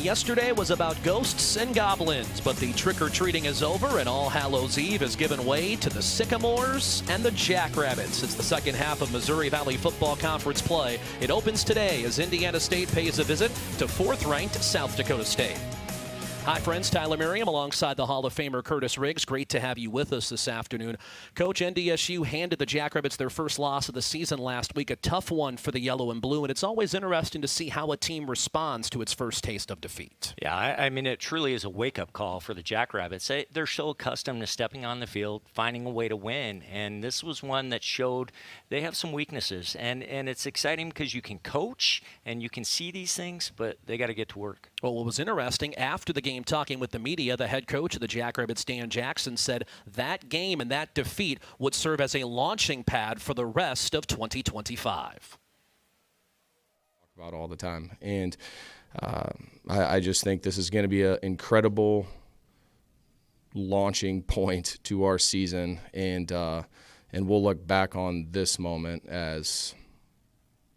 Yesterday was about ghosts and goblins, but the trick-or-treating is over, and All Hallows Eve has given way to the Sycamores and the Jackrabbits. It's the second half of Missouri Valley Football Conference play. It opens today as Indiana State pays a visit to fourth-ranked South Dakota State. Hi, friends. Tyler Merriam alongside the Hall of Famer Curtis Riggs. Great to have you with us this afternoon. Coach, NDSU handed the Jackrabbits their first loss of the season last week, a tough one for the yellow and blue, and it's always interesting to see how a team responds to its first taste of defeat. Yeah, I mean, it truly is a wake-up call for the Jackrabbits. They're so accustomed to stepping on the field, finding a way to win, and this was one that showed they have some weaknesses, and it's exciting because you can coach and you can see these things, but they got to get to work. Well, what was interesting, after the game talking with the media, the head coach of the Jackrabbits, Dan Jackson, said that game and that defeat would serve as a launching pad for the rest of 2025. Talk about all the time, and I just think this is going to be an incredible launching point to our season, and we'll look back on this moment as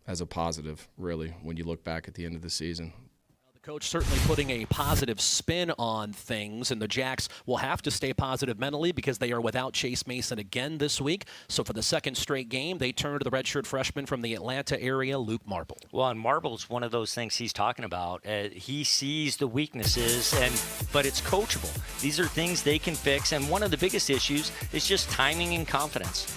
a positive, really, when you look back at the end of the season. Coach certainly putting a positive spin on things, and the Jacks will have to stay positive mentally because they are without Chase Mason again this week. So for the second straight game, they turn to the redshirt freshman from the Atlanta area, Luke Marble. Well, and Marble's one of those things he's talking about. He sees the weaknesses, but it's coachable. These are things they can fix, and one of the biggest issues is just timing and confidence.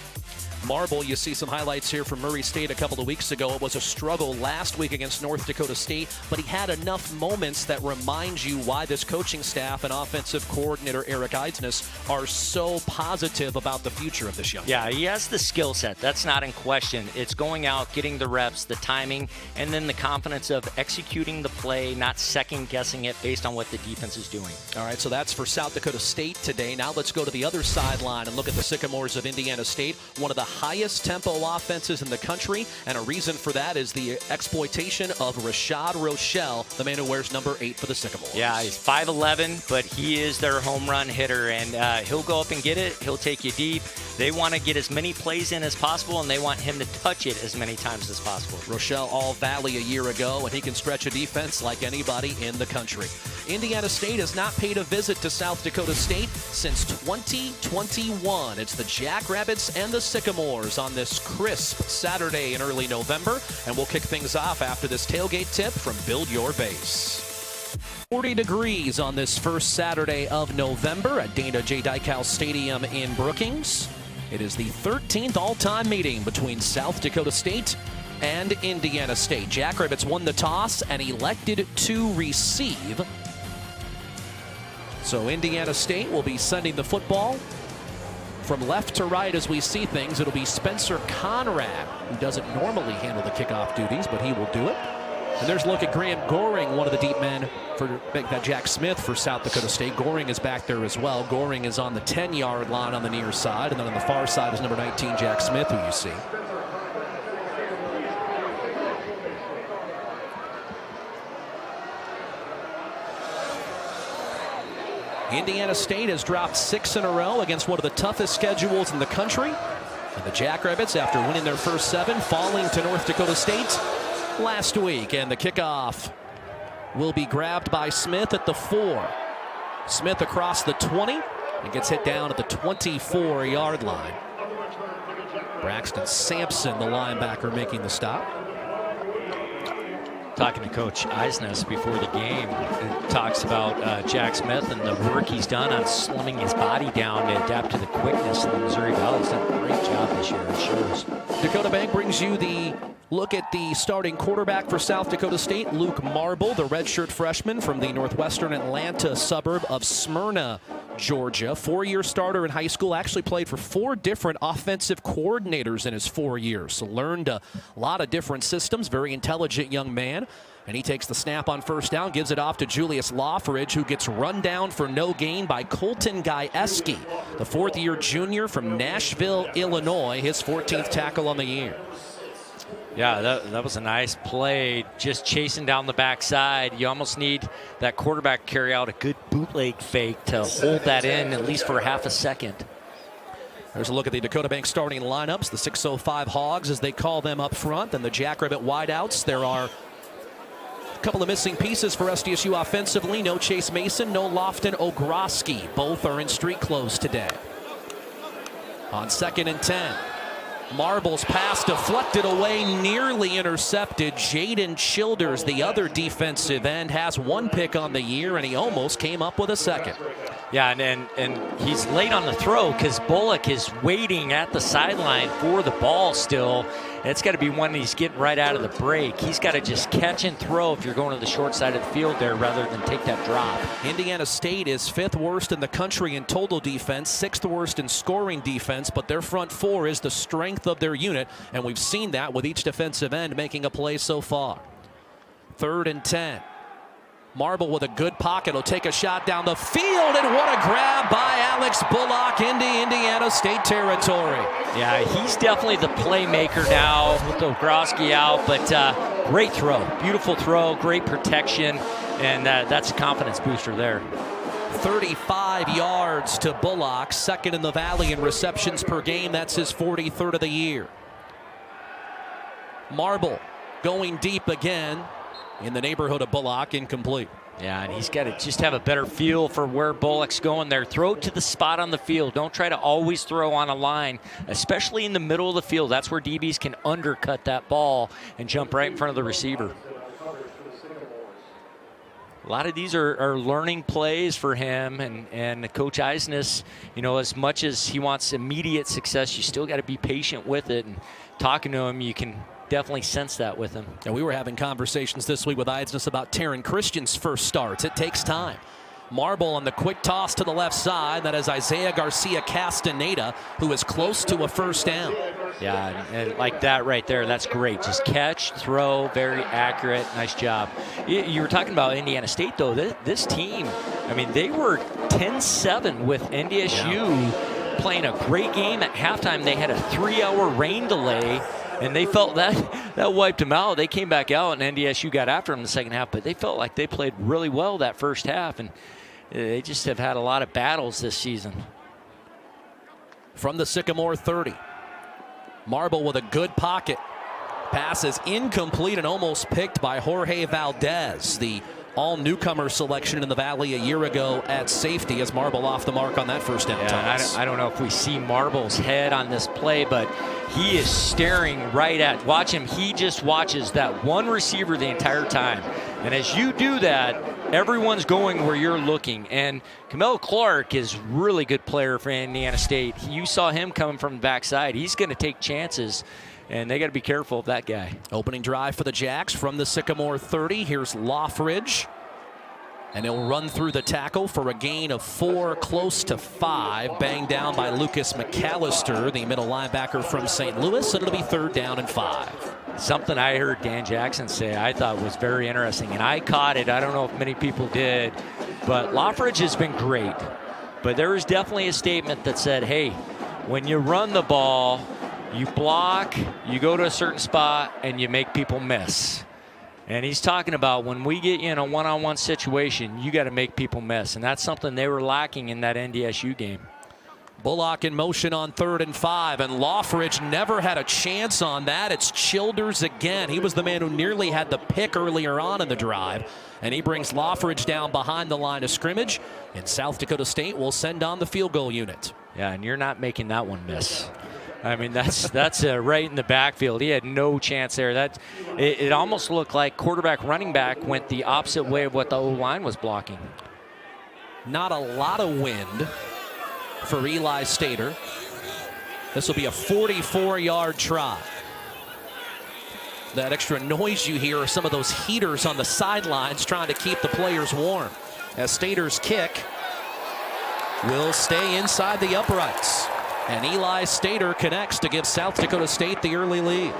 Marble, you see some highlights here from Murray State a couple of weeks ago. It was a struggle last week against North Dakota State, but he had enough moments that remind you why this coaching staff and offensive coordinator Eric Eidsness are so positive about the future of this young man. Yeah, he has the skill set. That's not in question. It's going out, getting the reps, the timing, and then the confidence of executing the play, not second-guessing it based on what the defense is doing. All right, so that's for South Dakota State today. Now let's go to the other sideline and look at the Sycamores of Indiana State, one of the highest tempo offenses in the country, and a reason for that is the exploitation of Rashad Rochelle, the man who wears number 8 for the Sycamores. Yeah, he's 5'11", but he is their home run hitter, and he'll go up and get it. He'll take you deep. They want to get as many plays in as possible, and they want him to touch it as many times as possible. Rochelle All-Valley a year ago, and he can stretch a defense like anybody in the country. Indiana State has not paid a visit to South Dakota State since 2021. It's the Jackrabbits and the Sycamores on this crisp Saturday in early November, and we'll kick things off after this tailgate tip from Build Your Base. 40 degrees on this first Saturday of November at Dana J. Dykhouse Stadium in Brookings. It is the 13th all-time meeting between South Dakota State and Indiana State. Jackrabbits won the toss and elected to receive. So Indiana State will be sending the football from left to right as we see things. It'll be Spencer Conrad, who doesn't normally handle the kickoff duties, but he will do it. And there's a look at Graham Goring, one of the deep men for that Jack Smith for South Dakota State. Goring is back there as well. Goring is on the 10-yard line on the near side, and then on the far side is number 19, Jack Smith, who you see. Indiana State has dropped 6 in a row against one of the toughest schedules in the country. And the Jackrabbits, after winning their first 7, falling to North Dakota State last week. And the kickoff will be grabbed by Smith at the 4. Smith across the 20 and gets hit down at the 24-yard line. Braxton Sampson, the linebacker, making the stop. Talking to Coach Eidsness before the game, talks about Jack Smith and the work he's done on slimming his body down to adapt to the quickness of the Missouri Valley. He's done a great job this year, it shows. Dakota Bank brings you the look at the starting quarterback for South Dakota State, Luke Marble, the redshirt freshman from the northwestern Atlanta suburb of Smyrna, Georgia. 4-year starter in high school, actually played for 4 different offensive coordinators in his 4 years. So learned a lot of different systems, very intelligent young man. And he takes the snap on first down, gives it off to Julius Lawfridge, who gets run down for no gain by Colton Gajewski, the 4th-year junior from Nashville, Illinois, his 14th tackle on the year. Yeah, that was a nice play, just chasing down the backside. You almost need that quarterback carry out a good bootleg fake to hold that in at least for half a second. There's a look at the Dakota Bank starting lineups, the 605 Hogs as they call them up front, and the Jackrabbit wideouts. There are couple of missing pieces for SDSU offensively. No Chase Mason, no Lofton Ogroski. Both are in street clothes today. On 2nd and 10. Marbles pass deflected away, nearly intercepted. Jaden Childers, the other defensive end, has 1 pick on the year, and he almost came up with a second. Yeah, and he's late on the throw because Bullock is waiting at the sideline for the ball still. It's got to be one he's getting right out of the break. He's got to just catch and throw if you're going to the short side of the field there rather than take that drop. Indiana State is 5th worst in the country in total defense, 6th worst in scoring defense, but their front four is the strength of their unit, and we've seen that with each defensive end making a play so far. 3rd and 10. Marble with a good pocket will take a shot down the field, and what a grab by Alex Bullock into Indiana State territory. Yeah, he's definitely the playmaker now with Ogroski out, but great throw, beautiful throw, great protection, and that's a confidence booster there. 35 yards to Bullock, 2nd in the Valley in receptions per game. That's his 43rd of the year. Marble going deep again. In the neighborhood of Bullock, incomplete. Yeah, and he's got to just have a better feel for where Bullock's going there. Throw it to the spot on the field. Don't try to always throw on a line, especially in the middle of the field. That's where DBs can undercut that ball and jump right in front of the receiver. A lot of these are learning plays for him, and Coach Eisnes, you know, as much as he wants immediate success, you still got to be patient with it. And talking to him, you can definitely sense that with him. And we were having conversations this week with Eisnes about Taryn Christian's first starts. It takes time. Marble on the quick toss to the left side. That is Isaiah Garcia Castaneda, who is close to a first down. Yeah, and like that right there, that's great. Just catch, throw, very accurate. Nice job. You were talking about Indiana State, though. This team, I mean, they were 10-7 with NDSU playing a great game. At halftime, they had a 3-hour rain delay, and they felt that wiped them out. They came back out, and NDSU got after them in the second half, but they felt like they played really well that first half, and they just have had a lot of battles this season. From the Sycamore 30, Marble with a good pocket. Pass is incomplete and almost picked by Jorge Valdez, the all-newcomer selection in the Valley a year ago at safety, as Marble off the mark on that first down toss. I don't know if we see Marble's head on this play, but he is staring right at, watch him, he just watches that one receiver the entire time. And as you do that, everyone's going where you're looking. And Camille Clark is a really good player for Indiana State. You saw him coming from the backside. He's going to take chances, and they got to be careful of that guy. Opening drive for the Jacks from the Sycamore 30. Here's Loffridge. And he'll run through the tackle for a gain of 4, close to 5. Banged down by Lucas McAllister, the middle linebacker from St. Louis. And it'll be 3rd down and 5. Something I heard Dan Jackson say I thought was very interesting, and I caught it. I don't know if many people did, but Loffridge has been great. But there was definitely a statement that said, hey, when you run the ball, you block, you go to a certain spot, and you make people miss. And he's talking about when we get you in a one-on-one situation, you got to make people miss. And that's something they were lacking in that NDSU game. Bullock in motion on 3rd and 5, and Loffridge never had a chance on that. It's Childers again. He was the man who nearly had the pick earlier on in the drive, and he brings Loffridge down behind the line of scrimmage, and South Dakota State will send on the field goal unit. Yeah, and you're not making that one miss. I mean, that's right in the backfield. He had no chance there. It almost looked like quarterback running back went the opposite way of what the O-line was blocking. Not a lot of wind for Eli Stater. This will be a 44-yard try. That extra noise you hear are some of those heaters on the sidelines trying to keep the players warm. As Stater's kick will stay inside the uprights. And Eli Stater connects to give South Dakota State the early lead.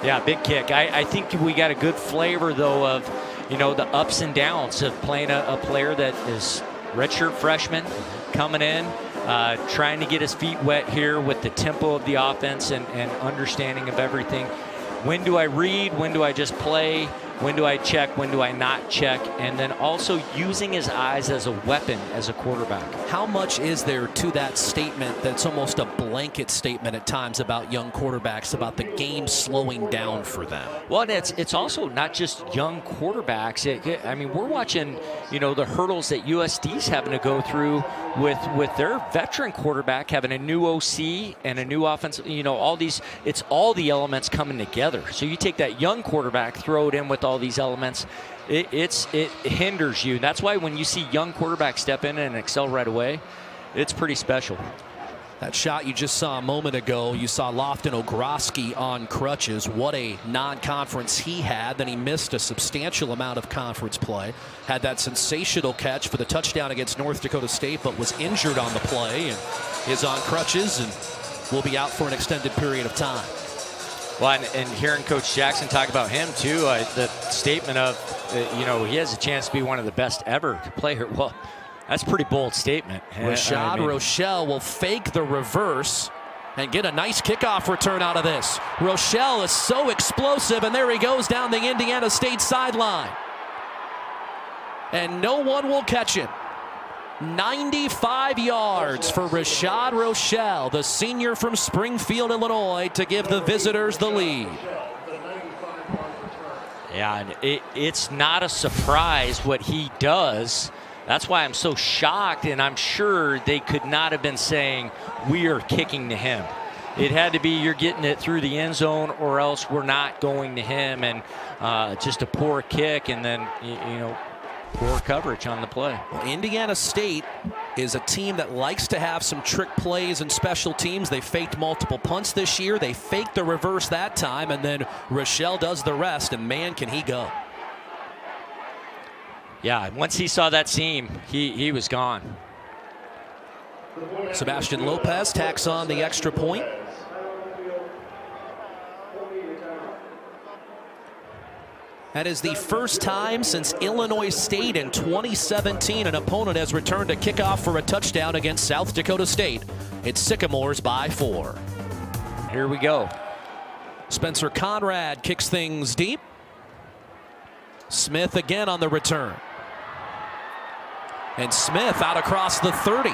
Yeah, big kick. I think we got a good flavor, though, of, you know, the ups and downs of playing a player that is redshirt freshman coming in, trying to get his feet wet here with the tempo of the offense and understanding of everything. When do I read? When do I just play? when do I check, when do I not check, and then also using his eyes as a weapon as a quarterback. How much is there to that statement that's almost a blanket statement at times about young quarterbacks, about the game slowing down for them? Well, and it's also not just young quarterbacks. I mean, we're watching, the hurdles that USD's having to go through with their veteran quarterback having a new OC and a new offense. It's all the elements coming together. So you take that young quarterback, throw it in with all these elements, it hinders you. That's why when you see young quarterbacks step in and excel right away, it's pretty special. That shot you just saw a moment ago, you saw Lofton Ogroski on crutches. What a non-conference he had. Then he missed a substantial amount of conference play. Had that sensational catch for the touchdown against North Dakota State, but was injured on the play and is on crutches and will be out for an extended period of time. Well, and hearing Coach Jackson talk about him too, the statement of, he has a chance to be one of the best ever to play here. Well, that's a pretty bold statement. Rashad Rochelle will fake the reverse and get a nice kickoff return out of this. Rochelle is so explosive, and there he goes down the Indiana State sideline. And no one will catch him. 95 yards for Rashad Rochelle, the senior from Springfield, Illinois, to give the visitors the lead. Yeah, and it's not a surprise what he does. That's why I'm so shocked, and I'm sure they could not have been saying, we are kicking to him. It had to be, you're getting it through the end zone, or else we're not going to him. And just a poor kick, and then, poor coverage on the play. Well, Indiana State is a team that likes to have some trick plays and special teams. They faked multiple punts this year. They faked the reverse that time, and then Rochelle does the rest, and man, can he go. Yeah, once he saw that seam, he was gone. Sebastian Lopez tacks on the extra point. That is the first time since Illinois State in 2017 an opponent has returned a kickoff for a touchdown against South Dakota State. It's Sycamores by 4. Here we go. Spencer Conrad kicks things deep. Smith again on the return. And Smith out across the 30.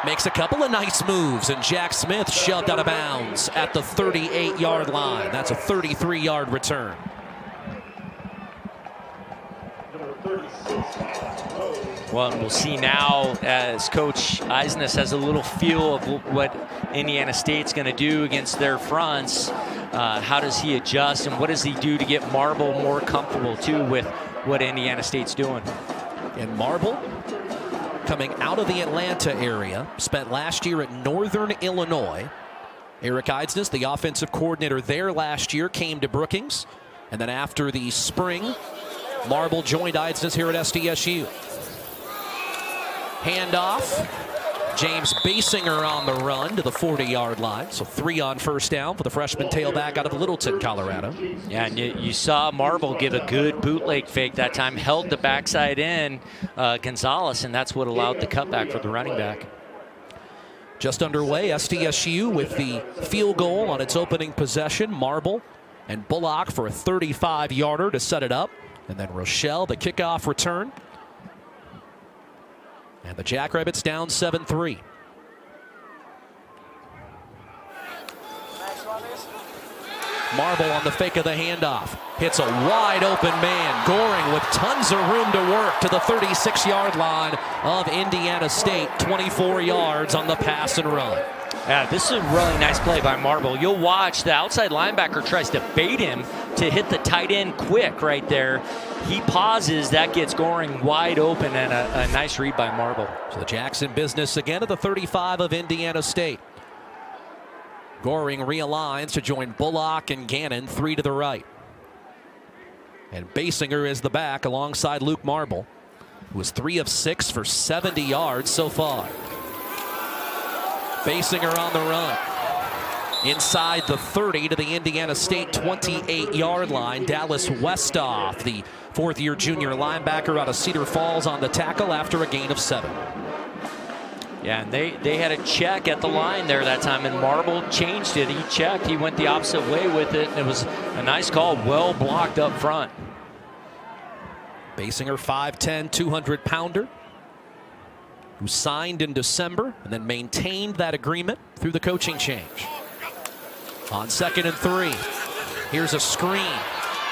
Makes a couple of nice moves, and Jack Smith shoved out of bounds at the 38-yard line. That's a 33-yard return. Well, and we'll see now as Coach Eisnes has a little feel of what Indiana State's going to do against their fronts. How does he adjust, and what does he do to get Marble more comfortable, too, with what Indiana State's doing? And Marble, coming out of the Atlanta area, spent last year at Northern Illinois. Eric Eisnes, the offensive coordinator there last year, came to Brookings. And then after the spring, Marble joined Eisnes here at SDSU. Handoff. James Basinger on the run to the 40-yard line. So 3 on first down for the freshman tailback out of Littleton, Colorado. Yeah, and you saw Marble give a good bootleg fake that time, held the backside in Gonzalez, and that's what allowed the cutback for the running back. Just underway, SDSU with the field goal on its opening possession. Marble and Bullock for a 35-yarder to set it up. And then Rochelle, the kickoff return. And the Jackrabbits down 7-3. Marble on the fake of the handoff. Hits a wide open man. Goring with tons of room to work to the 36-yard line of Indiana State. 24 yards on the pass and run. Yeah, this is a really nice play by Marble. You'll watch the outside linebacker tries to bait him to hit the tight end quick right there. He pauses, that gets Goring wide open, and a nice read by Marble. So the Jackson business again at the 35 of Indiana State. Goring realigns to join Bullock and Gannon, 3 to the right. And Basinger is the back alongside Luke Marble, who was 3 of 6 for 70 yards so far. Basinger on the run. Inside the 30 to the Indiana State 28-yard line. Dallas Westhoff, the fourth-year junior linebacker out of Cedar Falls, on the tackle after a gain of 7. Yeah, and they had a check at the line there that time, and Marble changed it. He checked. He went the opposite way with it, and it was a nice call, well blocked up front. Basinger, 5'10", 200-pounder, who signed in December and then maintained that agreement through the coaching change. On 2nd and 3, here's a screen.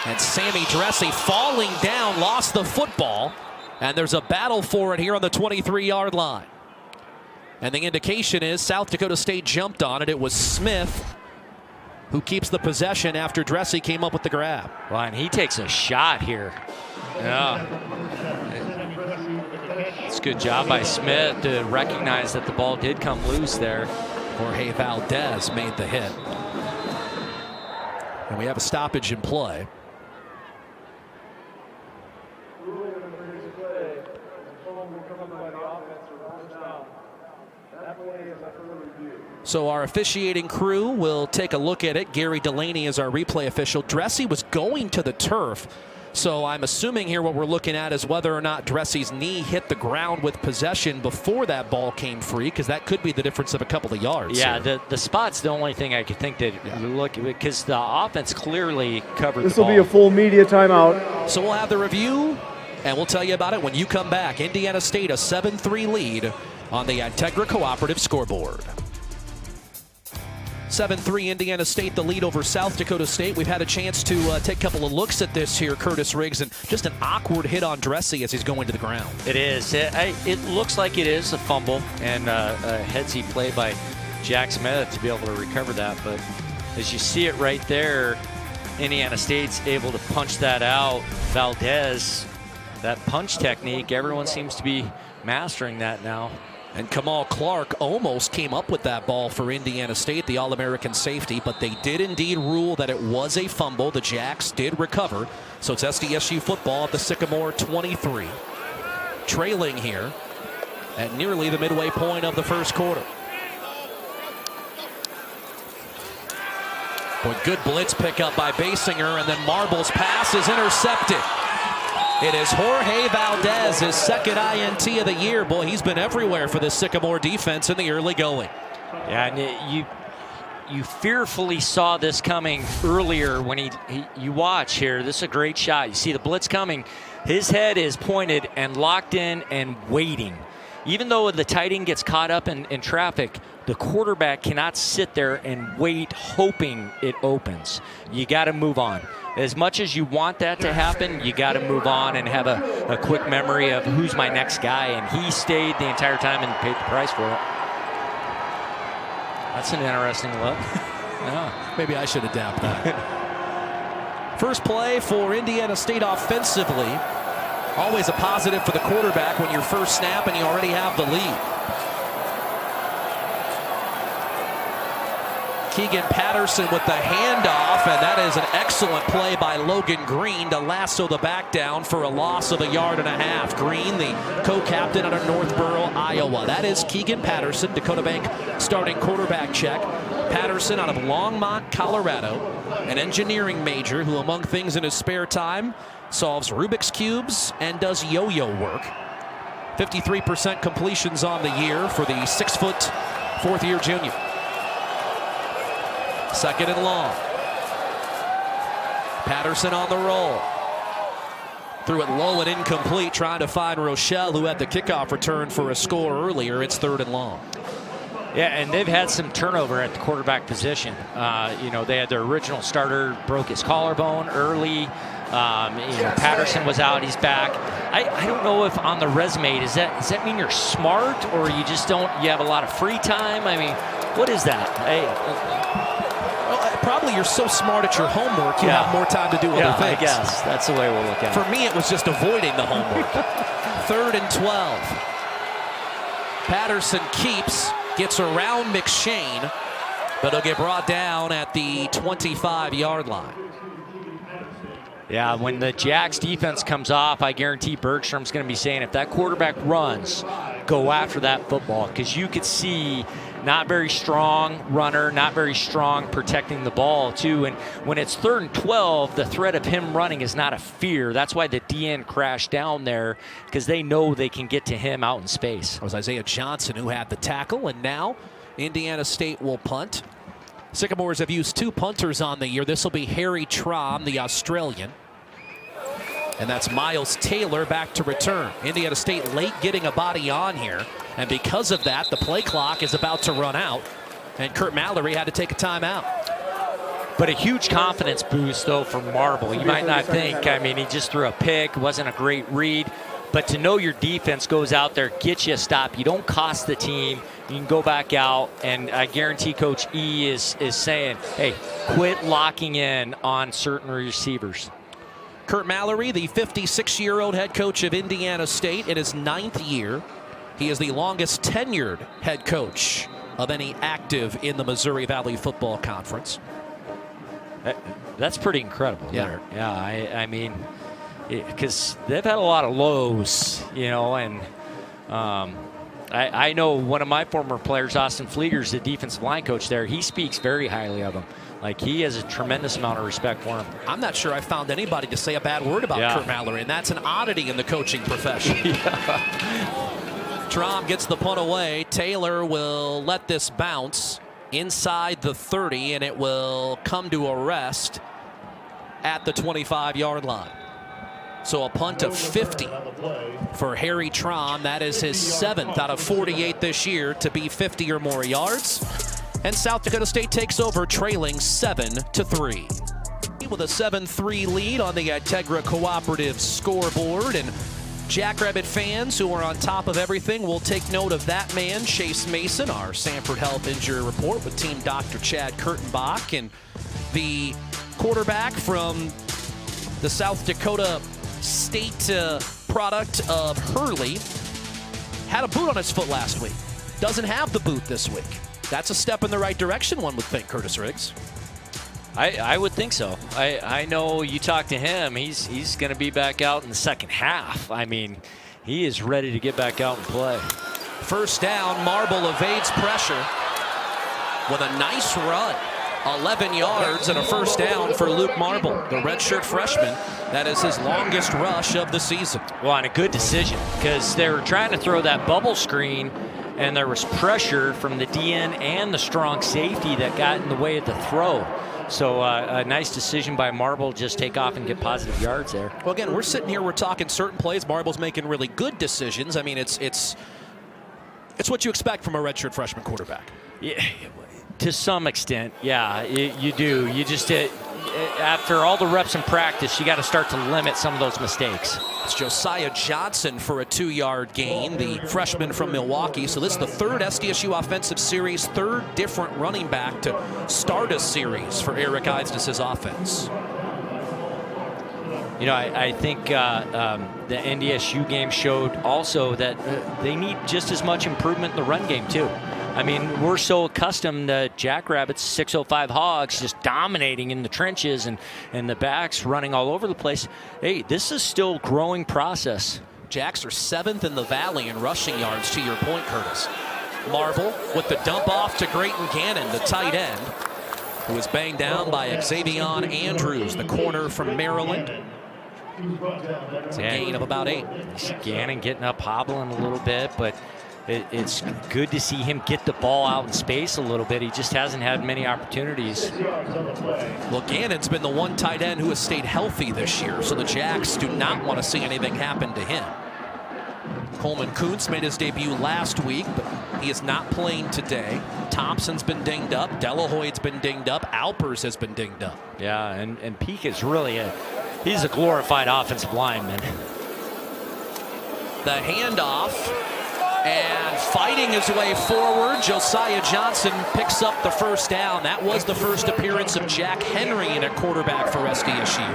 And Sammy Dressy falling down, lost the football. And there's a battle for it here on the 23-yard line. And the indication is South Dakota State jumped on it. It was Smith who keeps the possession after Dressy came up with the grab. Well, and he takes a shot here. Yeah. It's a good job by Smith to recognize that the ball did come loose there. Jorge Valdez made the hit. And we have a stoppage in play. So our officiating crew will take a look at it. Gary Delaney is our replay official. Dressy was going to the turf. So I'm assuming here what we're looking at is whether or not Dressy's knee hit the ground with possession before that ball came free, because that could be the difference of a couple of yards. Yeah, the spot's the only thing I could think that look, because the offense clearly covered This the will ball. be a full media timeout. So we'll have the review, and we'll tell you about it when you come back. Indiana State a 7-3 lead on the Integra Cooperative scoreboard. 7-3 Indiana State, the lead over South Dakota State. We've had a chance to take a couple of looks at this here, Curtis Riggs, and just an awkward hit on Dressy as he's going to the ground. It is. It looks like it is a fumble and a headsy play by Jack Smith to be able to recover that. But as you see it right there, Indiana State's able to punch that out. Valdez, that punch technique, everyone seems to be mastering that now. And Kamal Clark almost came up with that ball for Indiana State, the All-American safety, but they did indeed rule that it was a fumble. The Jacks did recover. So it's SDSU football at the Sycamore 23. Trailing here at nearly the midway point of the first quarter. Boy, good blitz pickup by Basinger, and then Marble's pass is intercepted. It is Jorge Valdez, his second INT of the year. Boy, he's been everywhere for this Sycamore defense in the early going. Yeah, and you fearfully saw this coming earlier when you watch here. This is a great shot. You see the blitz coming. His head is pointed and locked in and waiting. Even though the tight end gets caught up in traffic, the quarterback cannot sit there and wait hoping it opens. You got to move on. As much as you want that to happen, you got to move on and have a quick memory of who's my next guy. And he stayed the entire time and paid the price for it. That's an interesting look. Yeah. Maybe I should adapt that. First play for Indiana State offensively. Always a positive for the quarterback when your first snap and you already have the lead. Keegan Patterson with the handoff, and that is an excellent play by Logan Green to lasso the back down for a loss of 1.5 yards. Green, the co-captain out of Northborough, Iowa. That is Keegan Patterson, Dakota Bank starting quarterback check. Patterson out of Longmont, Colorado, an engineering major who, among things in his spare time, solves Rubik's Cubes and does yo-yo work. 53% completions on the year for the 6-foot, fourth-year junior. Second and long. Patterson on the roll. Threw it low and incomplete, trying to find Rochelle, who had the kickoff return for a score earlier. It's 3rd and long. Yeah, and they've had some turnover at the quarterback position. They had their original starter broke his collarbone early. Patterson was out, he's back. I don't know if on the resume, does that mean you're smart or you just you have a lot of free time? I mean, what is that? Probably you're so smart at your homework, you have more time to do other things. I guess that's the way we'll look at it. For me, it was just avoiding the homework. 3rd and 12. Patterson keeps, gets around McShane, but he'll get brought down at the 25-yard line. Yeah, when the Jacks defense comes off, I guarantee Bergstrom's going to be saying, if that quarterback runs, go after that football, because you could see not very strong runner, not very strong protecting the ball too. And when it's 3rd and 12, the threat of him running is not a fear. That's why the DN crashed down there, because they know they can get to him out in space. It was Isaiah Johnson who had the tackle, and now Indiana State will punt. Sycamores have used 2 punters on the year. This will be Harry Traum, the Australian. And that's Miles Taylor back to return. Indiana State late getting a body on here. And because of that, the play clock is about to run out. And Kurt Mallory had to take a timeout. But a huge confidence boost, though, for Marble. You might not think. I mean, he just threw a pick. Wasn't a great read. But to know your defense goes out there, gets you a stop. You don't cost the team. You can go back out. And I guarantee Coach E is saying, hey, quit locking in on certain receivers. Kurt Mallory, the 56-year-old head coach of Indiana State in his 9th year. He is the longest tenured head coach of any active in the Missouri Valley Football Conference. That's pretty incredible. Yeah. Yeah, I mean, because they've had a lot of lows, you know, and I know one of my former players, Austin Flieger's the defensive line coach there. He speaks very highly of him. Like, he has a tremendous amount of respect for him. I'm not sure I found anybody to say a bad word about Kurt Mallory, and that's an oddity in the coaching profession. Traum gets the punt away. Taylor will let this bounce inside the 30, and it will come to a rest at the 25-yard line. So a punt of 50 for Harry Traum. That is his 7th out of 48 this year to be 50 or more yards. And South Dakota State takes over, trailing 7-3. With a 7-3 lead on the Integra Cooperative scoreboard. And Jackrabbit fans who are on top of everything will take note of that man, Chase Mason, our Sanford Health Injury Report with Team Dr. Chad Kurtenbach. And the quarterback from the South Dakota State product of Hurley had a boot on his foot last week. Doesn't have the boot this week. That's a step in the right direction, one would think, Curtis Riggs. I would think so. I know you talk to him, he's going to be back out in the second half. I mean, he is ready to get back out and play. First down, Marble evades pressure with a nice run. 11 yards and a first down for Luke Marble, the redshirt freshman. That is his longest rush of the season. Well, and a good decision, because they were trying to throw that bubble screen, and there was pressure from the DN and the strong safety that got in the way of the throw. So a nice decision by Marble, just take off and get positive yards there. Well, again, we're sitting here, we're talking certain plays. Marble's making really good decisions. I mean, it's what you expect from a redshirt freshman quarterback. Yeah, to some extent, yeah, you do. You just after all the reps in practice, you got to start to limit some of those mistakes. It's Josiah Johnson for a 2-yard gain, the freshman from Milwaukee. So this is the 3rd SDSU offensive series, 3rd different running back to start a series for Eric Eides's offense. You know, I think the NDSU game showed also that they need just as much improvement in the run game, too. I mean, we're so accustomed to Jackrabbits, 605 Hogs just dominating in the trenches and the backs running all over the place. Hey, this is still a growing process. Jacks are 7th in the Valley in rushing yards, to your point, Curtis. Marble with the dump off to Grayton Gannon, the tight end, who was banged down by Xavion Andrews, the corner from Maryland. It's a gain of about 8. Gannon getting up, hobbling a little bit, but it's good to see him get the ball out in space a little bit. He just hasn't had many opportunities. Well, Gannon's been the one tight end who has stayed healthy this year, so the Jacks do not want to see anything happen to him. Coleman Kuntz made his debut last week, but he is not playing today. Thompson's been dinged up. Delahoy's been dinged up. Alpers has been dinged up. Yeah, and Peak is really he's a glorified offensive lineman. The handoff. And fighting his way forward, Josiah Johnson picks up the first down. That was the first appearance of Jack Henry in a quarterback for SDSU.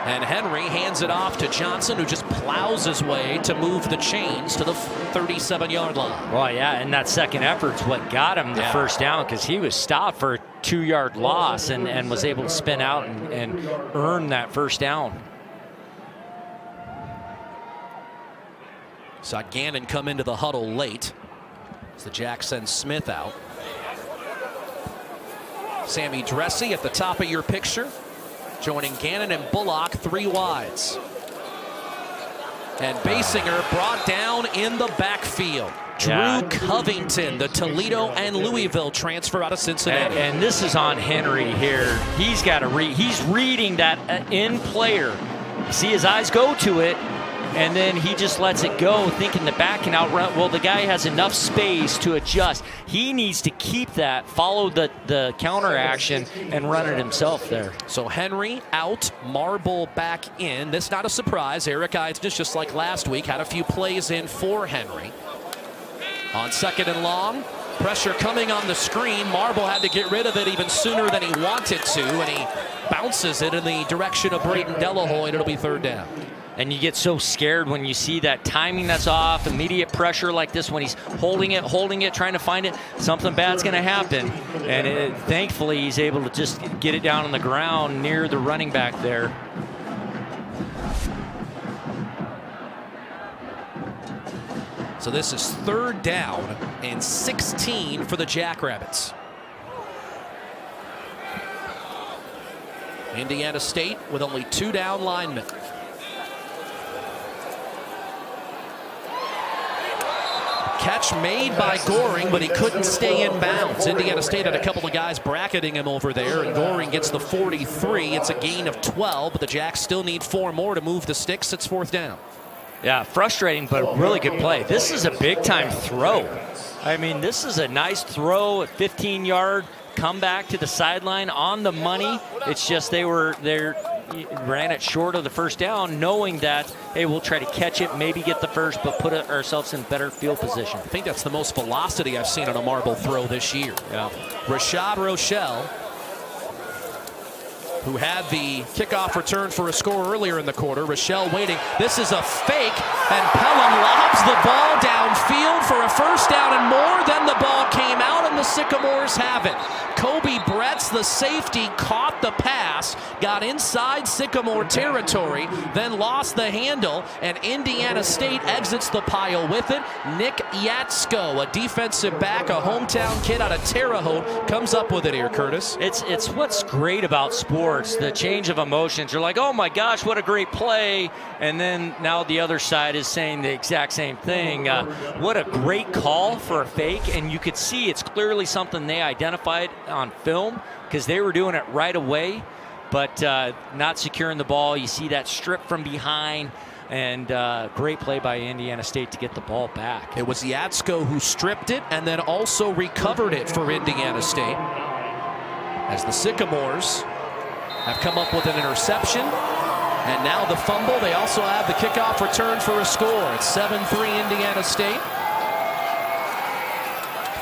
And Henry hands it off to Johnson, who just plows his way to move the chains to the 37-yard line. Well, yeah, and that second effort's what got him the first down, because he was stopped for a 2-yard loss and was able to spin out and earn that first down. Saw Gannon come into the huddle late as the Jacks send Smith out. Sammy Dressy at the top of your picture, joining Gannon and Bullock 3 wides. And Basinger brought down in the backfield. Drew Covington, the Toledo and Louisville transfer out of Cincinnati. And this is on Henry here. He's got to read. He's reading that in player See his eyes go to it, and then he just lets it go, thinking the back can outrun. Well, the guy has enough space to adjust. He needs to keep that, follow the counter action, and run it himself there. So Henry out, Marble back in. This not a surprise. Eric Eidnes, just like last week, had a few plays in for Henry. On second and long, pressure coming on the screen. Marble had to get rid of it even sooner than he wanted to, and he bounces it in the direction of Braden Delahoy, and it'll be third down. And you get so scared when you see that timing that's off, immediate pressure like this when he's holding it, trying to find it. Something bad's going to happen. And thankfully, he's able to just get it down on the ground near the running back there. So this is third down and 16 for the Jackrabbits. Indiana State with only 2 down linemen. Catch made by Goring, but he couldn't stay in bounds. Indiana State had a couple of guys bracketing him over there, and Goring gets the 43. It's a gain of 12, but the Jacks still need 4 more to move the sticks. It's fourth down. Yeah, frustrating, but really good play. This is a big-time throw. I mean, this is a nice throw, a 15-yard comeback to the sideline on the money. It's just they ran it short of the first down, knowing that, hey, we'll try to catch it, maybe get the first, but put ourselves in better field position. I think that's the most velocity I've seen on a Marble throw this year. Yeah. Rashad Rochelle, who had the kickoff return for a score earlier in the quarter. Rochelle waiting. This is a fake, and Pelham lobs the ball downfield for a first down and more. Then the ball came out, and the Sycamores have it. Kobe Bretz, the safety, caught the pass, got inside Sycamore territory, then lost the handle, and Indiana State exits the pile with it. Nick Yatsko, a defensive back, a hometown kid out of Terre Haute, comes up with it here, Curtis. It's what's great about sports, the change of emotions. You're like, oh my gosh, what a great play. And then now the other side is saying the exact same thing. What a great call for a fake. And you could see it's clearly something they identified on film because they were doing it right away, but not securing the ball. You see that strip from behind. And great play by Indiana State to get the ball back. It was Yatsko who stripped it and then also recovered it for Indiana State. As the Sycamores have come up with an interception. And now the fumble. They also have the kickoff return for a score. It's 7-3 Indiana State.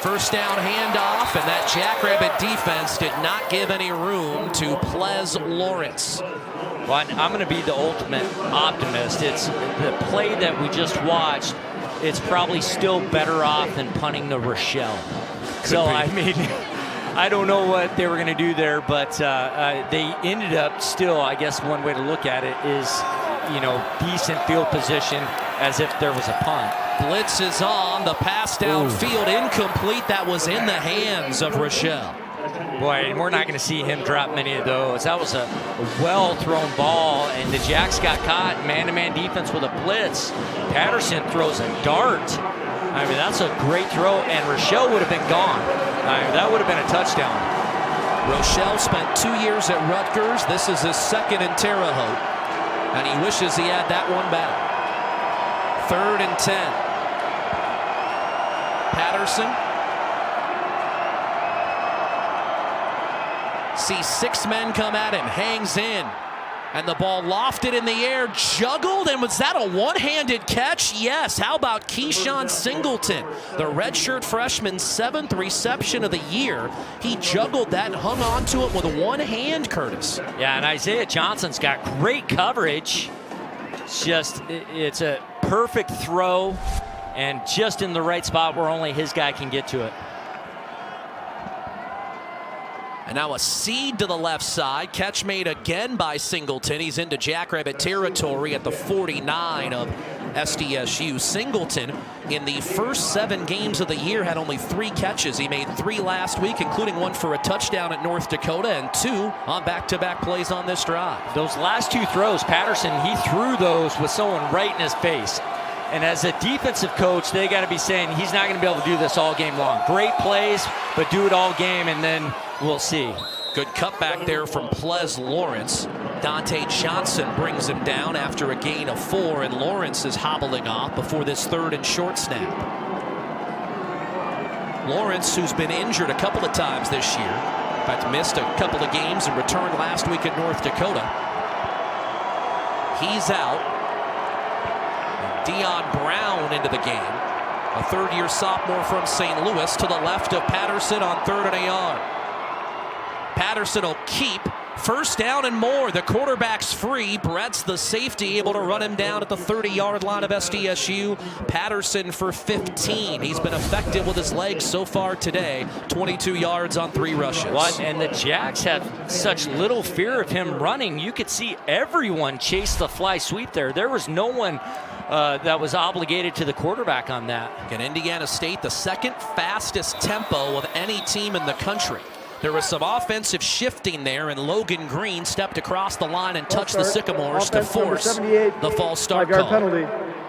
First down handoff, and that Jackrabbit defense did not give any room to Ples Lawrence. Well, I'm going to be the ultimate optimist. It's the play that we just watched. It's probably still better off than punting the Rochelle. So, I mean, I don't know what they were going to do there, but they ended up still, I guess one way to look at it is, decent field position as if there was a punt. Blitz is on. The pass downfield incomplete. That was in the hands of Rochelle. Boy, and we're not going to see him drop many of those. That was a well-thrown ball, and the Jacks got caught man-to-man defense with a blitz. Patterson throws a dart. I mean, that's a great throw, and Rochelle would have been gone. I mean, that would have been a touchdown. Rochelle spent 2 years at Rutgers. This is his second in Terre Haute, and he wishes he had that one back. 3rd and 10. Patterson sees 6 men come at him, hangs in, and the ball lofted in the air, juggled, and was that a one-handed catch? Yes. How about Keyshawn Singleton, the redshirt freshman's 7th reception of the year? He juggled that and hung on to it with one hand, Curtis. Yeah, and Isaiah Johnson's got great coverage. It's a perfect throw and just in the right spot where only his guy can get to it. And now a seed to the left side. Catch made again by Singleton. He's into Jackrabbit territory at the 49 of SDSU. Singleton, in the first 7 games of the year, had only 3 catches. He made 3 last week, including 1 for a touchdown at North Dakota and 2 on back-to-back plays on this drive. Those last 2 throws, Patterson, he threw those with someone right in his face. And as a defensive coach, they got to be saying he's not going to be able to do this all game long. Great plays, but do it all game, and then we'll see. Good cutback there from Ples Lawrence. Dante Johnson brings him down after a gain of 4, and Lawrence is hobbling off before this 3rd and short snap. Lawrence, who's been injured a couple of times this year, in fact missed a couple of games and returned last week at North Dakota. He's out. And Dion Brown into the game. A 3rd-year sophomore from St. Louis to the left of Patterson on 3rd and a yard. Patterson will keep. 1st down and more. The quarterback's free. Brett's the safety, able to run him down at the 30-yard line of SDSU. Patterson for 15. He's been effective with his legs so far today. 22 yards on 3 rushes. What? And the Jacks have such little fear of him running. You could see everyone chase the fly sweep there. There was no one that was obligated to the quarterback on that. And Indiana State, the 2nd fastest tempo of any team in the country. There was some offensive shifting there, and Logan Green stepped across the line and touched the Sycamores to force the false start call. Penalty.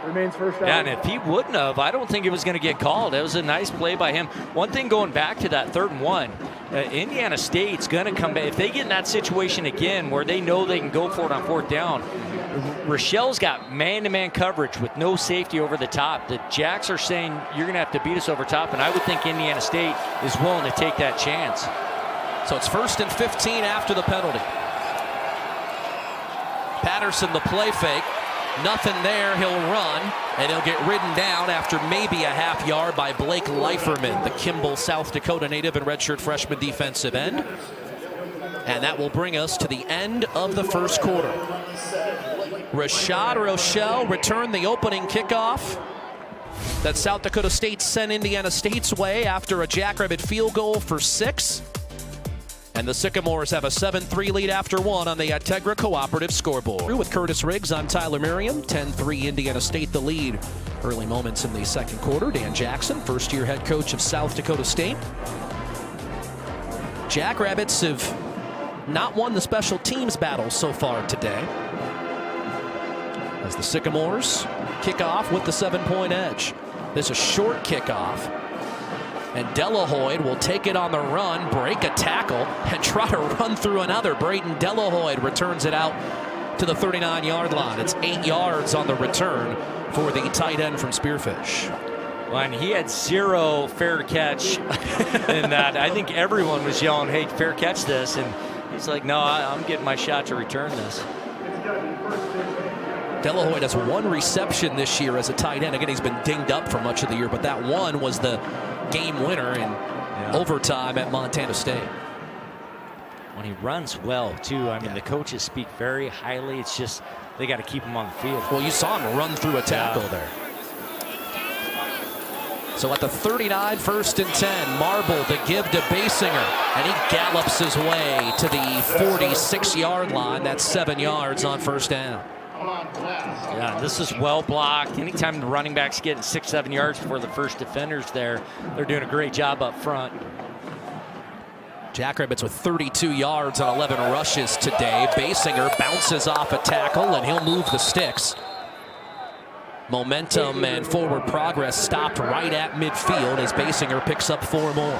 Remains 1st down. Yeah, and if he wouldn't have, I don't think it was going to get called. It was a nice play by him. One thing going back to that 3rd and 1, Indiana State's going to come back. If they get in that situation again where they know they can go for it on 4th down, Rochelle's got man-to-man coverage with no safety over the top. The Jacks are saying you're going to have to beat us over top, and I would think Indiana State is willing to take that chance. So it's 1st and 15 after the penalty. Patterson, the play fake. Nothing there. He'll run, and he'll get ridden down after maybe a half yard by Blake Leiferman, the Kimball, South Dakota native and redshirt freshman defensive end. And that will bring us to the end of the 1st quarter. Rashad Rochelle returned the opening kickoff that South Dakota State sent Indiana State's way after a Jackrabbit field goal for 6. And the Sycamores have a 7-3 lead after 1 on the Integra Cooperative scoreboard. With Curtis Riggs, I'm Tyler Merriam. 10-3 Indiana State the lead. Early moments in the 2nd quarter. Dan Jackson, 1st-year head coach of South Dakota State. Jackrabbits have not won the special teams battle so far today, as the Sycamores kick off with the 7-point edge. This is a short kickoff. And Delahoyd will take it on the run, break a tackle, and try to run through another. Braden Delahoyd returns it out to the 39-yard line. It's 8 yards on the return for the tight end from Spearfish. Well, and he had 0 fair catch in that. I think everyone was yelling, hey, fair catch this. And he's like, no, I'm getting my shot to return this. Delahoyd has 1 reception this year as a tight end. Again, he's been dinged up for much of the year, but that one was the game winner in overtime at Montana State. When he runs well, too. I mean, the coaches speak very highly. It's just they got to keep him on the field. Well, you saw him run through a tackle there. So at the 39, 1st and 10, Marble to give to Basinger, and he gallops his way to the 46-yard line. That's 7 yards on 1st down. Yeah, this is well blocked. Anytime the running back's getting 6-7 yards before the first defenders there, they're doing a great job up front. Jackrabbits with 32 yards on 11 rushes today. Basinger bounces off a tackle, and he'll move the sticks. Momentum and forward progress stopped right at midfield as Basinger picks up 4 more.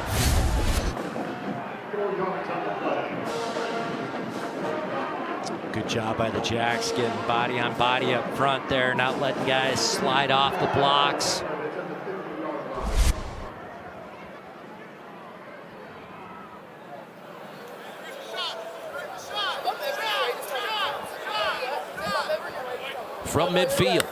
Good job by the Jacks getting body on body up front there, not letting guys slide off the blocks. From midfield,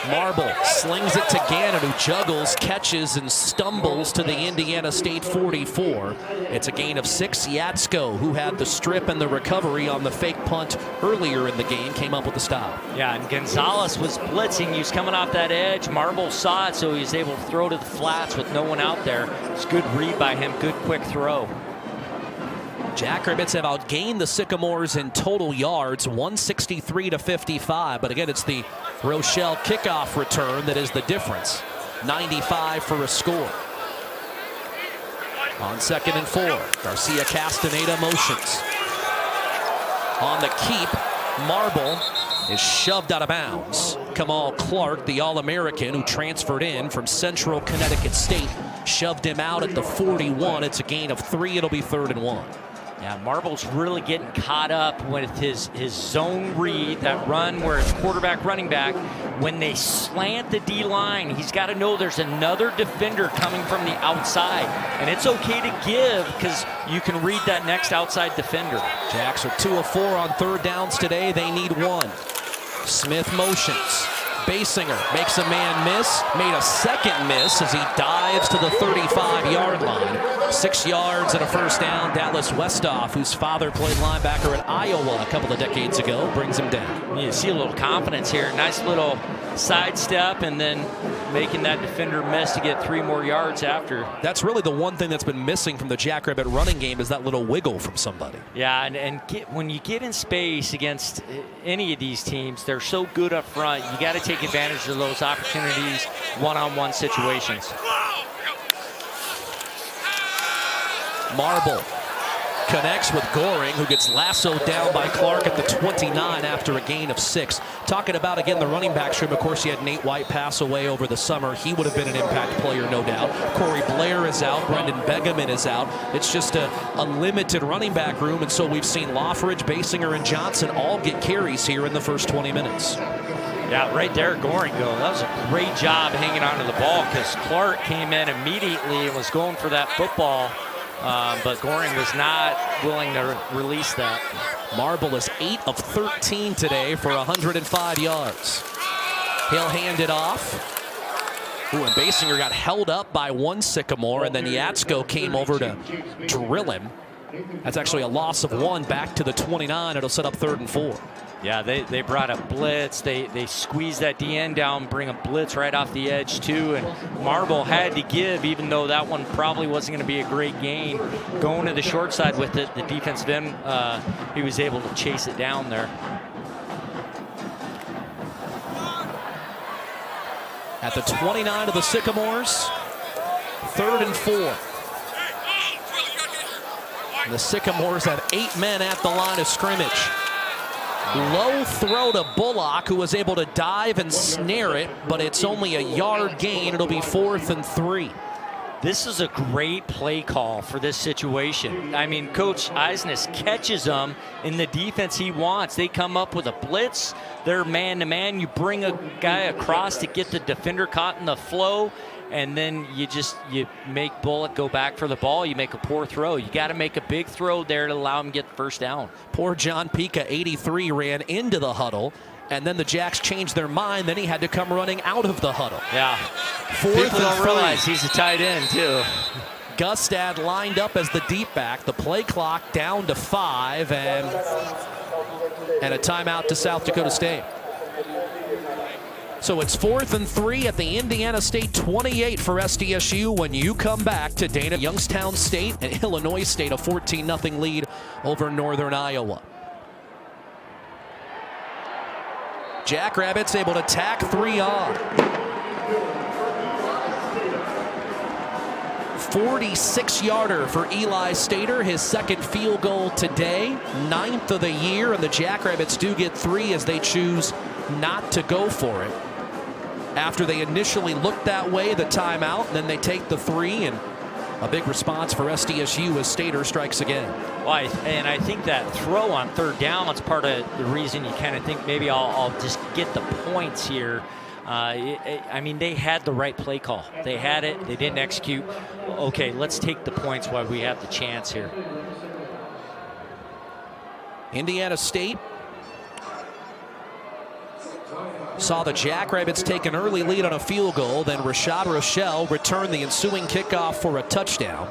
Marble slings it to Gannon, who juggles, catches, and stumbles to the Indiana State 44. It's a gain of 6. Yatsko, who had the strip and the recovery on the fake punt earlier in the game, came up with the stop. Yeah, and Gonzalez was blitzing. He was coming off that edge. Marble saw it, so he was able to throw to the flats with no one out there. It's good read by him, good quick throw. Jackrabbits have outgained the Sycamores in total yards, 163 to 55. But again, it's the Rochelle kickoff return that is the difference. 95 for a score. On 2nd and 4, Garcia Castaneda motions. On the keep, Marble is shoved out of bounds. Kamal Clark, the All-American who transferred in from Central Connecticut State, shoved him out at the 41. It's a gain of 3. It'll be 3rd and 1. Yeah, Marble's really getting caught up with his zone read, that run where it's quarterback, running back. When they slant the D-line, he's got to know there's another defender coming from the outside. And it's okay to give because you can read that next outside defender. Jacks are 2 of 4 on 3rd downs today. They need 1. Smith motions. Basinger makes a man miss, made a second miss as he dives to the 35-yard line. 6 yards and a 1st down. Dallas Westhoff, whose father played linebacker at Iowa a couple of decades ago, brings him down. You see a little confidence here. Nice little sidestep and then making that defender miss to get 3 more yards after. That's really the one thing that's been missing from the Jackrabbit running game is that little wiggle from somebody. Yeah, and when you get in space against any of these teams, they're so good up front. You got to take advantage of those opportunities, one-on-one situations. Marble connects with Goring, who gets lassoed down by Clark at the 29 after a gain of 6. Talking about, again, the running backs room, of course, you had Nate White pass away over the summer. He would have been an impact player, no doubt. Corey Blair is out. Brendan Begeman is out. It's just a limited running back room, and so we've seen Loffridge, Basinger, and Johnson all get carries here in the first 20 minutes. Yeah, right there, Goring go. That was a great job hanging onto the ball because Clark came in immediately and was going for that football. But Goring was not willing to release that. Marble is 8 of 13 today for 105 yards. He'll hand it off. Ooh, and Basinger got held up by one Sycamore, and then Yatsko came over to drill him. That's actually a loss of 1 back to the 29. It'll set up 3rd and 4. Yeah, they brought a blitz. They squeezed that DN down, bring a blitz right off the edge too. And Marble had to give, even though that one probably wasn't going to be a great gain. Going to the short side with it, the defensive end, he was able to chase it down there. At the 29 of the Sycamores, 3rd and 4. The Sycamores have 8 men at the line of scrimmage. Low throw to Bullock, who was able to dive and snare it, but it's only a yard gain. It'll be 4th and 3. This is a great play call for this situation. I mean, Coach Eisnes catches them in the defense he wants. They come up with a blitz. They're man-to-man. You bring a guy across to get the defender caught in the flow, and then you make Bullock go back for the ball. You make a poor throw. You got to make a big throw there to allow him to get the 1st down. Poor John Pica, 83, ran into the huddle, and then the Jacks changed their mind. Then he had to come running out of the huddle. Yeah. 4th People and don't 3. realize he's a tight end too. Gustad lined up as the deep back. The play clock down to 5, and a timeout to South Dakota State. So it's 4th and 3 at the Indiana State 28 for SDSU when you come back to Dana. Youngstown State and Illinois State, a 14-0 lead over Northern Iowa. Jackrabbits able to tack 3 on. 46-yarder for Eli Stater, his 2nd field goal today, 9th of the year, and the Jackrabbits do get 3 as they choose not to go for it. After they initially looked that way, the timeout, and then they take the 3, and a big response for SDSU as Stater strikes again. Well, I think that throw on 3rd down, that's part of the reason you kind of think maybe I'll just get the points here. I mean, they had the right play call. They had it. They didn't execute. Okay, let's take the points while we have the chance here. Indiana State saw the Jackrabbits take an early lead on a field goal. Then Rashad Rochelle returned the ensuing kickoff for a touchdown.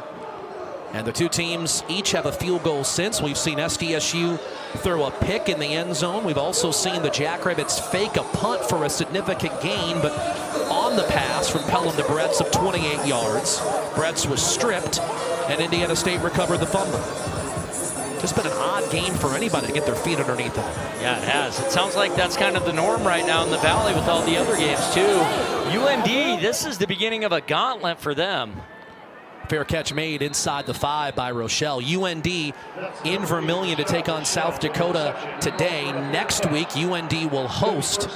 And the two teams each have a field goal since. We've seen SDSU throw a pick in the end zone. We've also seen the Jackrabbits fake a punt for a significant gain, but on the pass from Pelham to Bretz of 28 yards. Bretz was stripped, and Indiana State recovered the fumble. It's been an odd game for anybody to get their feet underneath them. Yeah, it has. It sounds like that's kind of the norm right now in the Valley with all the other games, too. UND, this is the beginning of a gauntlet for them. Fair catch made inside the 5 by Rochelle. UND in Vermilion to take on South Dakota today. Next week, UND will host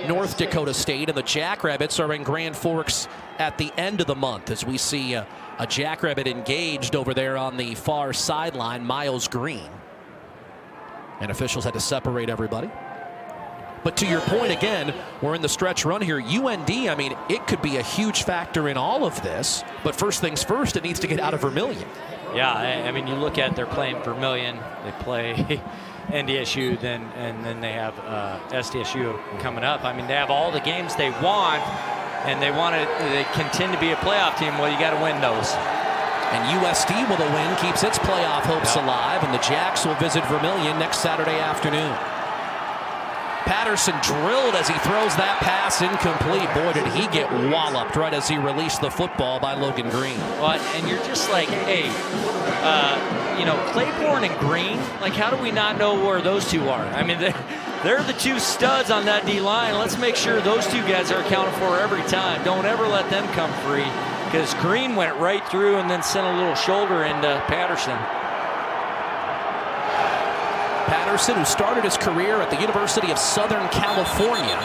North Dakota State, and the Jackrabbits are in Grand Forks at the end of the month as we see a Jackrabbit engaged over there on the far sideline, Miles Green. And officials had to separate everybody. But to your point again, we're in the stretch run here. UND, I mean, it could be a huge factor in all of this. But first things first, it needs to get out of Vermilion. Yeah, I mean, you look at they're playing Vermilion, they play NDSU, and then they have SDSU coming up. I mean, they have all the games they want, and they continue to be a playoff team. Well, you got to win those. And USD with a win keeps its playoff hopes alive, and the Jacks will visit Vermilion next Saturday afternoon. Patterson drilled as he throws that pass incomplete. Boy, did he get walloped right as he released the football by Logan Green. Well, and you're just like, hey, you know, Claiborne and Green, like, how do we not know where those two are? I mean, they're the two studs on that D-line. Let's make sure those two guys are accounted for every time. Don't ever let them come free, because Green went right through and then sent a little shoulder into Patterson. Patterson, who started his career at the University of Southern California,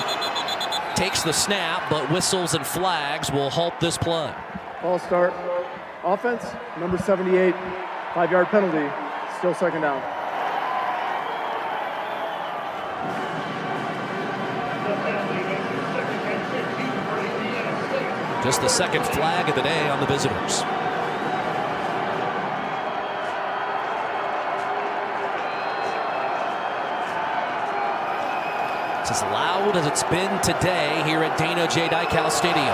takes the snap, but whistles and flags will halt this play. Ball start. Offense, number 78, 5-yard penalty, still second down. Just the second flag of the day on the visitors. It's as loud as it's been today here at Dana J. Dykhouse Stadium.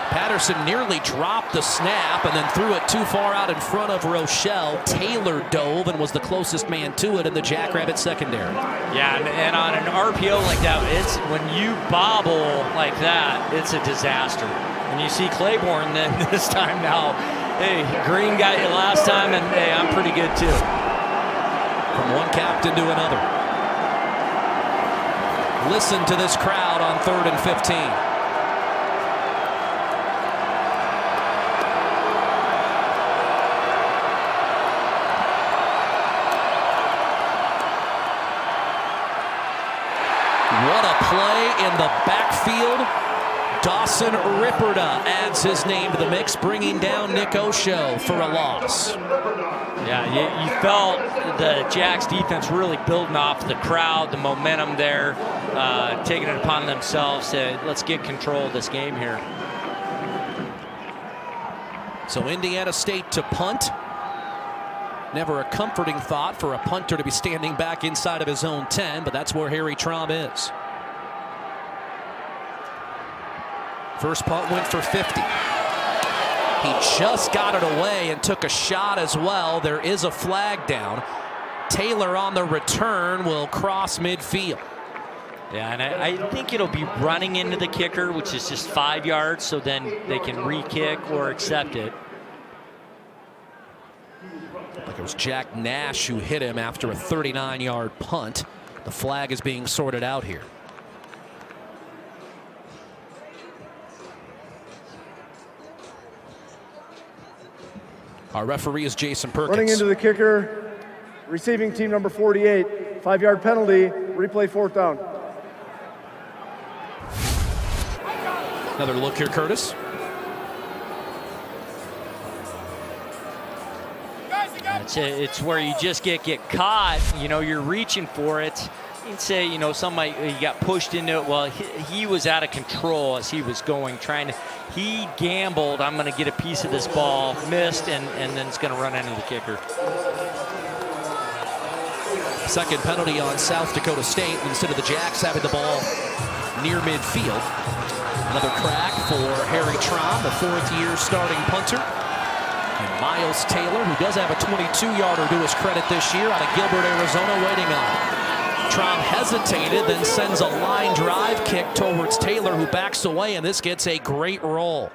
Patterson nearly dropped the snap and then threw it too far out in front of Rochelle. Taylor dove and was the closest man to it in the Jackrabbit secondary. Yeah, and on an RPO like that, it's when you bobble like that, it's a disaster. And you see Claiborne then this time now, hey, Green got you last time, and hey, I'm pretty good too. From one captain to another. Listen to this crowd on 3rd and 15. What a play in the backfield. Dawson Ripperda adds his name to the mix, bringing down Nick Osho for a loss. Yeah, you felt the Jacks defense really building off the crowd, the momentum there, taking it upon themselves to let's get control of this game here. So Indiana State to punt. Never a comforting thought for a punter to be standing back inside of his own 10, but that's where Harry Traum is. First punt went for 50. He just got it away and took a shot as well. There is a flag down. Taylor on the return will cross midfield. Yeah, and I think it'll be running into the kicker, which is just 5 yards, so then they can re-kick or accept it. Like it was Jack Nash who hit him after a 39-yard punt. The flag is being sorted out here. Our referee is Jason Perkins. Running into the kicker, receiving team number 48, 5-yard penalty, replay 4th down. Another look here, Curtis. It's where you just get caught. You know, you're reaching for it. You'd say, you know, he got pushed into it. Well, he was out of control as he was going, he gambled, I'm going to get a piece of this ball, missed, and then it's going to run into the kicker. Second penalty on South Dakota State instead of the Jacks having the ball near midfield. Another crack for Harry Traum, the 4th-year starting punter. And Miles Taylor, who does have a 22-yarder to his credit this year out of Gilbert, Arizona, waiting on. Traum hesitated, then sends a line drive kick towards Taylor, who backs away, and this gets a great roll.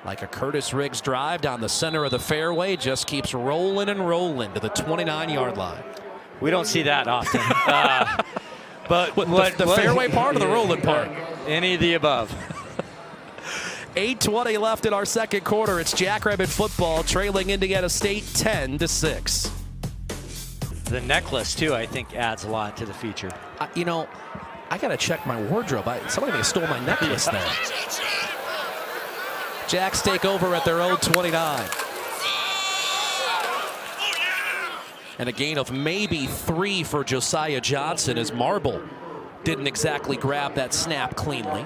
Like a Curtis Riggs drive down the center of the fairway, just keeps rolling and rolling to the 29-yard line. We don't see that often. But the fairway part or the rolling part? Any of the above. 8:20 left in our second quarter. It's Jackrabbit football trailing Indiana State 10-6. The necklace, too, I think adds a lot to the feature. You know, I got to check my wardrobe. Somebody may have stole my necklace there. Jacks take over at their own 29. And a gain of maybe 3 for Josiah Johnson as Marble didn't exactly grab that snap cleanly.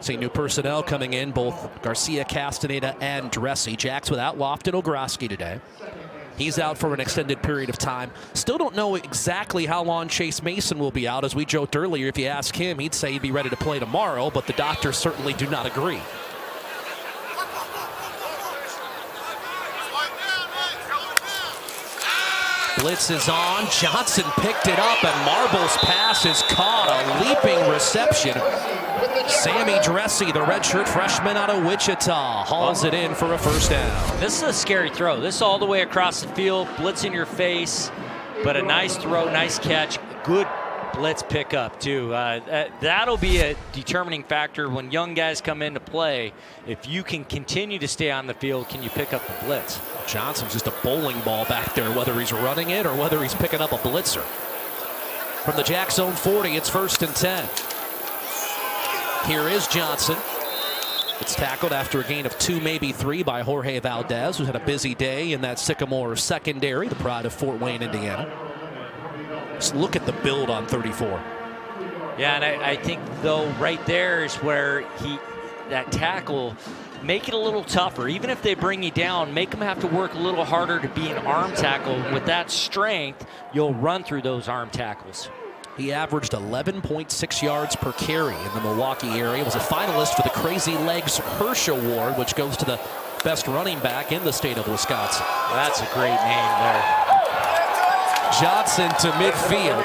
See new personnel coming in, both Garcia, Castaneda, and Dressy. Jacks without Lofton Ogroski today. He's out for an extended period of time. Still don't know exactly how long Chase Mason will be out. As we joked earlier, if you ask him, he'd say he'd be ready to play tomorrow, but the doctors certainly do not agree. Blitz is on. Johnson picked it up, and Marble's pass is caught. A leaping reception. Sammy Dressy, the redshirt freshman out of Wichita, hauls it in for a first down. This is a scary throw. This is all the way across the field, blitz in your face, but a nice throw, nice catch, good blitz pickup too. That'll be a determining factor when young guys come into play. If you can continue to stay on the field, can you pick up the blitz? Johnson's just a bowling ball back there, whether he's running it or whether he's picking up a blitzer. From the Jack zone 40, it's 1st and 10. Here is Johnson. It's tackled after a gain of 2, maybe 3 by Jorge Valdez, who's had a busy day in that Sycamore secondary, the pride of Fort Wayne, Indiana. Just look at the build on 34. Yeah, and I think, though, right there is where that tackle, make it a little tougher. Even if they bring you down, make them have to work a little harder to be an arm tackle. With that strength, you'll run through those arm tackles. He averaged 11.6 yards per carry in the Milwaukee area. Was a finalist for the Crazy Legs Hirsch Award, which goes to the best running back in the state of Wisconsin. That's a great name there. Johnson to midfield.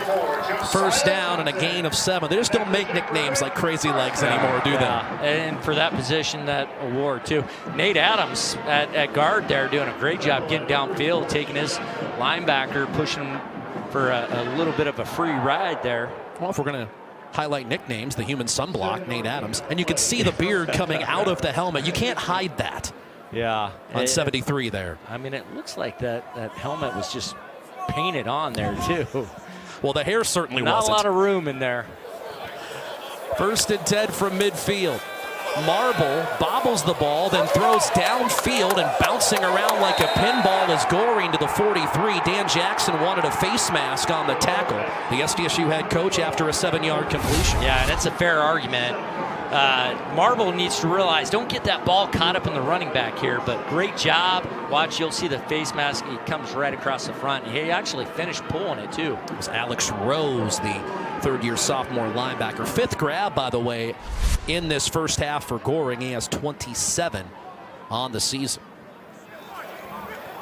First down and a gain of 7. They just don't make nicknames like Crazy Legs anymore, do they? And for that position, that award, too. Nate Adams at guard there doing a great job getting downfield, taking his linebacker, pushing him for a little bit of a free ride there. Well, if we're going to highlight nicknames, the human sunblock, Nate Adams. And you can see the beard coming out of the helmet. You can't hide that. Yeah. On 73 there. I mean, it looks like that helmet was just painted on there, too. Well, the hair certainly wasn't. Not a lot of room in there. 1st and 10 from midfield. Marble bobbles the ball, then throws downfield, and bouncing around like a pinball is Goring to the 43. Dan Jackson wanted a face mask on the tackle. The SDSU head coach after a 7-yard completion. Yeah, and it's a fair argument. Marble needs to realize, don't get that ball caught up in the running back here, but great job. Watch, you'll see the face mask. He comes right across the front. He actually finished pulling it, too. It was Alex Rose, the third-year sophomore linebacker. 5th grab, by the way, in this first half for Goring. He has 27 on the season.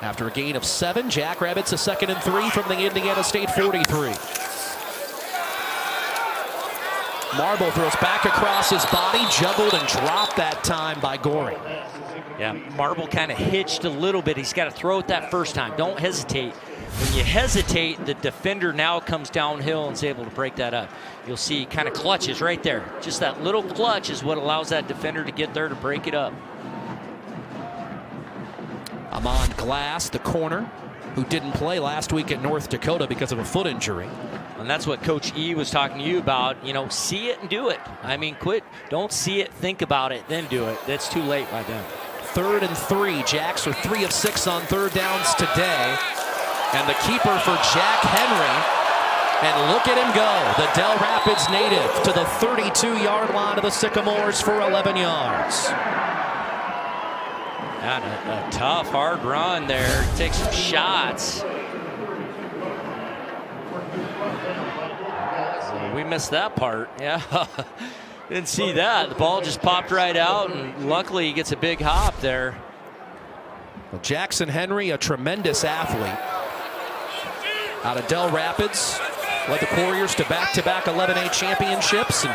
After a gain of 7, Jackrabbits a 2nd and 3 from the Indiana State 43. Marble throws back across his body, juggled and dropped that time by Goring. Yeah, Marble kind of hitched a little bit. He's got to throw it that first time. Don't hesitate. When you hesitate, the defender now comes downhill and is able to break that up. You'll see he kind of clutches right there. Just that little clutch is what allows that defender to get there to break it up. Amon Glass, the corner, who didn't play last week at North Dakota because of a foot injury. And that's what Coach E was talking to you about. You know, see it and do it. I mean, don't see it, think about it, then do it. That's too late by then. 3rd and 3. Jacks are 3 of 6 on 3rd downs today. And the keeper for Jack Henry. And look at him go. The Del Rapids native to the 32-yard line of the Sycamores for 11 yards. And a tough, hard run there. Take some shots. We missed that part. Yeah. Didn't see that. The ball just popped right out, and luckily he gets a big hop there. Well, Jackson Henry, a tremendous athlete. Out of Del Rapids, led the Warriors to back-to-back 11A championships, and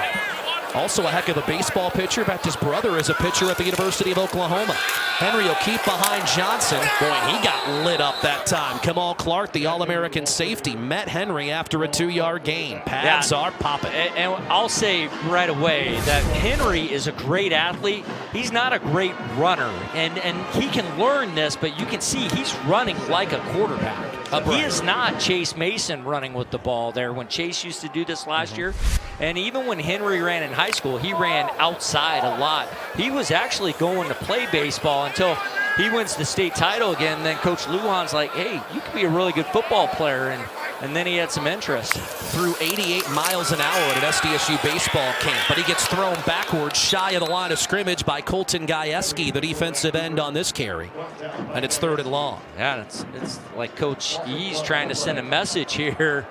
Also a heck of a baseball pitcher. In fact, his brother is a pitcher at the University of Oklahoma. Henry will keep behind Johnson. Boy, he got lit up that time. Kamal Clark, the All-American safety, met Henry after a 2-yard gain. Pads are popping. And I'll say right away that Henry is a great athlete. He's not a great runner, and he can learn this, but you can see he's running like a quarterback. He is not Chase Mason running with the ball there when Chase used to do this last year. And even when Henry ran in high school, he ran outside a lot. He was actually going to play baseball until he wins the state title again. Then Coach Lujan's like, hey, you could be a really good football player. And then he had some interest. Threw 88 miles an hour at an SDSU baseball camp, but he gets thrown backwards shy of the line of scrimmage by Colton Gajewski, the defensive end on this carry. And it's 3rd and long. Yeah, it's like Coach E's trying to send a message here.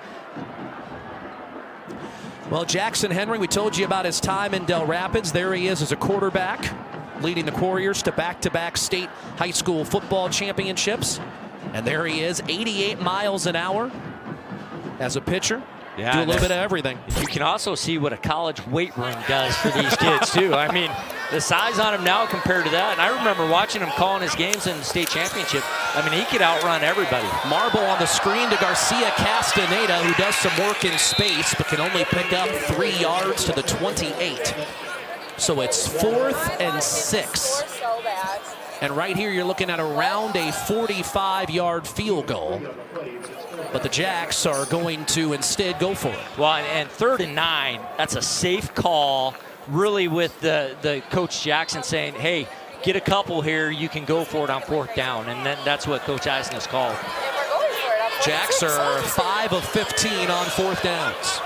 Well, Jackson Henry, we told you about his time in Del Rapids. There he is as a quarterback, leading the Warriors to back-to-back state high school football championships. And there he is, 88 miles an hour as a pitcher. Yeah, do a little bit of everything. You can also see what a college weight room does for these kids, too. I mean, the size on him now compared to that. And I remember watching him calling his games in the state championship. I mean, he could outrun everybody. Marble on the screen to Garcia Castaneda, who does some work in space, but can only pick up 3 yards to the 28. So it's 4th and 6. And right here, you're looking at around a 45-yard field goal. But the Jacks are going to instead go for it. Well, and 3rd and 9, that's a safe call, really, with the Coach Jackson saying, hey, get a couple here, you can go for it on 4th down. And then that's what Coach Eisen has called. Jacks are 5 of 15 on 4th downs.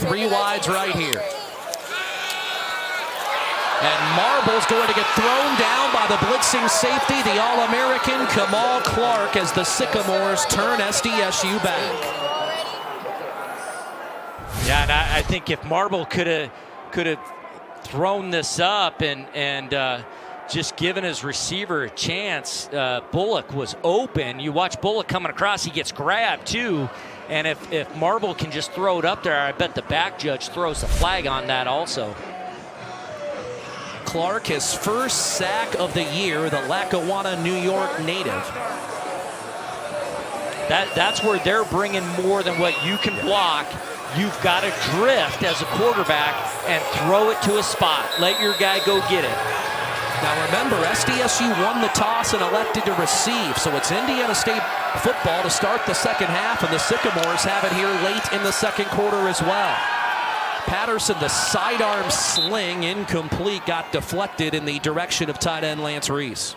3 wides right here. And Marble's going to get thrown down by the blitzing safety, the All-American Kamal Clark, as the Sycamores turn SDSU back. Yeah, and I think if Marble could have thrown this up and just given his receiver a chance, Bullock was open. You watch Bullock coming across, he gets grabbed too. And if Marble can just throw it up there, I bet the back judge throws the flag on that also. Clark, his first sack of the year, the Lackawanna, New York native. That's where they're bringing more than what you can block. You've got to drift as a quarterback and throw it to a spot. Let your guy go get it. Now remember, SDSU won the toss and elected to receive, so it's Indiana State football to start the second half, and the Sycamores have it here late in the second quarter as well. Patterson, the sidearm sling, incomplete, got deflected in the direction of tight end Lance Reese.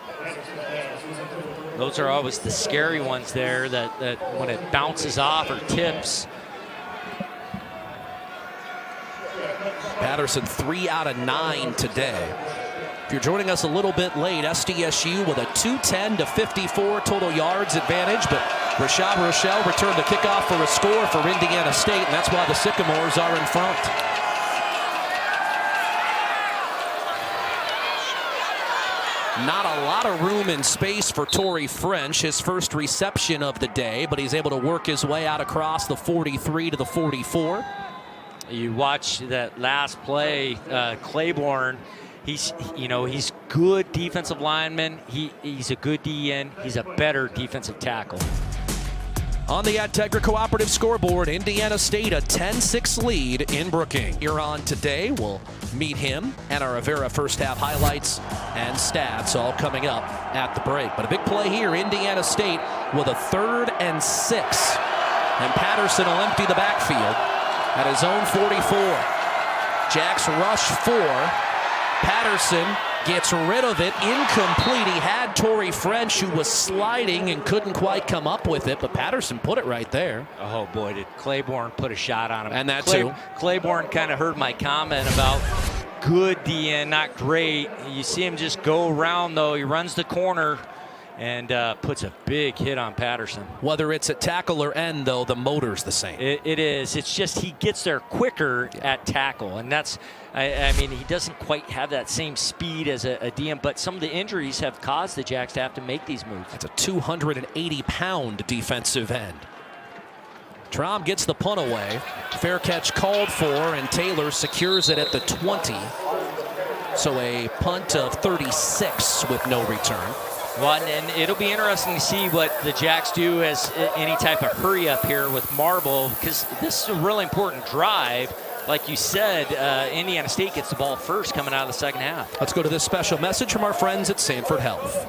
Those are always the scary ones there, that when it bounces off or tips. Patterson 3 out of 9 today. If you're joining us a little bit late, SDSU with a 210-54 total yards advantage, but Rashad Rochelle returned the kickoff for a score for Indiana State, and that's why the Sycamores are in front. Not a lot of room in space for Torrey French, his first reception of the day, but he's able to work his way out across the 43 to the 44. You watch that last play, Claiborne. He's good defensive lineman. He's a good DN. He's a better defensive tackle. On the Integra Cooperative scoreboard, Indiana State a 10-6 lead in Brookings. Here on today, we'll meet him and our Avera first half highlights and stats all coming up at the break. But a big play here, Indiana State with a 3rd and 6. And Patterson will empty the backfield at his own 44. Jacks rush 4. Patterson gets rid of it, incomplete. He had Torrey French, who was sliding and couldn't quite come up with it, but Patterson put it right there. Oh boy, did Claiborne put a shot on him. And that too. Claiborne kind of heard my comment about good DN, not great. You see him just go around though. He runs the corner and puts a big hit on Patterson. Whether it's at tackle or end, though, the motor's the same. It is. It's just he gets there quicker at tackle, and that's, I mean, he doesn't quite have that same speed as a DM, but some of the injuries have caused the Jacks to have to make these moves. That's a 280-pound defensive end. Traum gets the punt away. Fair catch called for, and Taylor secures it at the 20. So a punt of 36 with no return. Well, and it'll be interesting to see what the Jacks do as any type of hurry up here with Marble, because this is a really important drive. Like you said, Indiana State gets the ball first coming out of the second half. Let's go to this special message from our friends at Sanford Health.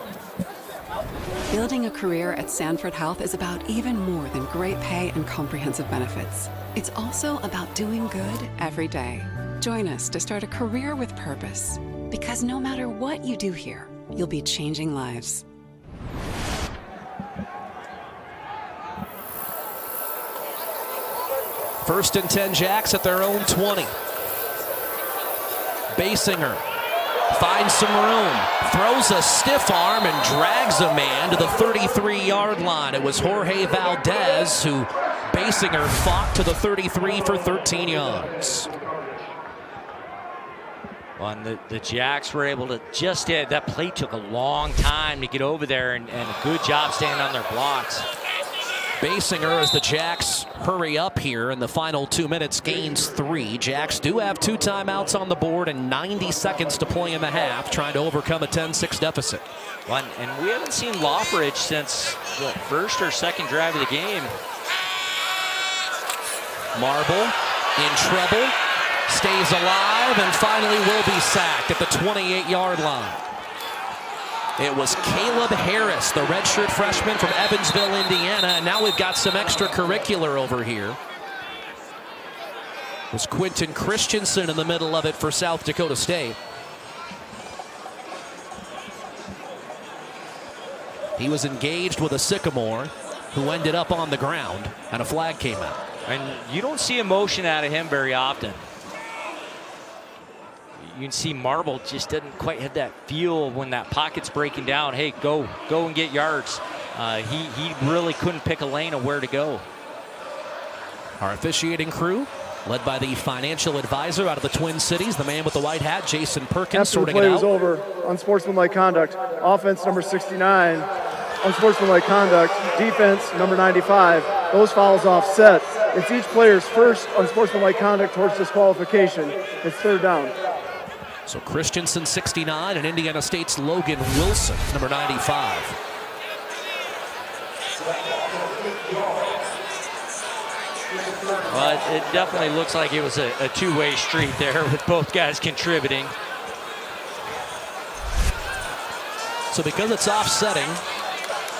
Building a career at Sanford Health is about even more than great pay and comprehensive benefits. It's also about doing good every day. Join us to start a career with purpose. Because no matter what you do here, you'll be changing lives. First and 10 Jacks at their own 20. Basinger finds some room, throws a stiff arm and drags a man to the 33-yard line. It was Jorge Valdez who Basinger fought to the 33 for 13 yards. Well, and the Jacks were able to just that play took a long time to get over there, and a good job staying on their blocks. Basinger, as the Jacks hurry up here in the final 2 minutes, gains 3. Jacks do have 2 timeouts on the board and 90 seconds to play in the half, trying to overcome a 10-6 deficit. Well, and we haven't seen Loffridge since the first or second drive of the game. Marble in trouble, stays alive, and finally will be sacked at the 28-yard line. It was Caleb Harris, the redshirt freshman from Evansville, Indiana, and now we've got some extracurricular over here. It was Quentin Christensen in the middle of it for South Dakota State. He was engaged with a Sycamore who ended up on the ground, and a flag came out. And you don't see emotion out of him very often. You can see Marble just doesn't quite have that feel when that pocket's breaking down. Hey, go and get yards. He really couldn't pick a lane of where to go. Our officiating crew, led by the financial advisor out of the Twin Cities, the man with the white hat, Jason Perkins, After the sorting it play out. was over, unsportsmanlike conduct. Offense number 69, unsportsmanlike conduct. Defense number 95. Those fouls offset. It's each player's first unsportsmanlike conduct towards disqualification. It's third down. So Christensen 69 and Indiana State's Logan Wilson, number 95. Well, it definitely looks like it was a two-way street there with both guys contributing. So because it's offsetting,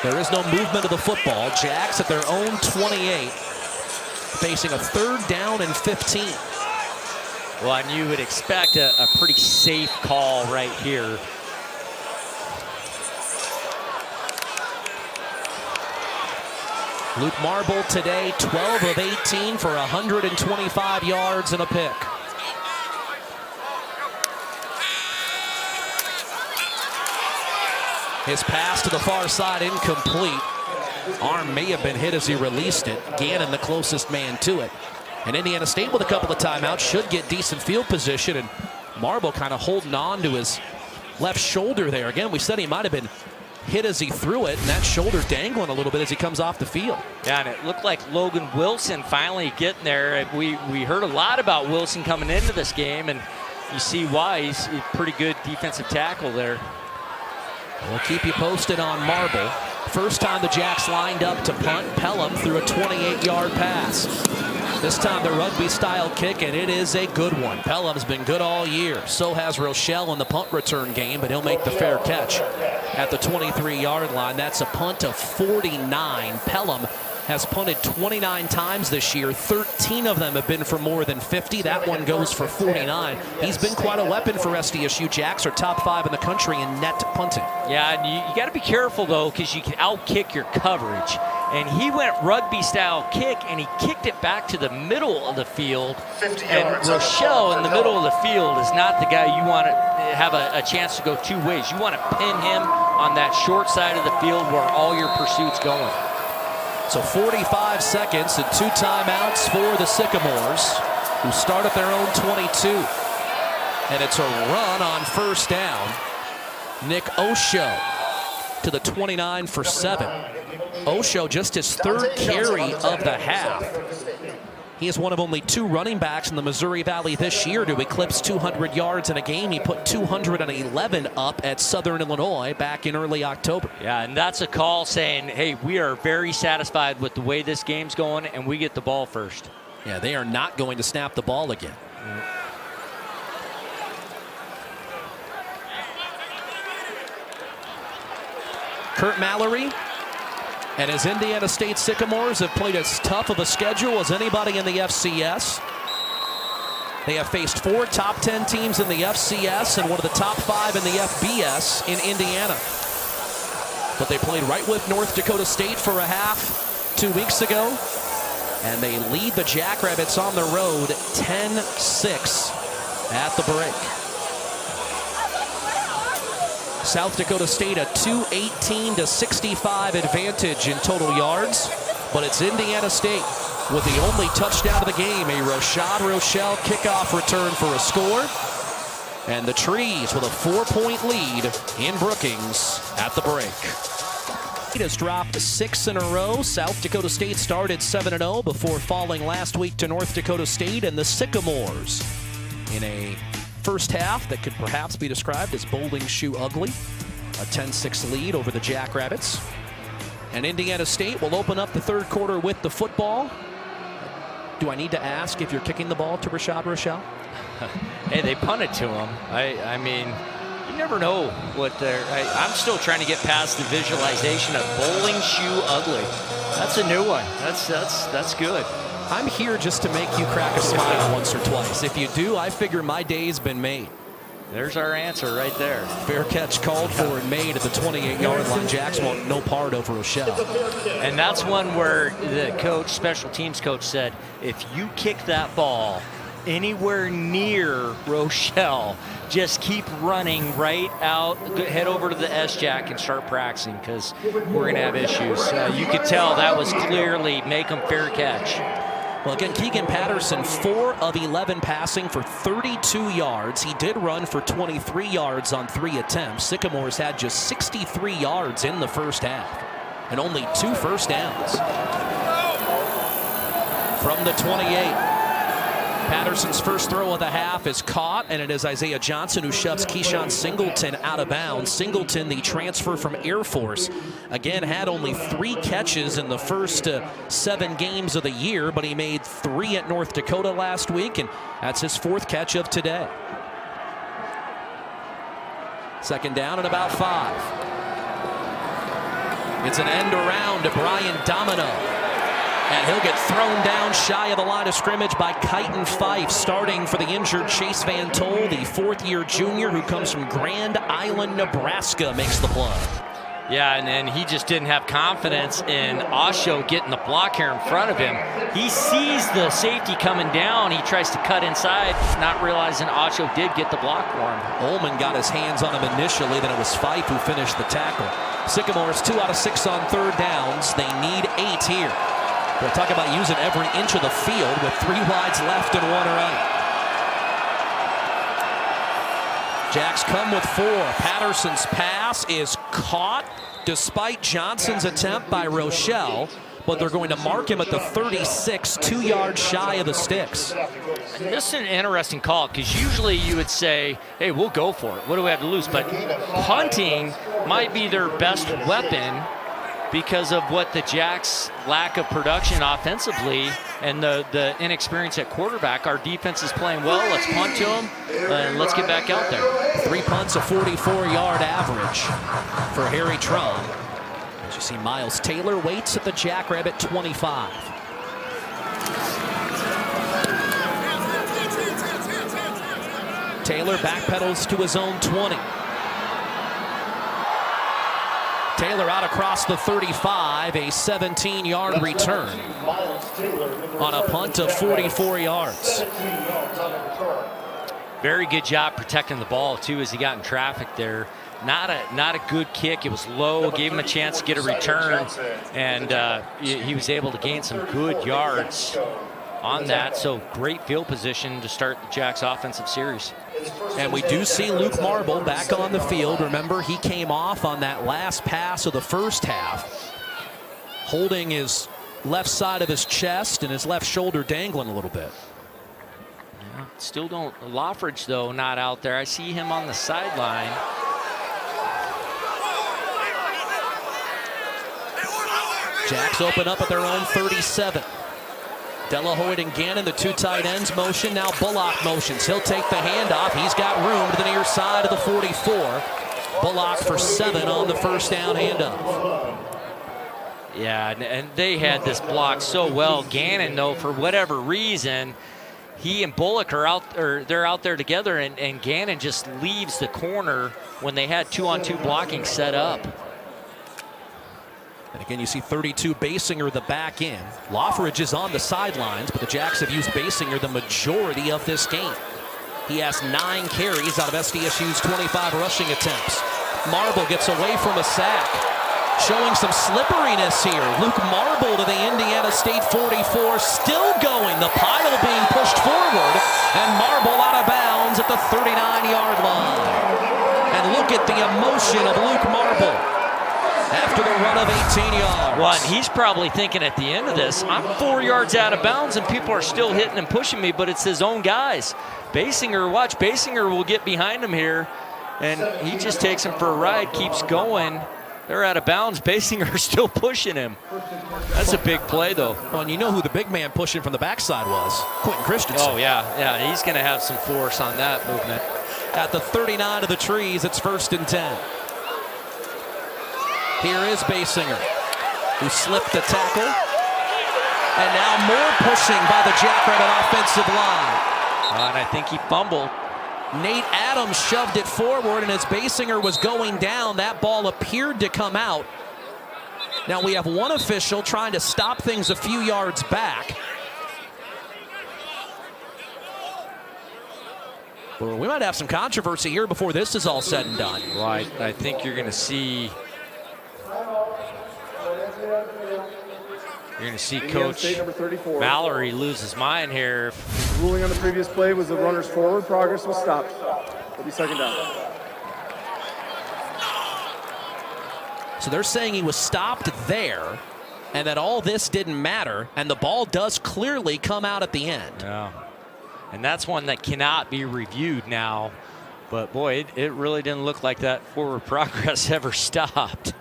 there is no movement of the football. Jacks at their own 28, facing a 3rd down and 15. Well, and you would expect a pretty safe call right here. Luke Marble today, 12 of 18 for 125 yards and a pick. His pass to the far side incomplete. Arm may have been hit as he released it. Gannon the closest man to it. And Indiana State with a couple of timeouts should get decent field position, and Marble kind of holding on to his left shoulder there. Again, we said he might have been hit as he threw it, and that shoulder dangling a little bit as he comes off the field. Yeah, and it looked like Logan Wilson finally getting there. We heard a lot about Wilson coming into this game, and you see why. He's a pretty good defensive tackle there. We'll keep you posted on Marble. First time the Jacks lined up to punt, Pelham threw a 28-yard pass. This time the rugby-style kick, and it is a good one. Pelham's been good all year. So has Rochelle in the punt return game, but he'll make the fair catch at the 23-yard line. That's a punt of 49. Pelham has punted 29 times this year. 13 of them have been for more than 50. That one goes for 49. He's been quite a weapon for SDSU. Jacks are top 5 in the country in net punting. Yeah, and you got to be careful, though, because you can out-kick your coverage. And he went rugby-style kick, and he kicked it back to the middle of the field. And Rochelle in the middle of the field is not the guy you want to have a chance to go two ways. You want to pin him on that short side of the field where all your pursuit's going. So 45 seconds and 2 timeouts for the Sycamores, who start at their own 22. And it's a run on first down. Nick Osho to the 29 for 7. Osho, just his third carry of the half. He is one of only 2 running backs in the Missouri Valley this year to eclipse 200 yards in a game. He put 211 up at Southern Illinois back in early October. Yeah, and that's a call saying, hey, we are very satisfied with the way this game's going, and we get the ball first. Yeah, they are not going to snap the ball again. Kurt Mallory and his Indiana State Sycamores have played as tough of a schedule as anybody in the FCS. They have faced 4 top 10 teams in the FCS and one of the top 5 in the FBS in Indiana. But they played right with North Dakota State for a half 2 weeks ago, and they lead the Jackrabbits on the road 10-6 at the break. South Dakota State a 218-65 advantage in total yards, but it's Indiana State with the only touchdown of the game, a Rashad Rochelle kickoff return for a score, and the Trees with a 4-point lead in Brookings at the break. It has dropped 6 in a row. South Dakota State started 7-0 before falling last week to North Dakota State, and the Sycamores in a first half that could perhaps be described as bowling shoe ugly. A 10-6 lead over the Jackrabbits. And Indiana State will open up the third quarter with the football. Do I need to ask if you're kicking the ball to Rashad Rochelle? Hey, they punted to him. I mean, you never know what they're... I'm still trying to get past the visualization of bowling shoe ugly. That's a new one. That's good. I'm here just to make you crack a smile once or twice. If you do, I figure my day's been made. There's our answer right there. Fair catch called for and made at the 28-yard line. Jacks want no part over Rochelle. And that's one where the coach, special teams coach, said, if you kick that ball anywhere near Rochelle, just keep running right out, head over to the S-Jack and start practicing, because we're going to have issues. You could tell that was clearly make them fair catch. Well, again, Keegan Patterson, 4 of 11 passing for 32 yards. He did run for 23 yards on 3 attempts. Sycamores had just 63 yards in the first half and only 2 first downs. From the 28. Patterson's first throw of the half is caught, and it is Isaiah Johnson who shoves Keyshawn Singleton out of bounds. Singleton, the transfer from Air Force, again had only 3 catches in the first 7 games of the year, but he made 3 at North Dakota last week, and that's his 4th catch of today. Second down and about 5. It's an end around to Brian Domino. And he'll get thrown down shy of the line of scrimmage by Kyton Fife, starting for the injured Chase Van Tol, the 4th-year junior who comes from Grand Island, Nebraska, makes the play. Yeah, and he just didn't have confidence in Osho getting the block here in front of him. He sees the safety coming down. He tries to cut inside, not realizing Osho did get the block for him. Ullman got his hands on him initially, then it was Fife who finished the tackle. Sycamores 2 out of 6 on 3rd downs. They need 8 here. We'll talk about using every inch of the field with 3 wides left and 1 right. Jacks come with 4. Patterson's pass is caught despite Johnson's attempt by Rochelle, but they're going to mark him at the 36, 2 yards shy of the sticks. And this is an interesting call, because usually you would say, hey, we'll go for it. What do we have to lose? But punting might be their best weapon because of what the Jacks' lack of production offensively and the inexperience at quarterback. Our defense is playing well. Let's punt to them, and let's get back out there. 3 punts, a 44-yard average for Harry Trum. As you see, Miles Taylor waits at the Jackrabbit 25. Taylor backpedals to his own 20. Taylor out across the 35, a 17-yard return on a punt of 44 yards. Very good job protecting the ball, too, as he got in traffic there. Not a good kick. It was low, gave him a chance to get a return, and he was able to gain some good yards on that. So great field position to start the Jacks offensive series. And we do see Luke Marble back on the field. Remember, he came off on that last pass of the first half. holding his left side of his chest and his left shoulder dangling a little bit. Yeah, still don't. Loffridge, though, not out there. I see him on the sideline. Jacks open up at their own 37. Delahoyte and Gannon, the two tight ends motion. Now Bullock motions. He'll take the handoff. He's got room to the near side of the 44. Bullock for 7 on the first down handoff. Yeah, and they had this block so well. Gannon, though, for whatever reason, he and Bullock are out, or they're out there together, and Gannon just leaves the corner when they had 2-on-2 blocking set up. And again, you see 32 Basinger the back end. Loffridge is on the sidelines, but the Jacks have used Basinger the majority of this game. He has 9 carries out of SDSU's 25 rushing attempts. Marble gets away from a sack. Showing some slipperiness here. Luke Marble to the Indiana State 44, still going. The pile being pushed forward, and Marble out of bounds at the 39-yard line. And look at the emotion of Luke Marble after the run of 18 yards. Well, and he's probably thinking at the end of this, I'm 4 yards out of bounds and people are still hitting and pushing me, but it's his own guys. Basinger, watch, Basinger will get behind him here, and he just takes him for a ride, keeps going. They're out of bounds. Basinger still pushing him. That's a big play, though. Well, and you know who the big man pushing from the backside was? Quentin Christensen. Oh, yeah, he's going to have some force on that movement. At the 39 of the trees, it's 1st and 10. Here is Basinger, who slipped the tackle. And now more pushing by the Jackrabbit offensive line. And I think he fumbled. Nate Adams shoved it forward, and as Basinger was going down, that ball appeared to come out. Now we have one official trying to stop things a few yards back. Well, we might have some controversy here before this is all said and done. Well, I think you're going to see... You're going to see Coach Mallory lose his mind here. The ruling on the previous play was the runner's forward progress was stopped. It'll be 2nd down. So they're saying he was stopped there, and that all this didn't matter, and the ball does clearly come out at the end. Yeah. And that's one that cannot be reviewed now. But, boy, it really didn't look like that forward progress ever stopped.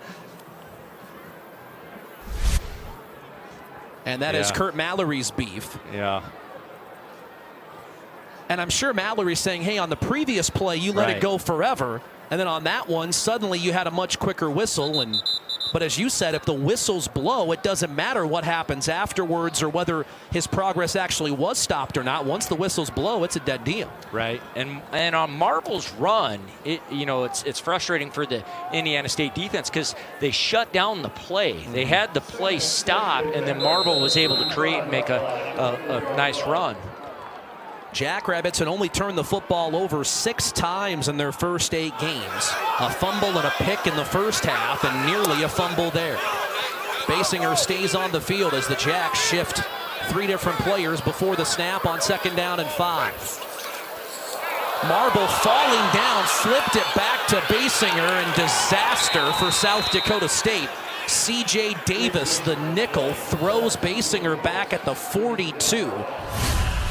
And that is Kurt Mallory's beef. Yeah. And I'm sure Mallory's saying, hey, on the previous play, you let it go forever. And then on that one, suddenly you had a much quicker whistle. But as you said, if the whistles blow, it doesn't matter what happens afterwards or whether his progress actually was stopped or not. Once the whistles blow, it's a dead deal. Right. And on Marble's run, it's frustrating for the Indiana State defense because they shut down the play. They had the play stopped, and then Marble was able to create and make a nice run. Jackrabbits had only turned the football over 6 times in their first 8 games. A fumble and a pick in the first half, and nearly a fumble there. Basinger stays on the field as the Jacks shift 3 different players before the snap on 2nd down and 5. Marble falling down, flipped it back to Basinger, and disaster for South Dakota State. C.J. Davis, the nickel, throws Basinger back at the 42.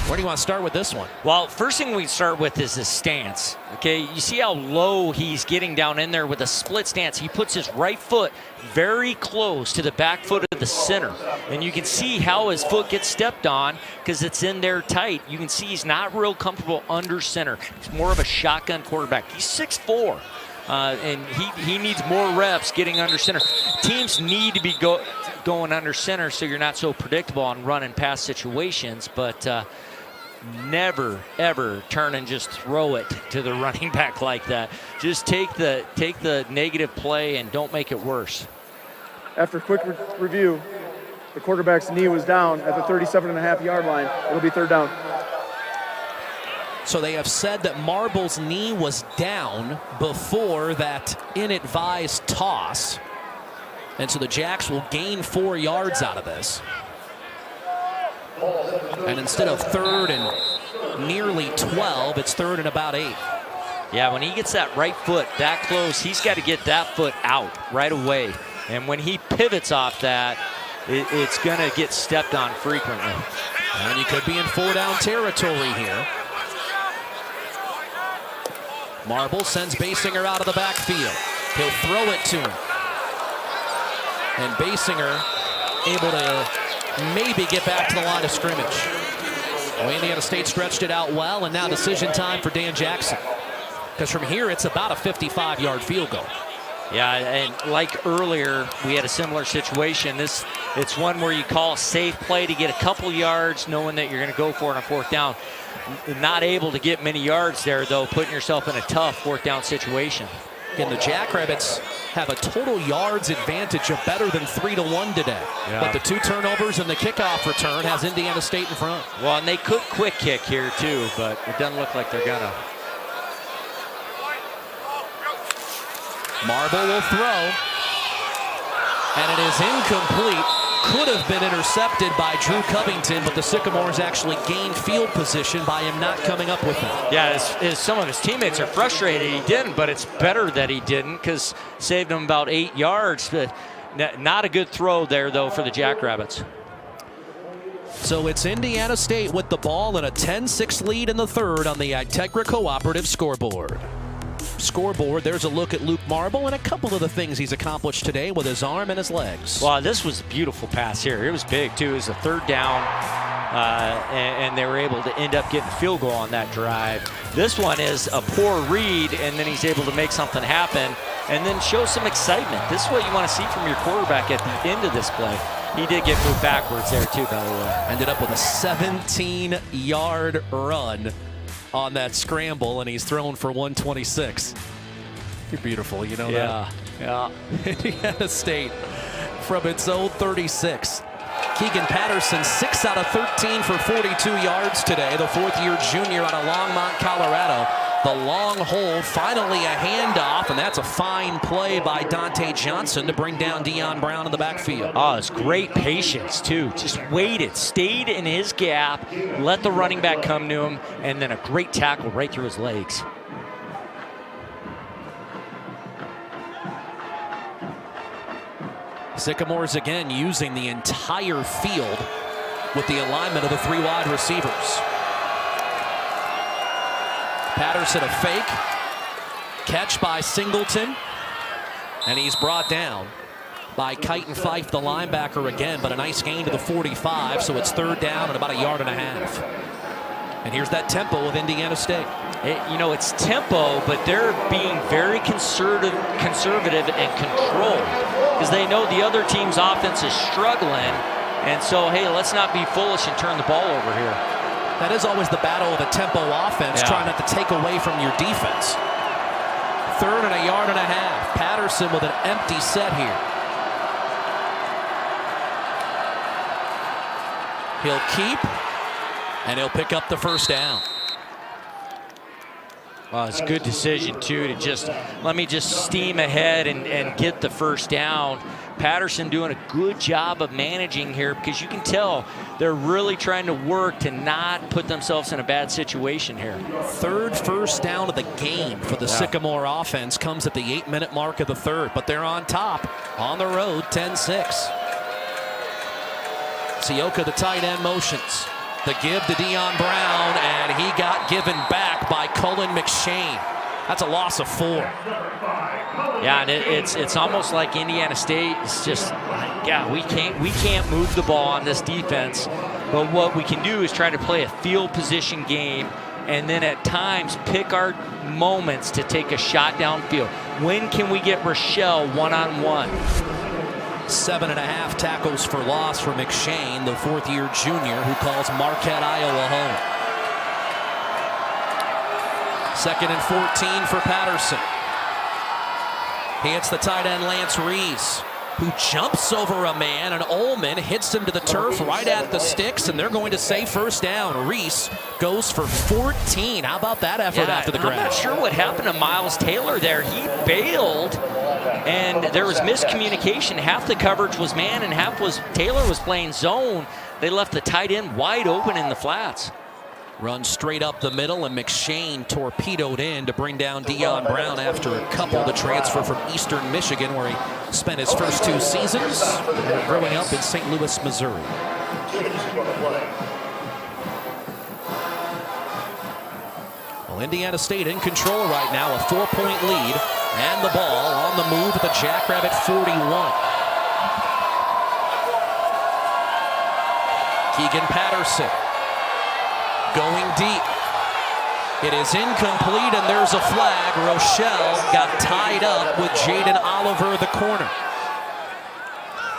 Where do you want to start with this one? Well, first thing we start with is his stance. Okay, you see how low he's getting down in there with a split stance. He puts his right foot very close to the back foot of the center. And you can see how his foot gets stepped on because it's in there tight. You can see he's not real comfortable under center. He's more of a shotgun quarterback. He's 6'4". And he needs more reps getting under center. Teams need to be going under center so you're not so predictable on run and pass situations. But never, ever turn and just throw it to the running back like that. Just take the negative play and don't make it worse. After quick review, the quarterback's knee was down at the 37.5-yard line. It'll be 3rd down. So they have said that Marble's knee was down before that inadvised toss. And so the Jacks will gain 4 yards out of this. And instead of 3rd and nearly 12, it's 3rd and about 8. Yeah, when he gets that right foot that close, he's got to get that foot out right away. And when he pivots off that, it's going to get stepped on frequently. And you could be in 4-down territory here. Marble sends Basinger out of the backfield. He'll throw it to him. And Basinger able to maybe get back to the line of scrimmage. Well, Indiana State stretched it out well, and now decision time for Dan Jackson. Because from here, it's about a 55-yard field goal. Yeah, and like earlier, we had a similar situation. It's one where you call a safe play to get a couple yards, knowing that you're going to go for it on 4th down. Not able to get many yards there, though, putting yourself in a tough 4th down situation. Again, the Jackrabbits have a total yards advantage of better than 3-1 today. Yeah. But the 2 turnovers and the kickoff return has Indiana State in front. Well, and they could quick kick here, too, but it doesn't look like they're going to. Marble will throw, and it is incomplete. Could have been intercepted by Drew Covington, but the Sycamores actually gained field position by him not coming up with it. Yeah, some of his teammates are frustrated he didn't, but it's better that he didn't because saved him about 8 yards. But not a good throw there, though, for the Jackrabbits. So it's Indiana State with the ball and a 10-6 lead in the 3rd on the Integra Cooperative scoreboard. There's a look at Luke Marble and a couple of the things he's accomplished today with his arm and his legs. Well, this was a beautiful pass here. It was big, too. It was a 3rd down, and they were able to end up getting a field goal on that drive. This one is a poor read, and then he's able to make something happen and then show some excitement. This is what you want to see from your quarterback at the end of this play. He did get moved backwards there, too, by the way. Ended up with a 17-yard run on that scramble, and he's thrown for 126. You're beautiful, you know that? Yeah. Indiana State from its own 36. Keegan Patterson, 6 out of 13 for 42 yards today. The 4th-year junior out of Longmont, Colorado. The long hold, finally a handoff, and that's a fine play by Dante Johnson to bring down Deion Brown in the backfield. Oh, it's great patience, too. Just waited, stayed in his gap, let the running back come to him, and then a great tackle right through his legs. Sycamores again using the entire field with the alignment of the 3 wide receivers. Patterson a fake. Catch by Singleton. And he's brought down by Kyton Fife, the linebacker again, but a nice gain to the 45, so it's 3rd down and about a yard and a half. And here's that tempo of Indiana State. It's tempo, but they're being very conservative and controlled because they know the other team's offense is struggling. And so, hey, let's not be foolish and turn the ball over here. That is always the battle of a tempo offense, trying not to take away from your defense. 3rd and a yard and a half. Patterson with an empty set here. He'll keep, and he'll pick up the 1st down. Well, it's a good decision, too, to let me steam ahead and get the 1st down. Patterson doing a good job of managing here because you can tell they're really trying to work to not put themselves in a bad situation here. 3rd 1st down of the game for the Sycamore offense comes at the 8-minute mark of the 3rd, but they're on top on the road, 10-6. Sioka, the tight end, motions. The give to Deion Brown, and he got given back by Cullen McShane. That's a loss of 4. Yeah, and it's almost like Indiana State is just like, we can't move the ball on this defense, but what we can do is try to play a field position game, and then at times pick our moments to take a shot downfield. When can we get Rochelle one-on-one? 7.5 tackles for loss for McShane, the 4th-year junior who calls Marquette, Iowa home. 2nd and 14 for Patterson. He hits the tight end Lance Rees, who jumps over a man, and Ullman hits him to the turf right at the sticks, and they're going to say 1st down. Rees goes for 14. How about that effort after the grab? I'm not sure what happened to Miles Taylor there. He bailed, and there was miscommunication. Half the coverage was man, and half was Taylor was playing zone. They left the tight end wide open in the flats. Run straight up the middle, and McShane torpedoed in to bring down Dion Brown after a couple. The transfer from Eastern Michigan, where he spent his first 2 seasons growing up in St. Louis, Missouri. Well, Indiana State in control right now, a 4-point lead, and the ball on the move at the Jackrabbit 41. Keegan Patterson going deep. It is incomplete, and there's a flag. Rochelle got tied up with Jaden Oliver, the corner.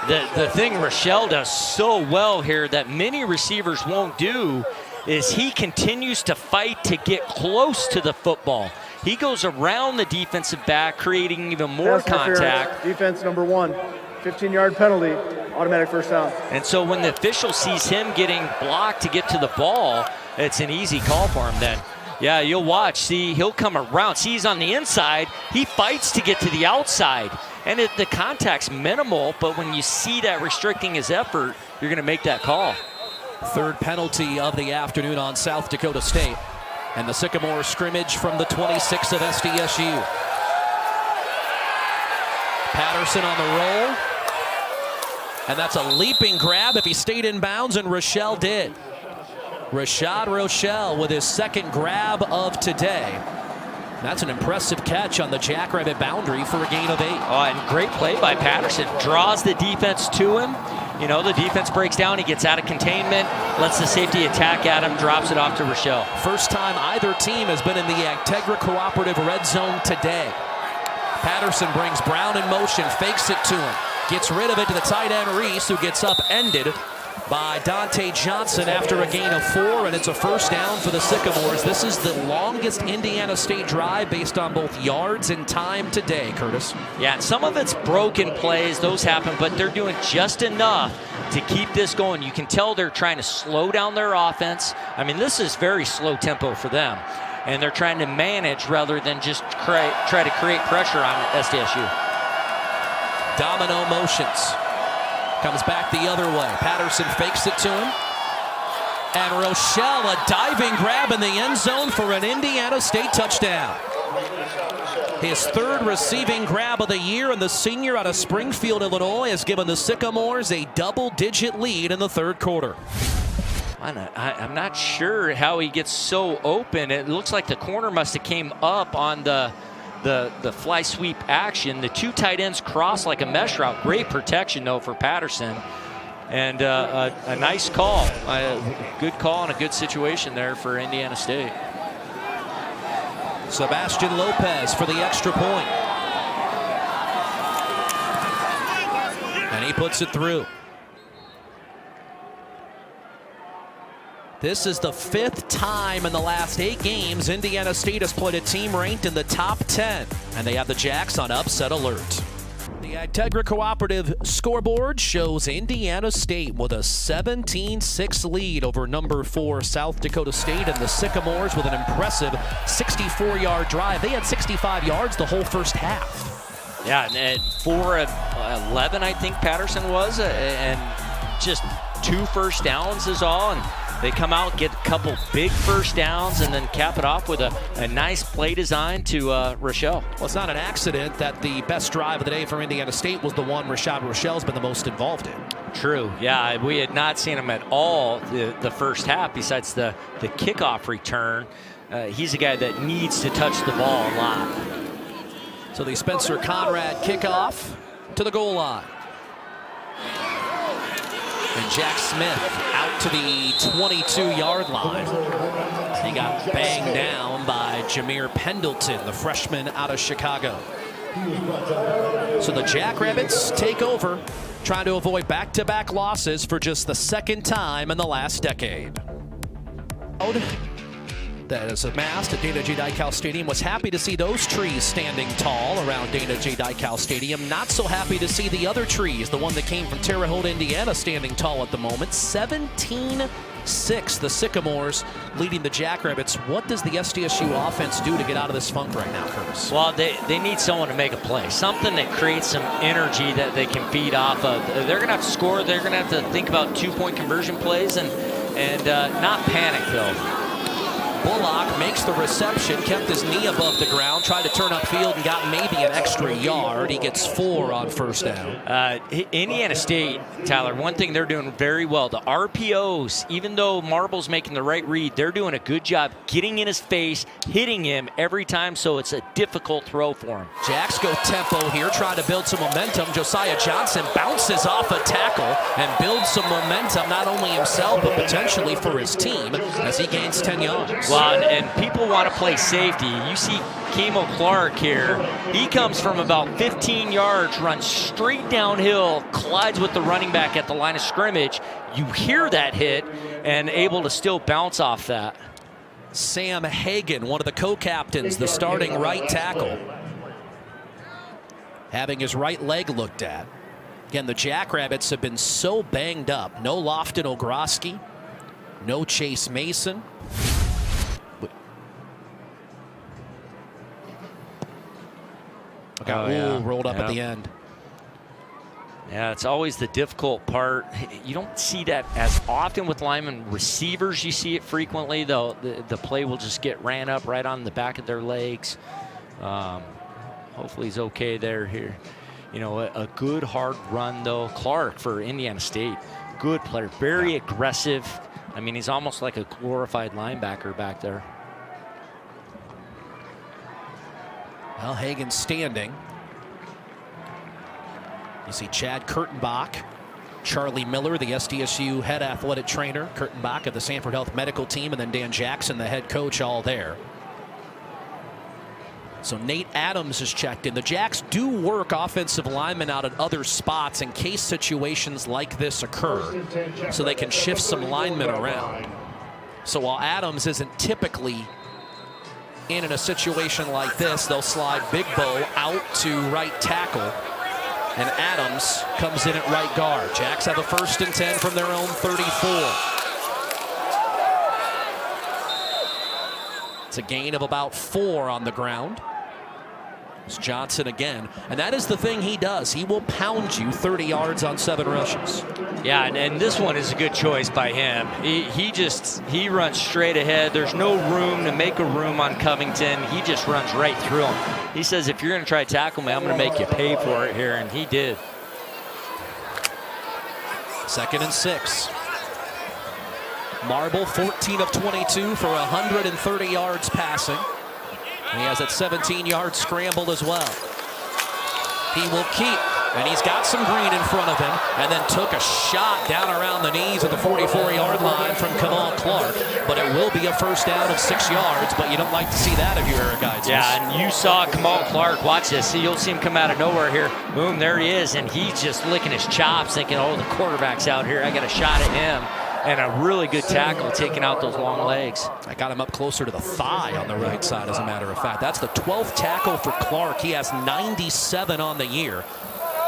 The thing Rochelle does so well here that many receivers won't do is he continues to fight to get close to the football. He goes around the defensive back, creating even more contact. Defense number 1, 15-yard penalty, automatic first down. And so when the official sees him getting blocked to get to the ball, it's an easy call for him then. Yeah, you'll watch. See, he'll come around. See, he's on the inside. He fights to get to the outside. And the contact's minimal, but when you see that restricting his effort, you're going to make that call. Third penalty of the afternoon on South Dakota State. And the Sycamore scrimmage from the 26 of SDSU. Patterson on the roll. And that's a leaping grab if he stayed in bounds, and Rochelle did. Rashad Rochelle with his second grab of today. That's an impressive catch on the Jackrabbit boundary for a gain of 8. Oh, and great play by Patterson. Draws the defense to him. You know, the defense breaks down. He gets out of containment, lets the safety attack at him, drops it off to Rochelle. First time either team has been in the Integra Cooperative red zone today. Patterson brings Brown in motion, fakes it to him. Gets rid of it to the tight end Reese, who gets upended by Dante Johnson after a gain of 4, and it's a first down for the Sycamores. This is the longest Indiana State drive based on both yards and time today, Curtis. Yeah, and some of it's broken plays. Those happen, but they're doing just enough to keep this going. You can tell they're trying to slow down their offense. I mean, this is very slow tempo for them, and they're trying to manage rather than just try to create pressure on SDSU. Domino motions. Comes back the other way. Patterson fakes it to him. And Rochelle, a diving grab in the end zone for an Indiana State touchdown. His third receiving grab of the year, and the senior out of Springfield, Illinois, has given the Sycamores a double-digit lead in the third quarter. I'm not sure how he gets so open. It looks like the corner must have came up on the fly sweep action. The 2 tight ends cross like a mesh route. Great protection, though, for Patterson. And a nice call. Good call and a good situation there for Indiana State. Sebastian Lopez for the extra point. And he puts it through. This is the 5th time in the last 8 games Indiana State has played a team ranked in the top 10, and they have the Jacks on upset alert. The Integra Cooperative scoreboard shows Indiana State with a 17-6 lead over number 4 South Dakota State, and the Sycamores with an impressive 64-yard drive. They had 65 yards the whole first half. Yeah, and 4 of 11, I think Patterson was, and just 2 first downs is all. And they come out, get a couple big first downs, and then cap it off with a nice play design to Rochelle. Well, it's not an accident that the best drive of the day for Indiana State was the one Rashad Rochelle's been the most involved in. True. Yeah, we had not seen him at all the first half besides the kickoff return. He's a guy that needs to touch the ball a lot. So the Spencer Conrad kickoff to the goal line. And Jack Smith out to the 22-yard line. He got banged down by Jameer Pendleton, the freshman out of Chicago. So the Jackrabbits take over, trying to avoid back-to-back losses for just the 2nd time in the last decade. That is amassed at Dana J. Dykow Stadium was happy to see those trees standing tall around Dana J. Dykow Stadium. Not so happy to see the other trees, the one that came from Terre Haute, Indiana, standing tall at the moment. 17-6, the Sycamores leading the Jackrabbits. What does the SDSU offense do to get out of this funk right now, Curtis? Well, they need someone to make a play, something that creates some energy that they can feed off of. They're going to have to score. They're going to have to think about 2-point conversion plays and not panic, though. Bullock makes the reception, kept his knee above the ground, tried to turn upfield and got maybe an extra yard. He gets 4 on first down. Indiana State, Tyler, one thing they're doing very well, the RPOs, even though Marble's making the right read, they're doing a good job getting in his face, hitting him every time, so it's a difficult throw for him. Jacks go tempo here, trying to build some momentum. Josiah Johnson bounces off a tackle and builds some momentum, not only himself, but potentially for his team, as he gains 10 yards. Well, and people want to play safety. You see Kemo Clark here. He comes from about 15 yards, runs straight downhill, collides with the running back at the line of scrimmage. You hear that hit and able to still bounce off that. Sam Hagan, one of the co-captains, the starting right tackle, having his right leg looked at. Again, the Jackrabbits have been so banged up. No Lofton Ogroski, no Chase Mason. Rolled up at the end. Yeah, it's always the difficult part. You don't see that as often with linemen. Receivers, you see it frequently, though. The play will just get ran up right on the back of their legs. Hopefully he's okay there here. You know, a good hard run, though. Clark for Indiana State, good player, very aggressive. I mean, he's almost like a glorified linebacker back there. Well, Hagan standing. You see Chad Kurtenbach, Charlie Miller, the SDSU head athletic trainer, Kurtenbach of the Sanford Health Medical Team, and then Dan Jackson, the head coach, all there. So Nate Adams is checked in. The Jacks do work offensive linemen out at other spots in case situations like this occur, so they can shift some linemen around. So while Adams isn't typically in a situation like this, they'll slide Big Bo out to right tackle, and Adams comes in at right guard. Jacks have a 1st and 10 from their own 34. It's a gain of about 4 on the ground. It's Johnson again, and that is the thing he does. He will pound you 30 yards on 7 rushes. Yeah, and this one is a good choice by him. He runs straight ahead. There's no room to make a room on Covington. He just runs right through him. He says, if you're going to try to tackle me, I'm going to make you pay for it here, and he did. 2nd and 6. Marble 14 of 22 for 130 yards passing. And he has that 17-yard scramble as well. He will keep, and he's got some green in front of him, and then took a shot down around the knees at the 44-yard line from Kamal Clark. But it will be a 1st down of 6 yards, but you don't like to see that if you're a guy. Yeah, and you saw Kamal Clark. Watch this. See, you'll see him come out of nowhere here. Boom, there he is, and he's just licking his chops, thinking, oh, the quarterback's out here. I got a shot at him. And a really good tackle, taking out those long legs. I got him up closer to the thigh on the right side, as a matter of fact. That's the 12th tackle for Clark. He has 97 on the year.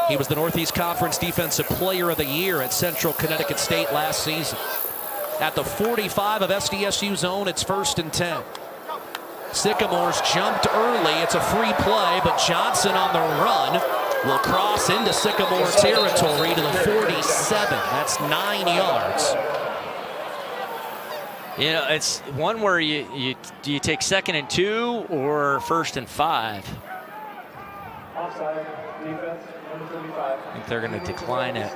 He was the Northeast Conference Defensive Player of the Year at Central Connecticut State last season. At the 45 of SDSU's own, it's 1st and 10. Sycamore's jumped early. It's a free play, but Johnson on the run will cross into Sycamore territory to the 47. That's 9 yards. You know, it's one where do you take 2nd and 2 or 1st and 5? Offside, defense, number 35. I think they're going to decline it.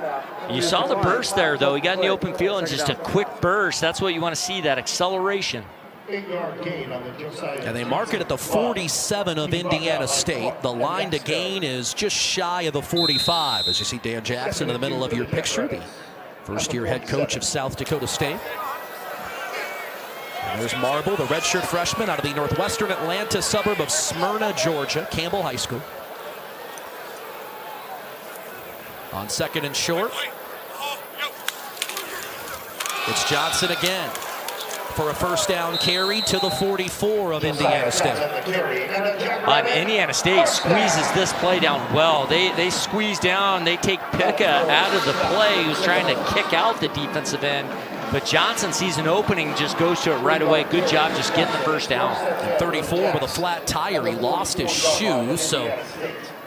You saw the burst there, though. He got in the open field and just a quick burst. That's what you want to see, that acceleration. 8-yard gain on the Josiah. And they mark it at the 47 of Indiana State. The line to gain is just shy of the 45. As you see Dan Jackson in the middle of your picture, the first-year head coach of South Dakota State. And there's Marble, the redshirt freshman out of the northwestern Atlanta suburb of Smyrna, Georgia, Campbell High School. On 2nd and short, it's Johnson again for a 1st down carry to the 44 of Indiana State. Indiana State squeezes this play down well. They squeeze down. They take Picka out of the play, who's trying to kick out the defensive end. But Johnson sees an opening, just goes to it right away. Good job just getting the 1st down. And 34 with a flat tire. He lost his shoe, so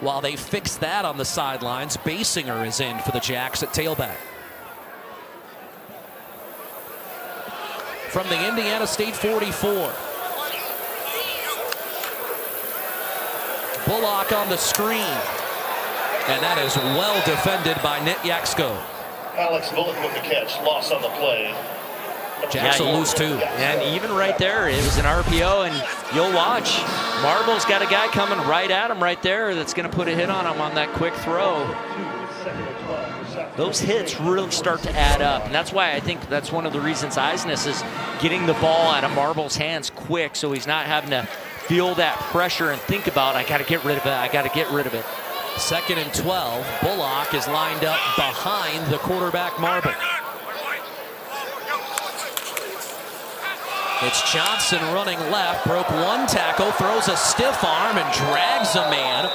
while they fix that on the sidelines, Basinger is in for the Jacks at tailback. From the Indiana State 44, Bullock on the screen. And that is well defended by Nityaksko. Alex Bullock with the catch, loss on the play. Jackson lose 2. And even right there, it was an RPO, and you'll watch. Marble's got a guy coming right at him right there that's going to put a hit on him on that quick throw. Those hits really start to add up, and that's why I think that's one of the reasons Eisnes is getting the ball out of Marble's hands quick, so he's not having to feel that pressure and think about, I got to get rid of it, I got to get rid of it. 2nd and 12. Bullock is lined up behind the quarterback, Marble. It's Johnson running left, broke 1 tackle, throws a stiff arm and drags a man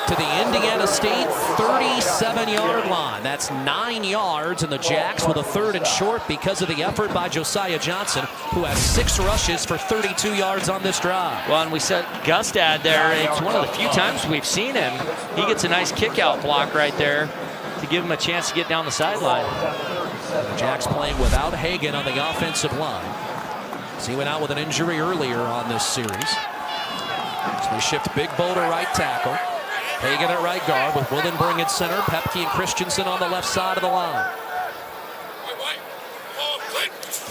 to the Indiana State 37-yard line. That's 9 yards, and the Jacks with a 3rd and short because of the effort by Josiah Johnson, who has 6 rushes for 32 yards on this drive. Well, and we said Gustad there. It's one of the few times we've seen him. He gets a nice kick-out block right there to give him a chance to get down the sideline. The Jacks playing without Hagan on the offensive line. So he went out with an injury earlier on this series. So they shift Big Bo to right tackle. Hagan at right guard with Willenbring at center. Pepke and Christensen on the left side of the line.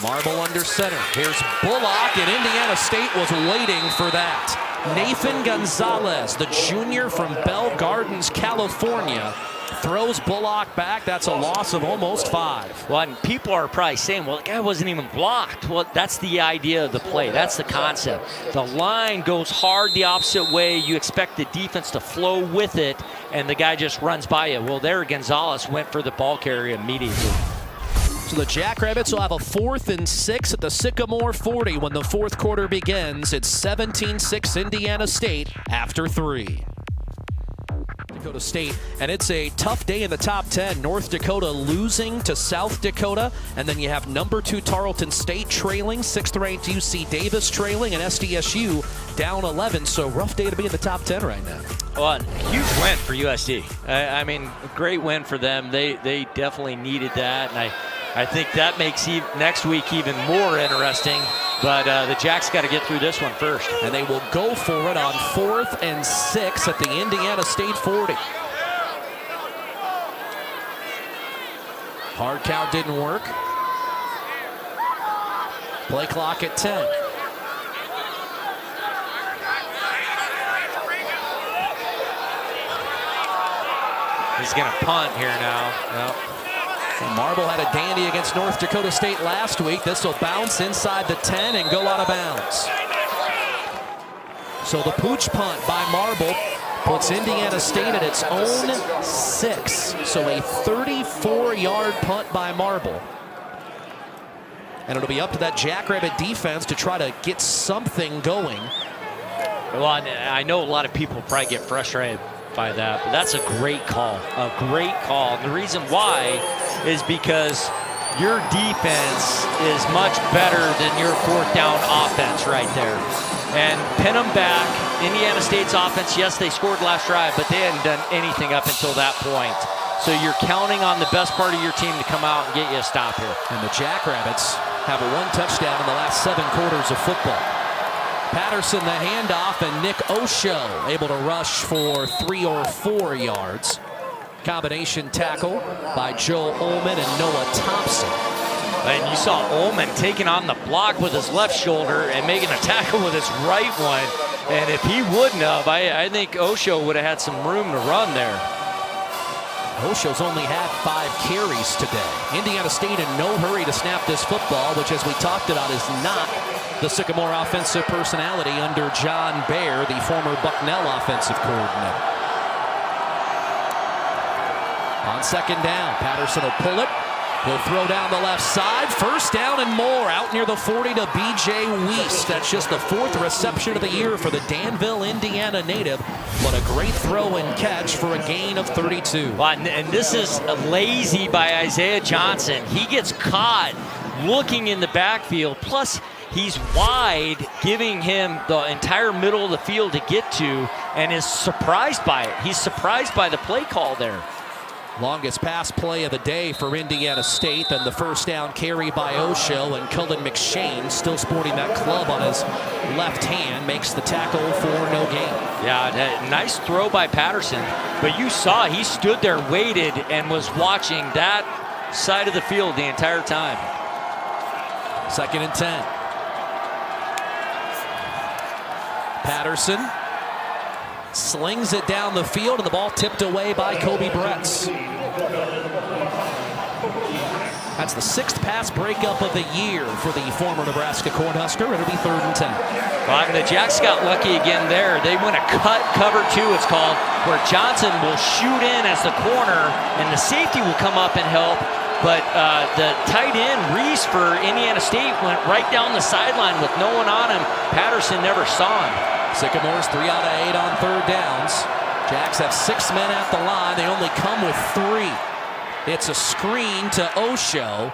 Marble under center. Here's Bullock, and Indiana State was waiting for that. Nathan Gonzalez, the junior from Bell Gardens, California, throws Bullock back. That's a loss of almost 5. Well, and people are probably saying, well, the guy wasn't even blocked. Well, that's the idea of the play. That's the concept. The line goes hard the opposite way. You expect the defense to flow with it, and the guy just runs by you. Well, there Gonzalez went for the ball carrier immediately. So the Jackrabbits will have a 4th and 6 at the Sycamore 40 when the 4th quarter begins. It's 17-6 Indiana State after 3. Dakota State, and it's a tough day in the top 10. North Dakota losing to South Dakota, and then you have number 2 Tarleton State trailing, 6th ranked UC Davis trailing, and SDSU down 11. So rough day to be in the top 10 right now. Well, huge win for USD. I mean, great win for them. They definitely needed that, and I think that makes next week even more interesting. But the Jacks got to get through this one first. And they will go for it on 4th and 6 at the Indiana State 40. Hard count didn't work. Play clock at 10. He's going to punt here now. Yep. Marble had a dandy against North Dakota State last week. This will bounce inside the 10 and go out of bounds. So the pooch punt by Marble puts Indiana State at its own 6. So a 34-yard punt by Marble. And it'll be up to that Jackrabbit defense to try to get something going. Well, I know a lot of people probably get frustrated by that, but that's a great call. A great call. And the reason why is because your defense is much better than your 4th down offense right there. And pin them back. Indiana State's offense, yes, they scored last drive, but they hadn't done anything up until that point. So you're counting on the best part of your team to come out and get you a stop here. And the Jackrabbits have a 1 touchdown in the last 7 quarters of football. Patterson the handoff, and Nick Osho able to rush for 3 or 4 yards. Combination tackle by Joe Ullman and Noah Thompson. And you saw Ullman taking on the block with his left shoulder and making a tackle with his right one. And if he wouldn't have, I think Osho would have had some room to run there. Osho's only had 5 carries today. Indiana State in no hurry to snap this football, which, as we talked about, is not the Sycamore offensive personality under John Baer, the former Bucknell offensive coordinator. On 2nd down, Patterson will pull it. He'll throw down the left side. 1st down and more out near the 40 to B.J. Weiss. That's just the 4th reception of the year for the Danville, Indiana native. What a great throw and catch for a gain of 32. And this is lazy by Isaiah Johnson. He gets caught looking in the backfield. Plus, he's wide, giving him the entire middle of the field to get to, and is surprised by it. He's surprised by the play call there. Longest pass play of the day for Indiana State, then the first down carry by Osho, and Cullen McShane, still sporting that club on his left hand, makes the tackle for no gain. Yeah, nice throw by Patterson, but you saw he stood there, waited, and was watching that side of the field the entire time. 2nd and 10. Patterson slings it down the field, and the ball tipped away by Kobe Bretz. That's the 6th pass breakup of the year for the former Nebraska Cornhusker. It'll be 3rd and 10. Well, the Jacks got lucky again there. They went a cut cover 2, it's called, where Johnson will shoot in as the corner, and the safety will come up and help. But the tight end, Reese, for Indiana State, went right down the sideline with no one on him. Patterson never saw him. Sycamores 3 out of 8 on 3rd downs. Jacks have 6 men at the line. They only come with 3. It's a screen to Osho,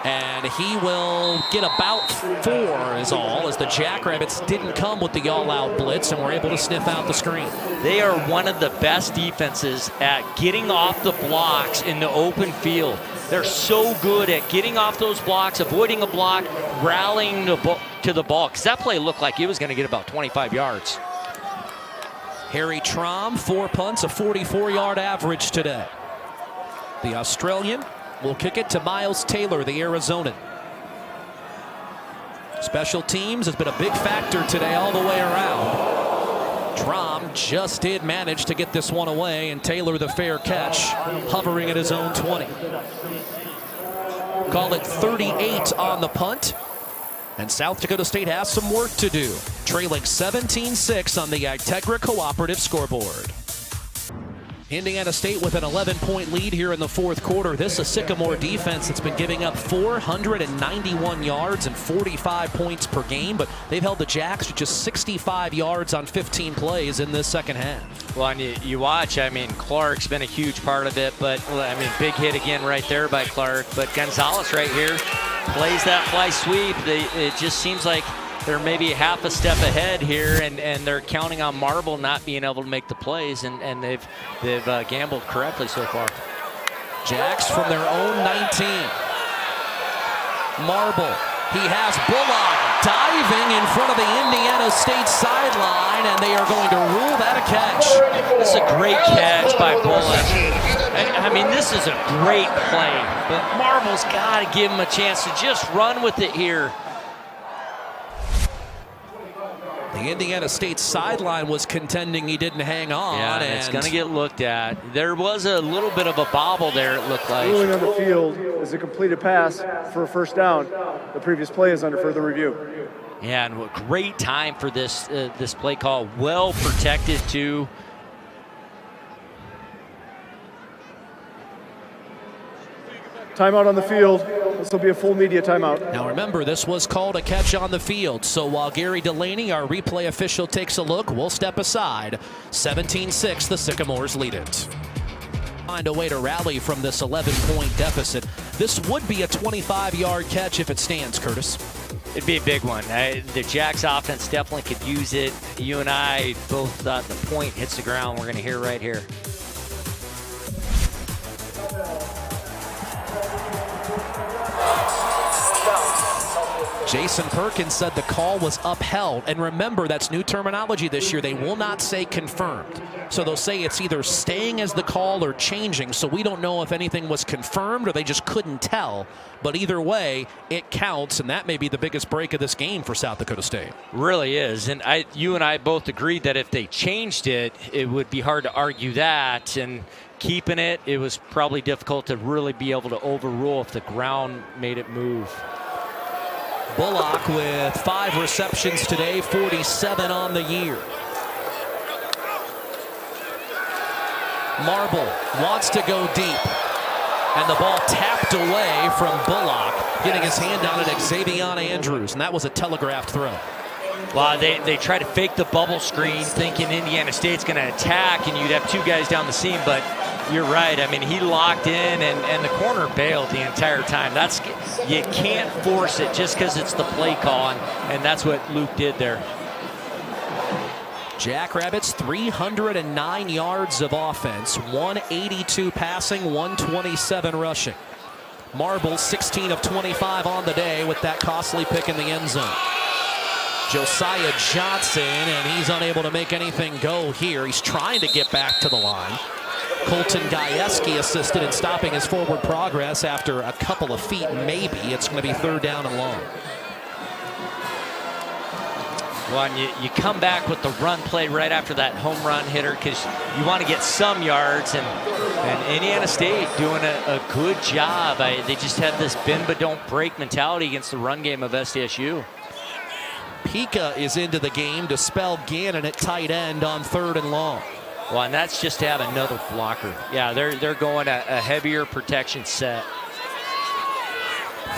and he will get about 4 is all, as the Jackrabbits didn't come with the all-out blitz and were able to sniff out the screen. They are one of the best defenses at getting off the blocks in the open field. They're so good at getting off those blocks, avoiding a block, rallying to the ball, because that play looked like it was going to get about 25 yards. Harry Traum, 4 punts, a 44-yard average today. The Australian will kick it to Miles Taylor, the Arizonan. Special teams has been a big factor today all the way around. Traum just did manage to get this one away, and Taylor the fair catch, hovering at his own 20. Call it 38 on the punt. And South Dakota State has some work to do, trailing 17-6 on the Integra Cooperative scoreboard. Indiana State with an 11-point lead here in the 4th quarter. This is a Sycamore defense that's been giving up 491 yards and 45 points per game, but they've held the Jacks to just 65 yards on 15 plays in this 2nd half. Well, and you watch, I mean, Clark's been a huge part of it, but, I mean, big hit again right there by Clark. But Gonzalez right here plays that fly sweep. It just seems like they're maybe half a step ahead here, and they're counting on Marble not being able to make the plays, and they've gambled correctly so far. Jacks from their own 19. Marble, he has Bullock diving in front of the Indiana State sideline, and they are going to rule that a catch. This is a great catch by Bullock. I mean, this is a great play, but Marble's got to give him a chance to just run with it here. The Indiana State sideline was contending he didn't hang on. Yeah, and it's going to get looked at. There was a little bit of a bobble there, it looked like. Ruling on the field is a completed pass for a 1st down. The previous play is under further review. Yeah, and what great time for this this play call. Well protected too. Timeout on the field. This will be a full media timeout. Now remember, this was called a catch on the field, so while Gary Delaney, our replay official, takes a look, we'll step aside. 17-6, the Sycamores lead it. Find a way to rally from this 11-point deficit. This would be a 25-yard catch if it stands, Curtis. It'd be a big one. The Jacks offense definitely could use it. You and I both thought the point hits the ground. We're going to hear right here. Jason Perkins said the call was upheld. And remember, that's new terminology this year. They will not say confirmed. So they'll say it's either staying as the call or changing. So we don't know if anything was confirmed or they just couldn't tell. But either way, it counts, and that may be the biggest break of this game for South Dakota State. Really is. And you and I both agreed that if they changed it, it would be hard to argue that. And keeping it, it was probably difficult to really be able to overrule if the ground made it move. Bullock with 5 receptions today, 47 on the year. Marble wants to go deep, and the ball tapped away from Bullock, getting his hand on it at Xavier Andrews, and that was a telegraphed throw. Well, they try to fake the bubble screen, thinking Indiana State's going to attack, and you'd have 2 guys down the seam, but you're right. I mean, he locked in, and the corner bailed the entire time. You can't force it just because it's the play call, and that's what Luke did there. Jackrabbits 309 yards of offense, 182 passing, 127 rushing. Marble 16 of 25 on the day with that costly pick in the end zone. Josiah Johnson, and he's unable to make anything go here. He's trying to get back to the line. Colton Gajewski assisted in stopping his forward progress after a couple of feet, maybe. It's going to be 3rd down and long. Well, and you come back with the run play right after that home run hitter because you want to get some yards, and Indiana State doing a good job. They just have this bend but don't break mentality against the run game of SDSU. Pika is into the game to spell Gannon at tight end on 3rd and long. Well, and that's just to have another blocker. Yeah, they're going a heavier protection set.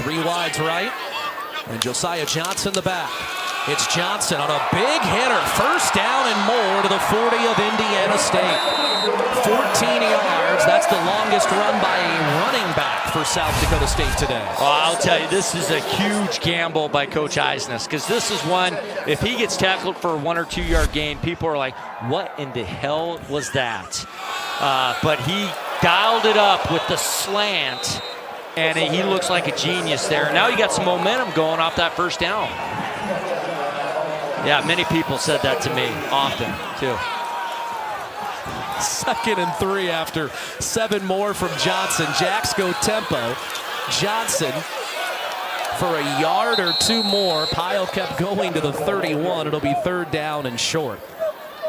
3 wides right, and Josiah Johnson the back. It's Johnson on a big hitter. 1st down and more to the 40 of Indiana State. 14 yards. That's the longest run by a running back for South Dakota State today. Well, I'll tell you, this is a huge gamble by Coach Eisnes, because this is one, if he gets tackled for a 1 or 2 yard gain, people are like, what in the hell was that? But he dialed it up with the slant, and he looks like a genius there. Now you got some momentum going off that 1st down. Yeah, many people said that to me often, too. 2nd and 3 after 7 more from Johnson. Jacks go tempo. Johnson for a yard or 2 more. Pyle kept going to the 31. It'll be 3rd down and short.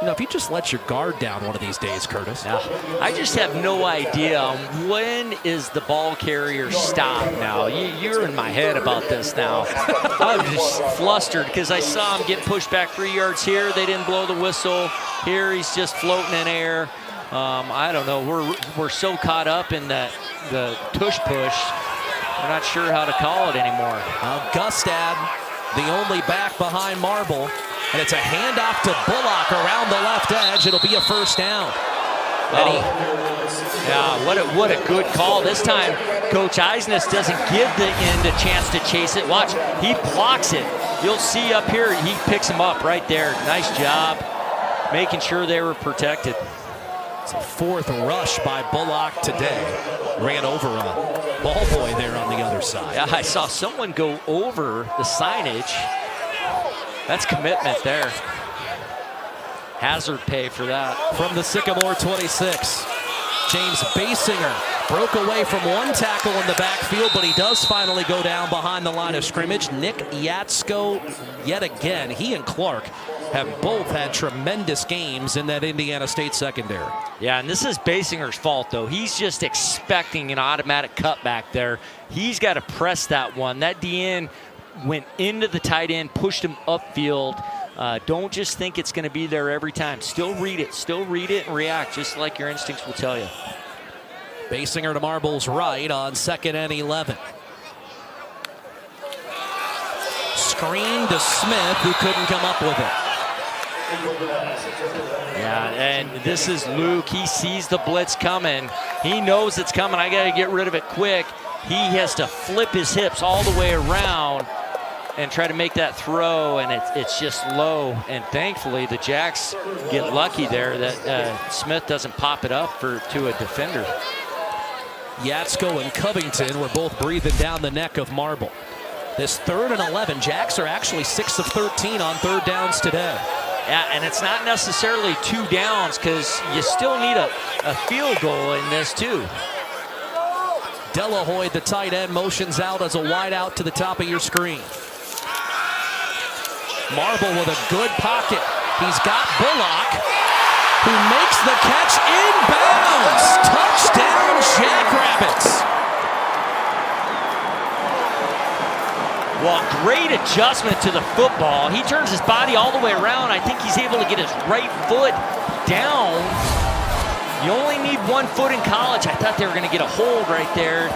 You know, if you just let your guard down one of these days, Curtis. Yeah, I just have no idea when is the ball carrier stop now. You're in my head about this now. I'm just flustered because I saw him get pushed back 3 yards here. They didn't blow the whistle. Here he's just floating in air. I don't know. We're so caught up in the tush push. We're not sure how to call it anymore. Gustad, the only back behind Marble. And it's a handoff to Bullock around the left edge. It'll be a 1st down. Yeah, what a good call. This time, Coach Eisnes doesn't give the end a chance to chase it. Watch, he blocks it. You'll see up here, he picks him up right there. Nice job making sure they were protected. It's a 4th rush by Bullock today. Ran over a ball boy there on the other side. Yeah, I saw someone go over the signage. That's commitment there. Hazard pay for that. From the Sycamore 26, James Basinger broke away from 1 tackle in the backfield, but he does finally go down behind the line of scrimmage. Nick Yatsko, yet again, he and Clark have both had tremendous games in that Indiana State secondary. Yeah, and this is Basinger's fault, though. He's just expecting an automatic cutback there. He's got to press that one. That DN went into the tight end, pushed him upfield. Don't just think it's going to be there every time. Still read it and react, just like your instincts will tell you. Basinger to Marble's right on 2nd and 11. Screen to Smith, who couldn't come up with it. Yeah, and this is Luke. He sees the blitz coming. He knows it's coming. I got to get rid of it quick. He has to flip his hips all the way around and try to make that throw, and it's just low. And thankfully, the Jacks get lucky there that Smith doesn't pop it up to a defender. Yatsko and Covington were both breathing down the neck of Marble. This 3rd and 11, Jacks are actually 6 of 13 on 3rd downs today. Yeah, and it's not necessarily 2 downs because you still need a field goal in this too. Delahoy, the tight end, motions out as a wide out to the top of your screen. Marble with a good pocket. He's got Bullock, who makes the catch inbounds. Touchdown, Jackrabbits. Well, great adjustment to the football. He turns his body all the way around. I think he's able to get his right foot down. You only need 1 foot in college. I thought they were going to get a hold right there.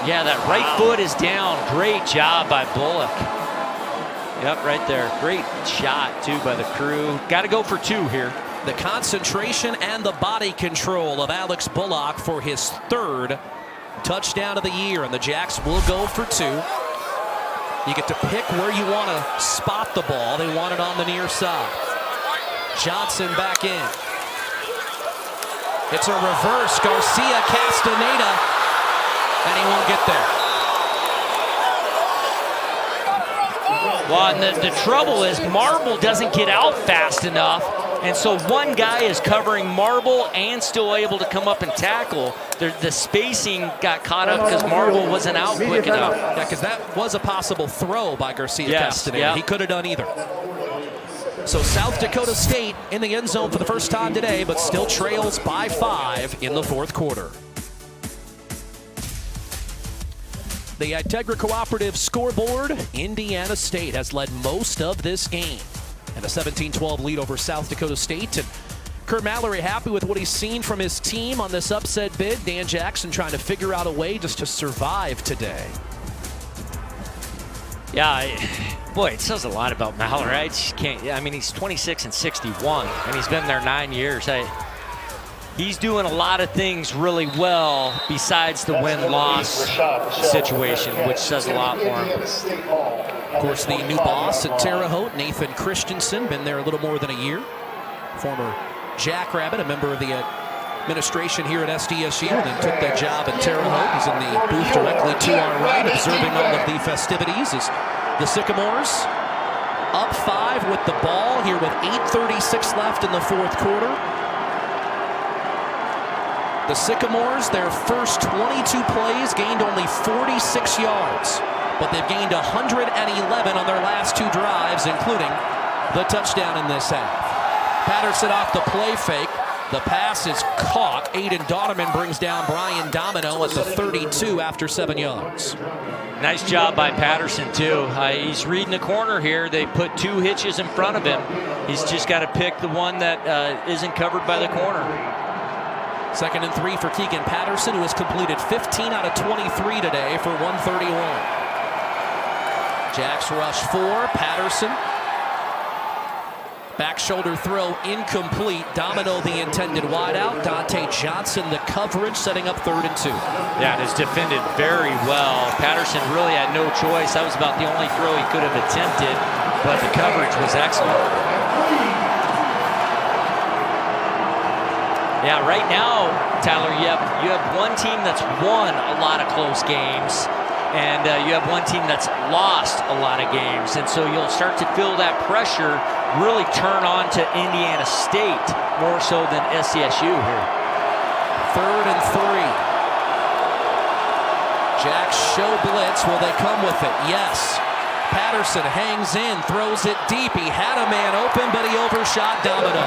Yeah, that right foot is down. Great job by Bullock. Yep, right there. Great shot, too, by the crew. Got to go for 2 here. The concentration and the body control of Alex Bullock for his 3rd touchdown of the year, and the Jacks will go for 2. You get to pick where you want to spot the ball. They want it on the near side. Johnson back in. It's a reverse. Garcia Castaneda, and he won't get there. Well, and the trouble is Marble doesn't get out fast enough, and so one guy is covering Marble and still able to come up and tackle. The spacing got caught up because Marble wasn't out quick enough. Yeah, because that was a possible throw by Garcia Castaneda. Yeah. He could have done either. So South Dakota State in the end zone for the first time today, but still trails by 5 in the fourth quarter. The Integra Cooperative scoreboard, Indiana State has led most of this game. And a 17-12 lead over South Dakota State. And Kurt Mallory happy with what he's seen from his team on this upset bid. Dan Jackson trying to figure out a way just to survive today. Yeah, boy, it says a lot about Mallory. I just can't. I mean, he's 26 and 61, and he's been there 9 years. He's doing a lot of things really well besides the win-loss situation, which says a lot for him. Of course, the new boss at Terre Haute, Nathan Christensen, been there a little more than a year. Former Jackrabbit, a member of the administration here at SDSU, and then took that job at Terre Haute. He's in the booth directly to our right, observing all of the festivities as the Sycamores up 5 with the ball here with 8:36 left in the fourth quarter. The Sycamores, their first 22 plays, gained only 46 yards, but they've gained 111 on their last 2 drives, including the touchdown in this half. Patterson off the play fake. The pass is caught. Aiden Donnerman brings down Brian Domino at the 32 after 7 yards. Nice job by Patterson, too. He's reading the corner here. They put 2 hitches in front of him. He's just got to pick the one that isn't covered by the corner. 2nd and 3 for Keegan Patterson, who has completed 15 out of 23 today for 131. Jacks rush 4. Patterson. Back shoulder throw incomplete. Domino the intended wideout. Dante Johnson the coverage, setting up 3rd and 2. Yeah, it is defended very well. Patterson really had no choice. That was about the only throw he could have attempted, but the coverage was excellent. Yeah, right now, Tyler, you have one team that's won a lot of close games, and you have one team that's lost a lot of games. And so you'll start to feel that pressure really turn on to Indiana State more so than SCSU here. 3rd and 3. Jacks show blitz. Will they come with it? Yes. Patterson hangs in, throws it deep. He had a man open, but he overshot Domino.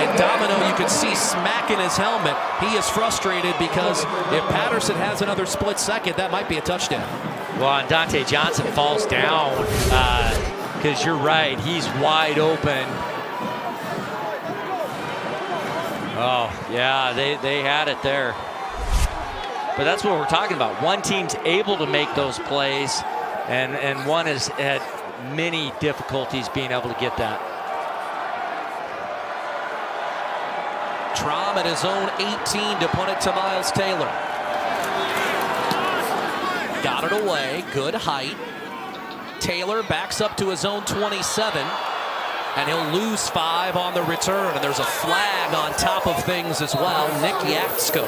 And Domino, you could see smacking his helmet. He is frustrated because if Patterson has another split second, that might be a touchdown. Well, and Dante Johnson falls down because you're right, he's wide open. Oh, yeah, they had it there. But that's what we're talking about. One team's able to make those plays, and one has had many difficulties being able to get that. Traum at his own 18 to punt it to Miles Taylor. Got it away, good height. Taylor backs up to his own 27, and he'll lose 5 on the return, and there's a flag on top of things as well. Nick Yatsko,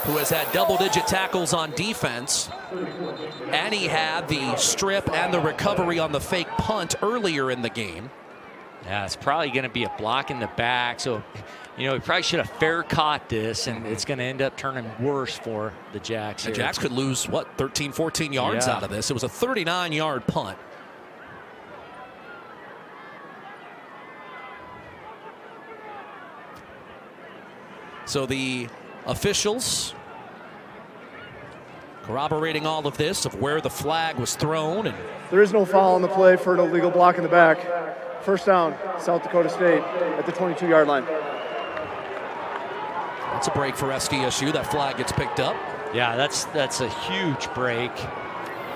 who has had double-digit tackles on defense, and he had the strip and the recovery on the fake punt earlier in the game. Yeah, it's probably going to be a block in the back, so he probably should have fair caught this, and it's going to end up turning worse for the Jacks here. The Jacks could lose, 13, 14 yards out of this. It was a 39-yard punt. So the officials corroborating all of this of where the flag was thrown. And there is no foul on the play for an illegal block in the back. First down, South Dakota State at the 22-yard line. That's a break for SDSU. That flag gets picked up. Yeah, that's a huge break.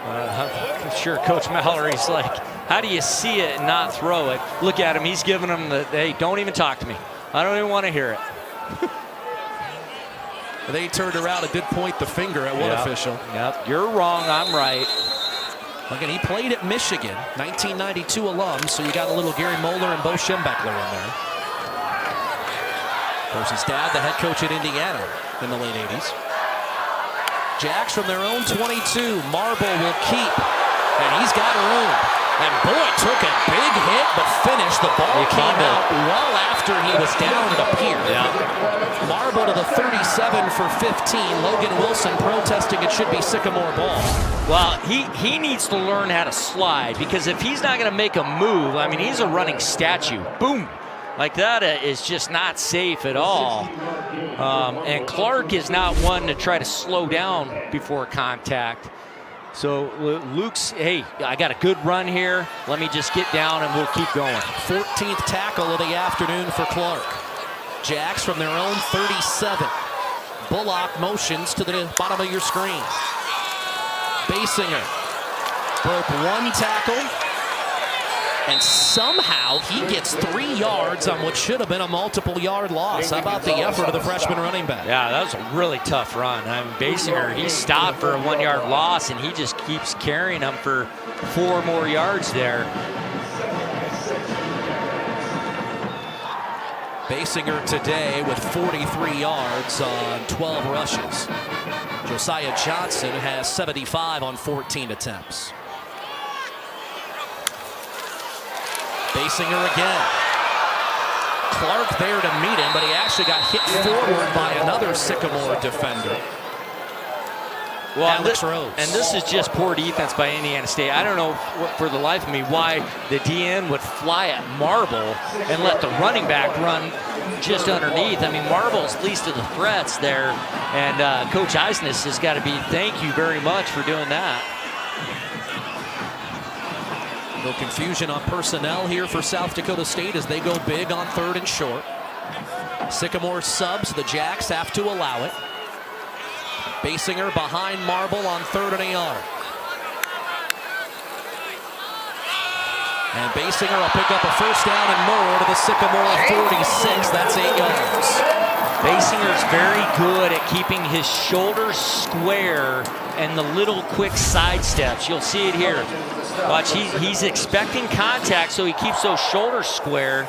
I'm sure Coach Mallory's like, how do you see it and not throw it? Look at him. He's giving them the, hey, don't even talk to me. I don't even want to hear it. They turned around and did point the finger at one official. Yep, you're wrong, I'm right. Again, he played at Michigan, 1992 alum, so you got a little Gary Moeller and Bo Schembechler in there. Of course, his dad, the head coach at Indiana in the late 80s. Jacks from their own 22. Marble will keep, and he's got room. And boy, took a big hit, but finished. The ball came out well after he was down, it appeared. Yeah. Marble to the 37 for 15. Logan Wilson protesting it should be Sycamore ball. Well, he needs to learn how to slide, because if he's not going to make a move, I mean, he's a running statue. Boom. Like that is just not safe at all. And Clark is not one to try to slow down before contact. So Luke's, hey, I got a good run here. Let me just get down and we'll keep going. 14th tackle of the afternoon for Clark. Jacks from their own 37. Bullock motions to the bottom of your screen. Basinger broke one tackle, and somehow he gets 3 yards on what should have been a multiple-yard loss. How about the effort of the freshman running back? Yeah, that was a really tough run. I mean, Basinger, he stopped for a 1-yard loss, and he just keeps carrying him for 4 more yards there. Basinger today with 43 yards on 12 rushes. Josiah Johnson has 75 on 14 attempts. Basinger again. Clark there to meet him, but he actually got hit forward by another Sycamore defender. Well, Alex Rose. And this is just poor defense by Indiana State. I don't know for the life of me why the DN would fly at Marble and let the running back run just underneath. I mean, Marble's least of the threats there, and Coach Eisnes has got to be thank you very much for doing that. No confusion on personnel here for South Dakota State as they go big on 3rd and short. Sycamore subs, the Jacks have to allow it. Basinger behind Marble on 3rd and a yard. And Basinger will pick up a first down and more to the Sycamore 46. That's 8 yards. Basinger's very good at keeping his shoulders square and the little quick side steps. You'll see it here. Watch, he's expecting contact, so he keeps those shoulders square,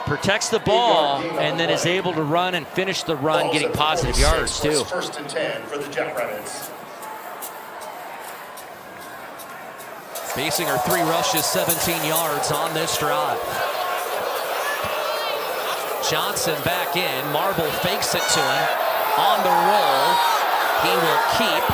protects the ball, and then is able to run and finish the run, getting positive yards too. 1st and 10 for the Jackrabbits. Basinger 3 rushes, 17 yards on this drive. Johnson back in. Marble fakes it to him. On the roll. He will keep.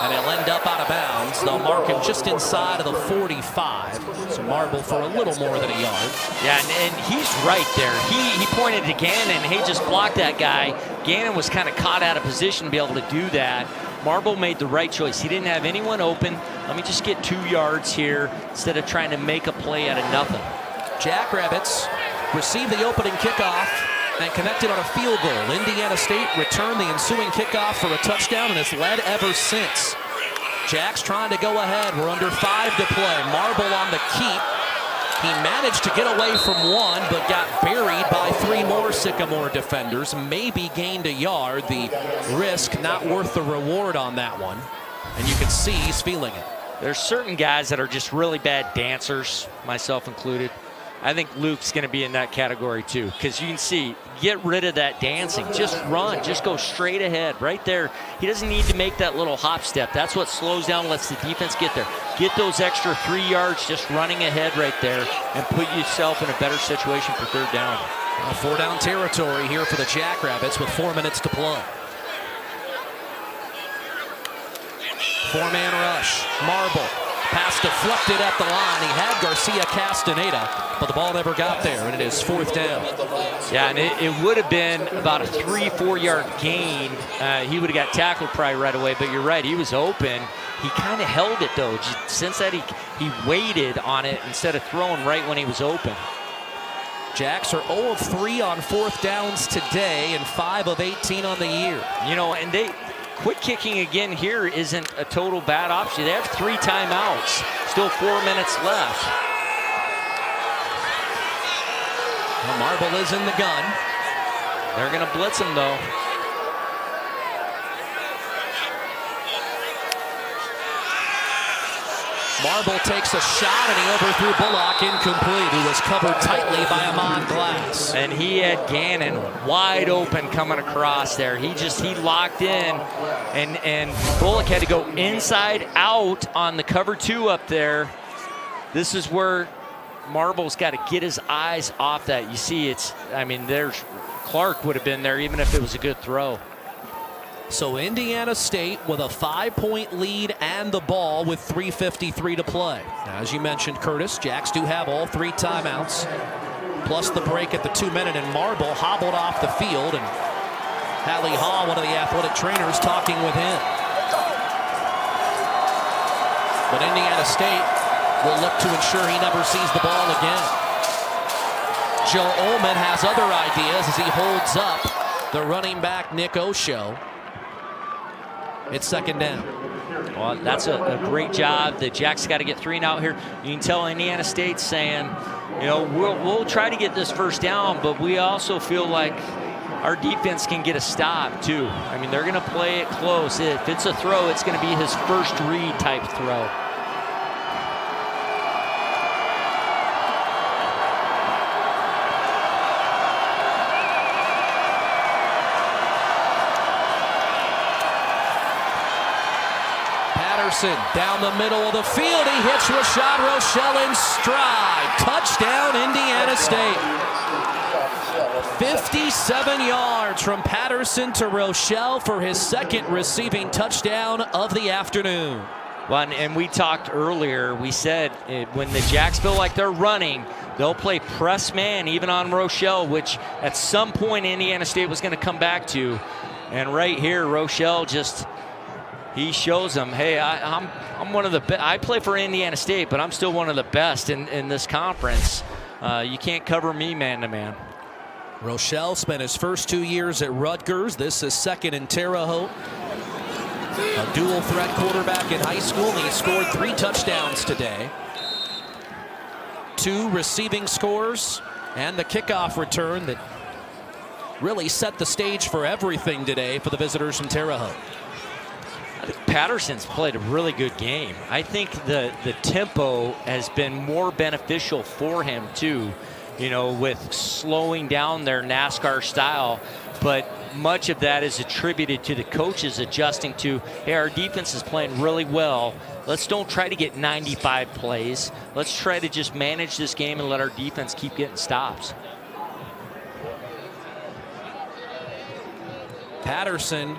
And he'll end up out of bounds. They'll mark him just inside of the 45. So Marble for a little more than a yard. Yeah, and he's right there. He pointed to Gannon. Hey, just block that guy. Gannon was kind of caught out of position to be able to do that. Marble made the right choice. He didn't have anyone open. Let me just get 2 yards here instead of trying to make a play out of nothing. Jackrabbits received the opening kickoff and connected on a field goal. Indiana State returned the ensuing kickoff for a touchdown and has led ever since. Jacks trying to go ahead. We're under 5 to play. Marble on the keep. He managed to get away from one, but got buried by 3 more Sycamore defenders. Maybe gained a yard. The risk not worth the reward on that one. And you can see he's feeling it. There's certain guys that are just really bad dancers, myself included. I think Luke's going to be in that category too, because you can see, get rid of that dancing. Just run, just go straight ahead right there. He doesn't need to make that little hop step. That's what slows down, lets the defense get there. Get those extra 3 yards just running ahead right there and put yourself in a better situation for 3rd down. 4 down territory here for the Jackrabbits with 4 minutes to play. 4-man rush. Marble. Pass deflected at the line. He had Garcia Castaneda, but the ball never got there, and it is 4th down. Yeah, and it would have been about a 3-4 yard gain. He would have got tackled probably right away, but you're right, he was open. He kind of held it, though. Since that, he waited on it instead of throwing right when he was open. Jacks are 0 of 3 on 4th downs today and 5 of 18 on the year. You know, and quick kicking again here isn't a total bad option. They have 3 timeouts. Still 4 minutes left. Well, Marble is in the gun. They're going to blitz him, though. Marble takes a shot, and he overthrew Bullock, incomplete, who was covered tightly by Amon Glass. And he had Gannon wide open coming across there. He locked in, and Bullock had to go inside out on the cover 2 up there. This is where Marble's got to get his eyes off that. You see, there's Clark would have been there even if it was a good throw. So Indiana State with a 5-point lead and the ball with 3:53 to play. Now, as you mentioned, Curtis, Jacks do have all 3 timeouts, plus the break at the 2-minute, and Marble hobbled off the field, and Hallie Hall, one of the athletic trainers, talking with him. But Indiana State will look to ensure he never sees the ball again. Joe Ullman has other ideas as he holds up the running back Nick Osho. It's 2nd down. Well, that's a great job. The Jacks got to get 3 out here. You can tell Indiana State's saying, we'll try to get this 1st down, but we also feel like our defense can get a stop too. They're going to play it close. If it's a throw, it's going to be his first read type throw. Down the middle of the field, he hits Rashad Rochelle in stride. Touchdown, Indiana State. 57 yards from Patterson to Rochelle for his 2nd receiving touchdown of the afternoon. Well, and we talked earlier, we said when the Jacks feel like they're running, they'll play press man even on Rochelle, which at some point Indiana State was going to come back to. And right here, Rochelle he shows them, hey, I'm one of the best. I play for Indiana State, but I'm still one of the best in this conference. You can't cover me man-to-man. Rochelle spent his first 2 years at Rutgers. This is 2nd in Terre Haute. A dual threat quarterback in high school, and he scored 3 touchdowns today. 2 receiving scores and the kickoff return that really set the stage for everything today for the visitors from Terre Haute. I think Patterson's played a really good game. I think the tempo has been more beneficial for him too, with slowing down their NASCAR style. But much of that is attributed to the coaches adjusting to, hey, our defense is playing really well. Let's don't try to get 95 plays. Let's try to just manage this game and let our defense keep getting stops. Patterson,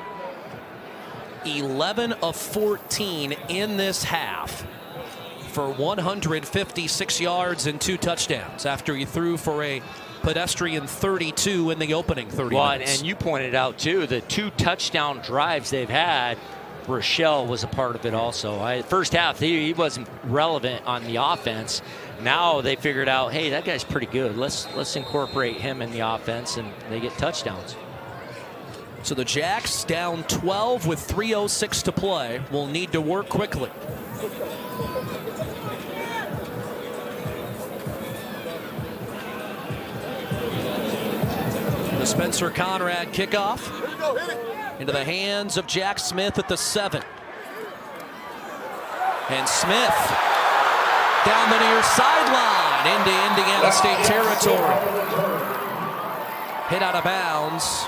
11 of 14 in this half for 156 yards and 2 touchdowns after he threw for a pedestrian 32 in the opening 30 minutes. And you pointed out too, the 2 touchdown drives they've had, Rochelle was a part of it also. First half, he wasn't relevant on the offense. Now they figured out, hey, that guy's pretty good. Let's incorporate him in the offense, and they get touchdowns. So the Jacks down 12 with 3:06 to play. Will need to work quickly. The Spencer Conrad kickoff into the hands of Jack Smith at the 7. And Smith down the near sideline into Indiana State territory. Hit out of bounds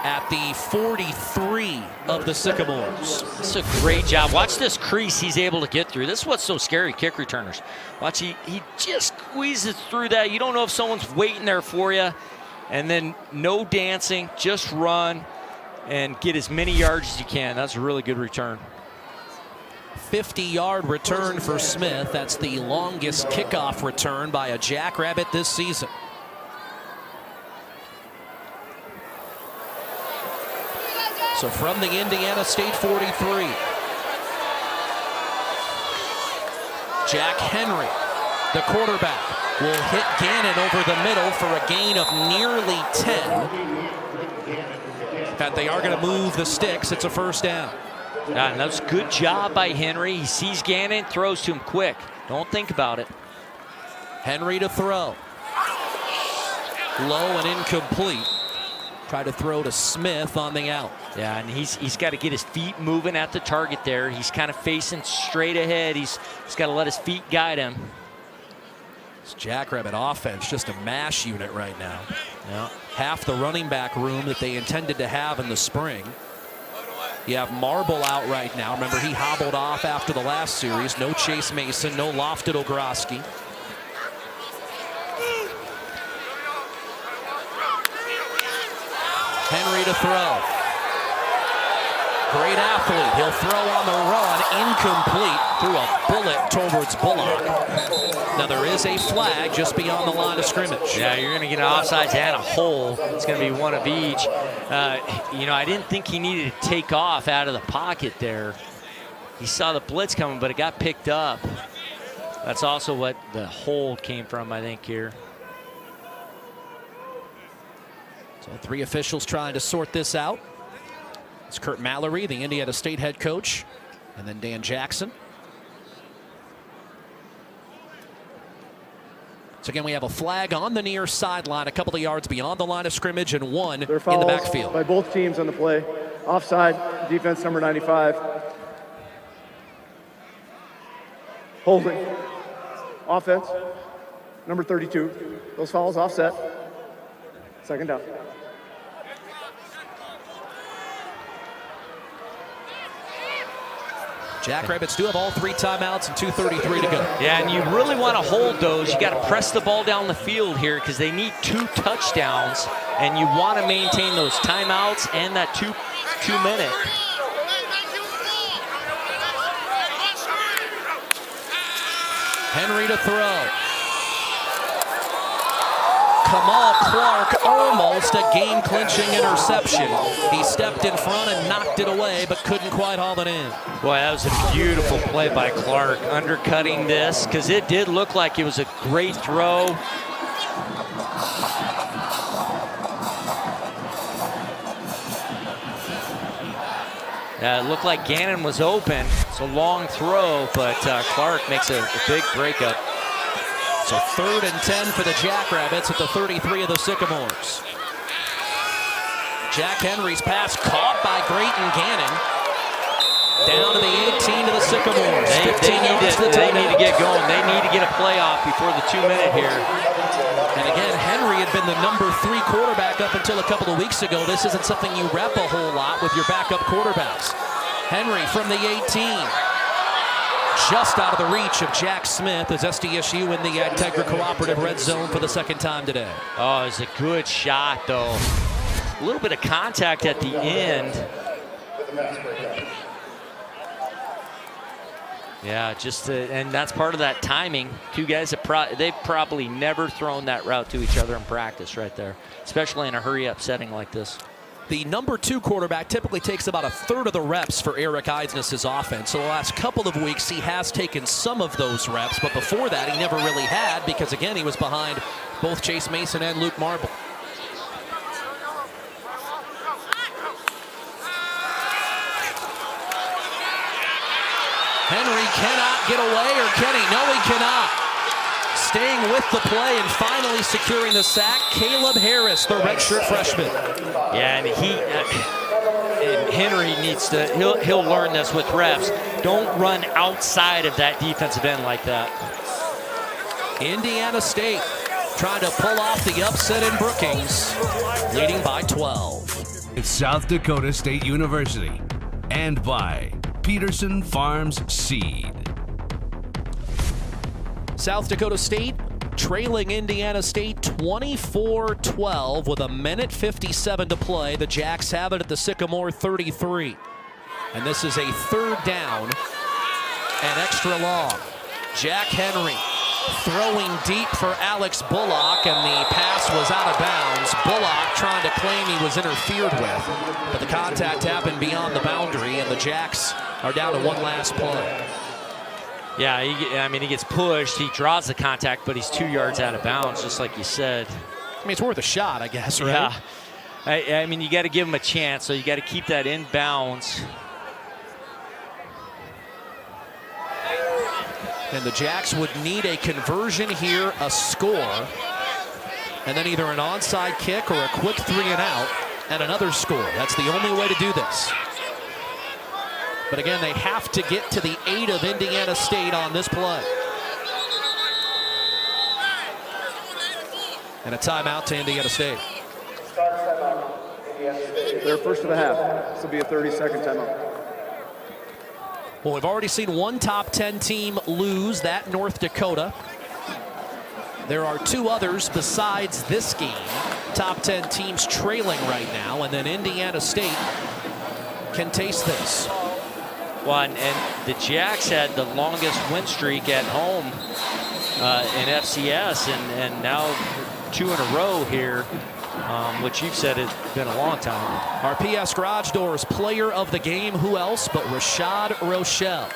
at the 43 of the Sycamores. It's a great job. Watch this crease he's able to get through. This is what's so scary, kick returners. Watch, he just squeezes through that. You don't know if someone's waiting there for you. And then no dancing, just run and get as many yards as you can. That's a really good return. 50-yard return for Smith. That's the longest kickoff return by a Jackrabbit this season. So from the Indiana State 43, Jack Henry, the quarterback, will hit Gannon over the middle for a gain of nearly 10. In fact, they are going to move the sticks. It's a first down. Yeah, and that's a good job by Henry. He sees Gannon, throws to him quick. Don't think about it. Henry to throw. Low and incomplete. Try to throw to Smith on the out. Yeah, and he's got to get his feet moving at the target there. He's kind of facing straight ahead. He's got to let his feet guide him. This Jackrabbit offense just a mash unit right now. Yeah. Half the running back room that they intended to have in the spring. You have Marble out right now. Remember, he hobbled off after the last series. No Chase Mason, no Lofted Ogroski. Henry to throw. Great athlete. He'll throw on the run. Incomplete. Threw a bullet towards Bullock. Now there is a flag just beyond the line of scrimmage. Yeah, you're going to get an offsides and a hole. It's going to be one of each. You know, I didn't think he needed to take off out of the pocket there. He saw the blitz coming, but it got picked up. That's also what the hold came from, I think, here. So 3 officials trying to sort this out. It's Kurt Mallory, the Indiana State head coach, and then Dan Jackson. So again, we have a flag on the near sideline, a couple of yards beyond the line of scrimmage, and one in the backfield. By both teams on the play. Offside, defense number 95. Holding. Offense, number 32. Those fouls offset. Second down. Jackrabbits do have all 3 timeouts and 2:33 to go. Yeah, and you really want to hold those. You got to press the ball down the field here because they need 2 touchdowns, and you want to maintain those timeouts and that two minute. Henry to throw. Kamal Clark, almost a game-clinching interception. He stepped in front and knocked it away, but couldn't quite haul it in. Boy, that was a beautiful play by Clark, undercutting this, because it did look like it was a great throw. It looked like Gannon was open. It's a long throw, but Clark makes a big breakup. So 3rd and 10 for the Jackrabbits at the 33 of the Sycamores. Jack Henry's pass caught by Grayton Gannon. Down to the 18 of the Sycamores. They need to get going. They need to get a playoff before the 2-minute here. And again, Henry had been the number 3 quarterback up until a couple of weeks ago. This isn't something you rep a whole lot with your backup quarterbacks. Henry from the 18. Just out of the reach of Jack Smith as SDSU in the Integra Cooperative red zone for the 2nd time today. Oh, it's a good shot, though. A little bit of contact at the end. Yeah, and that's part of that timing. 2 guys that they've probably never thrown that route to each other in practice right there, especially in a hurry-up setting like this. The number 2 quarterback typically takes about 1/3 of the reps for Eric Eisness' offense. So the last couple of weeks, he has taken some of those reps, but before that, he never really had because, again, he was behind both Chase Mason and Luke Marble. Henry cannot get away, or can he? No, he cannot. Staying with the play and finally securing the sack, Caleb Harris, the redshirt freshman. Yeah, and Henry needs to, he'll learn this with reps. Don't run outside of that defensive end like that. Indiana State trying to pull off the upset in Brookings, leading by 12. It's South Dakota State University and by Peterson Farms Seed. South Dakota State trailing Indiana State 24-12 with 1:57 to play. The Jacks have it at the Sycamore 33. And this is a 3rd down and extra long. Jack Henry throwing deep for Alex Bullock, and the pass was out of bounds. Bullock trying to claim he was interfered with, but the contact happened beyond the boundary, and the Jacks are down to one last play. Yeah, he gets pushed. He draws the contact, but he's 2 yards out of bounds, just like you said. I mean, it's worth a shot, I guess, right? Yeah. I mean, you got to give him a chance, so you got to keep that in bounds. And the Jacks would need a conversion here, a score, and then either an onside kick or a quick 3 and out. and another score. That's the only way to do this. But again, they have to get to the 8 of Indiana State on this play. And a timeout to Indiana State. Their first of the half. This will be a 30-second timeout. Well, we've already seen one top 10 team lose, that North Dakota. There are 2 others besides this game. Top 10 teams trailing right now, and then Indiana State can taste this. Well, and the Jacks had the longest win streak at home in FCS, and now 2 in a row here, which you've said has been a long time. Our PS Garage Doors player of the game, who else but Rashad Rochelle.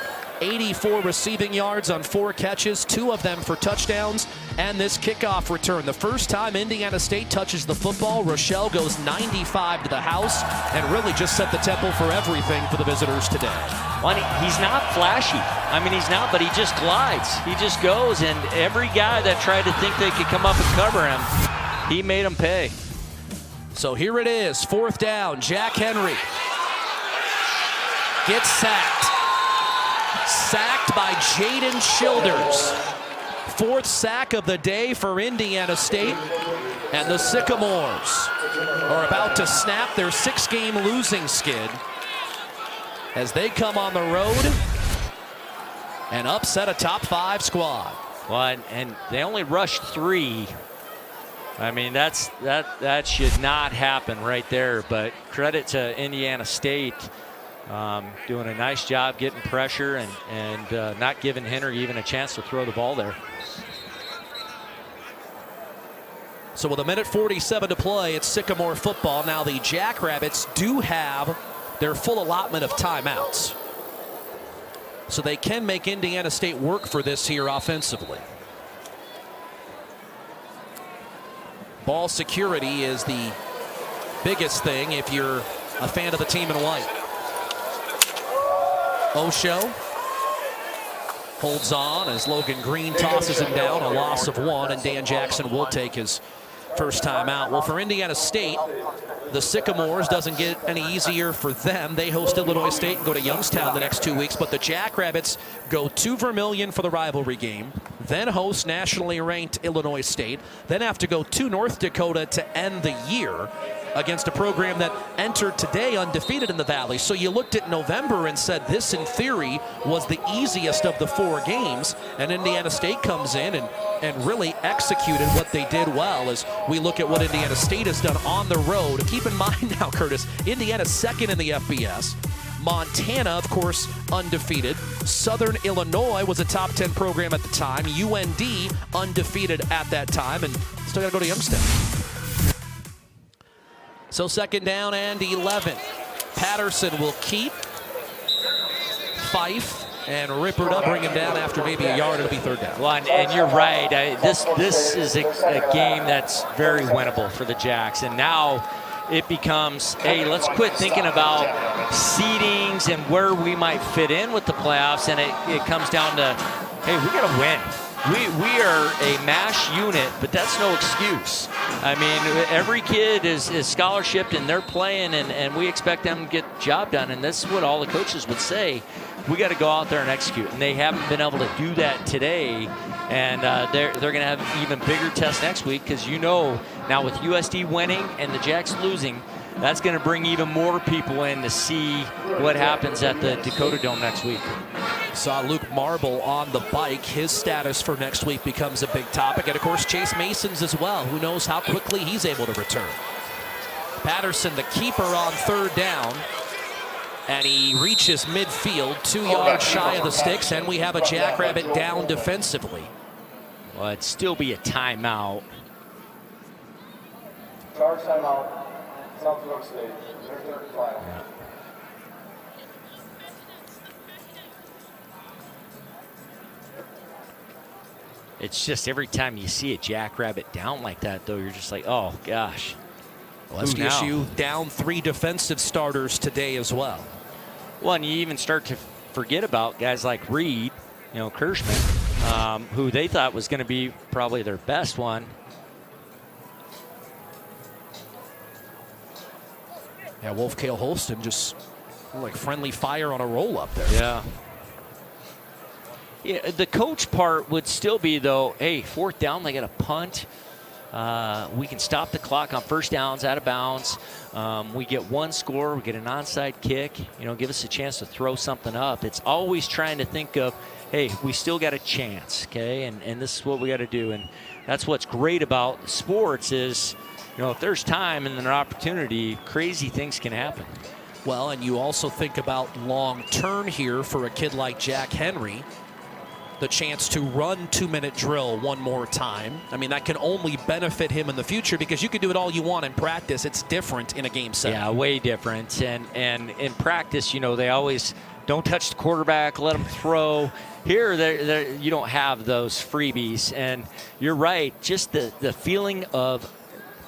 84 receiving yards on 4 catches, 2 of them for touchdowns, and this kickoff return. The first time Indiana State touches the football, Rochelle goes 95 to the house and really just set the tempo for everything for the visitors today. Well, he's not flashy. I mean, he's not, but he just glides. He just goes, and every guy that tried to think they could come up and cover him, he made them pay. So here it is, 4th down. Jack Henry gets sacked. Sacked by Jaden Childers. 4th sack of the day for Indiana State. And the Sycamores are about to snap their 6-game losing skid as they come on the road and upset a top 5 squad. Well, and they only rushed 3. I mean, that should not happen right there. But credit to Indiana State. Doing a nice job getting pressure and not giving Henry even a chance to throw the ball there. So with 1:47 to play, it's Sycamore football. Now the Jackrabbits do have their full allotment of timeouts. So they can make Indiana State work for this here offensively. Ball security is the biggest thing if you're a fan of the team in white. Osho holds on as Logan Green tosses him down, a loss of 1, and Dan Jackson will take his first time out. Well, for Indiana State, the Sycamores doesn't get any easier for them. They host Illinois State and go to Youngstown the next 2 weeks, but the Jackrabbits go to Vermillion for the rivalry game, then host nationally ranked Illinois State, then have to go to North Dakota to end the year against a program that entered today undefeated in the Valley. So you looked at November and said this, in theory, was the easiest of the 4 games, and Indiana State comes in and really executed what they did well as we look at what Indiana State has done on the road. Keep in mind now, Curtis, Indiana's 2nd in the FBS. Montana, of course, undefeated. Southern Illinois was a top 10 program at the time. UND undefeated at that time, and still got to go to Youngstown. So 2nd down and 11. Patterson will keep. Fife and Rippert up, bring him down after maybe a yard. It'll be 3rd down. Well, and you're right. This is a game that's very winnable for the Jacks. And now it becomes, hey, let's quit thinking about seedings and where we might fit in with the playoffs. And it comes down to, hey, we got to win. We are a MASH unit, but that's no excuse. I mean, every kid is scholarshiped and they're playing, and we expect them to get the job done. And this is what all the coaches would say. We got to go out there and execute. And they haven't been able to do that today. And they're going to have an even bigger test next week because, now with USD winning and the Jacks losing, that's going to bring even more people in to see what happens at the Dakota Dome next week. Saw Luke Marble on the bike. His status for next week becomes a big topic. And, of course, Chase Mason's as well. Who knows how quickly he's able to return. Patterson, the keeper, on 3rd down. And he reaches midfield, 2 yards shy of the sticks. And we have a Jackrabbit down defensively. Well, it'd still be a timeout. Charge timeout. South Dakota State. Their 3rd and final. Yeah. It's just every time you see a Jackrabbit down like that, though, you're just like, oh, gosh. Well, SDSU down 3 defensive starters today as well. Well, and you even start to forget about guys like Reed, Kirschman, who they thought was going to be probably their best one. Yeah, Wolfcale Holston just like friendly fire on a roll up there. Yeah. Yeah, the coach part would still be, though, hey, 4th down, they got a punt. We can stop the clock on first downs, out of bounds. We get one score, we get an onside kick, give us a chance to throw something up. It's always trying to think of, hey, we still got a chance, okay? And this is what we got to do. And that's what's great about sports is, if there's time and an opportunity, crazy things can happen. Well, and you also think about long term here for a kid like Jack Henry. The chance to run 2-minute drill one more time. I mean, that can only benefit him in the future because you can do it all you want in practice. It's different in a game setting. Yeah, way different. And in practice, they always don't touch the quarterback, let him throw. Here, you don't have those freebies. And you're right, just the feeling of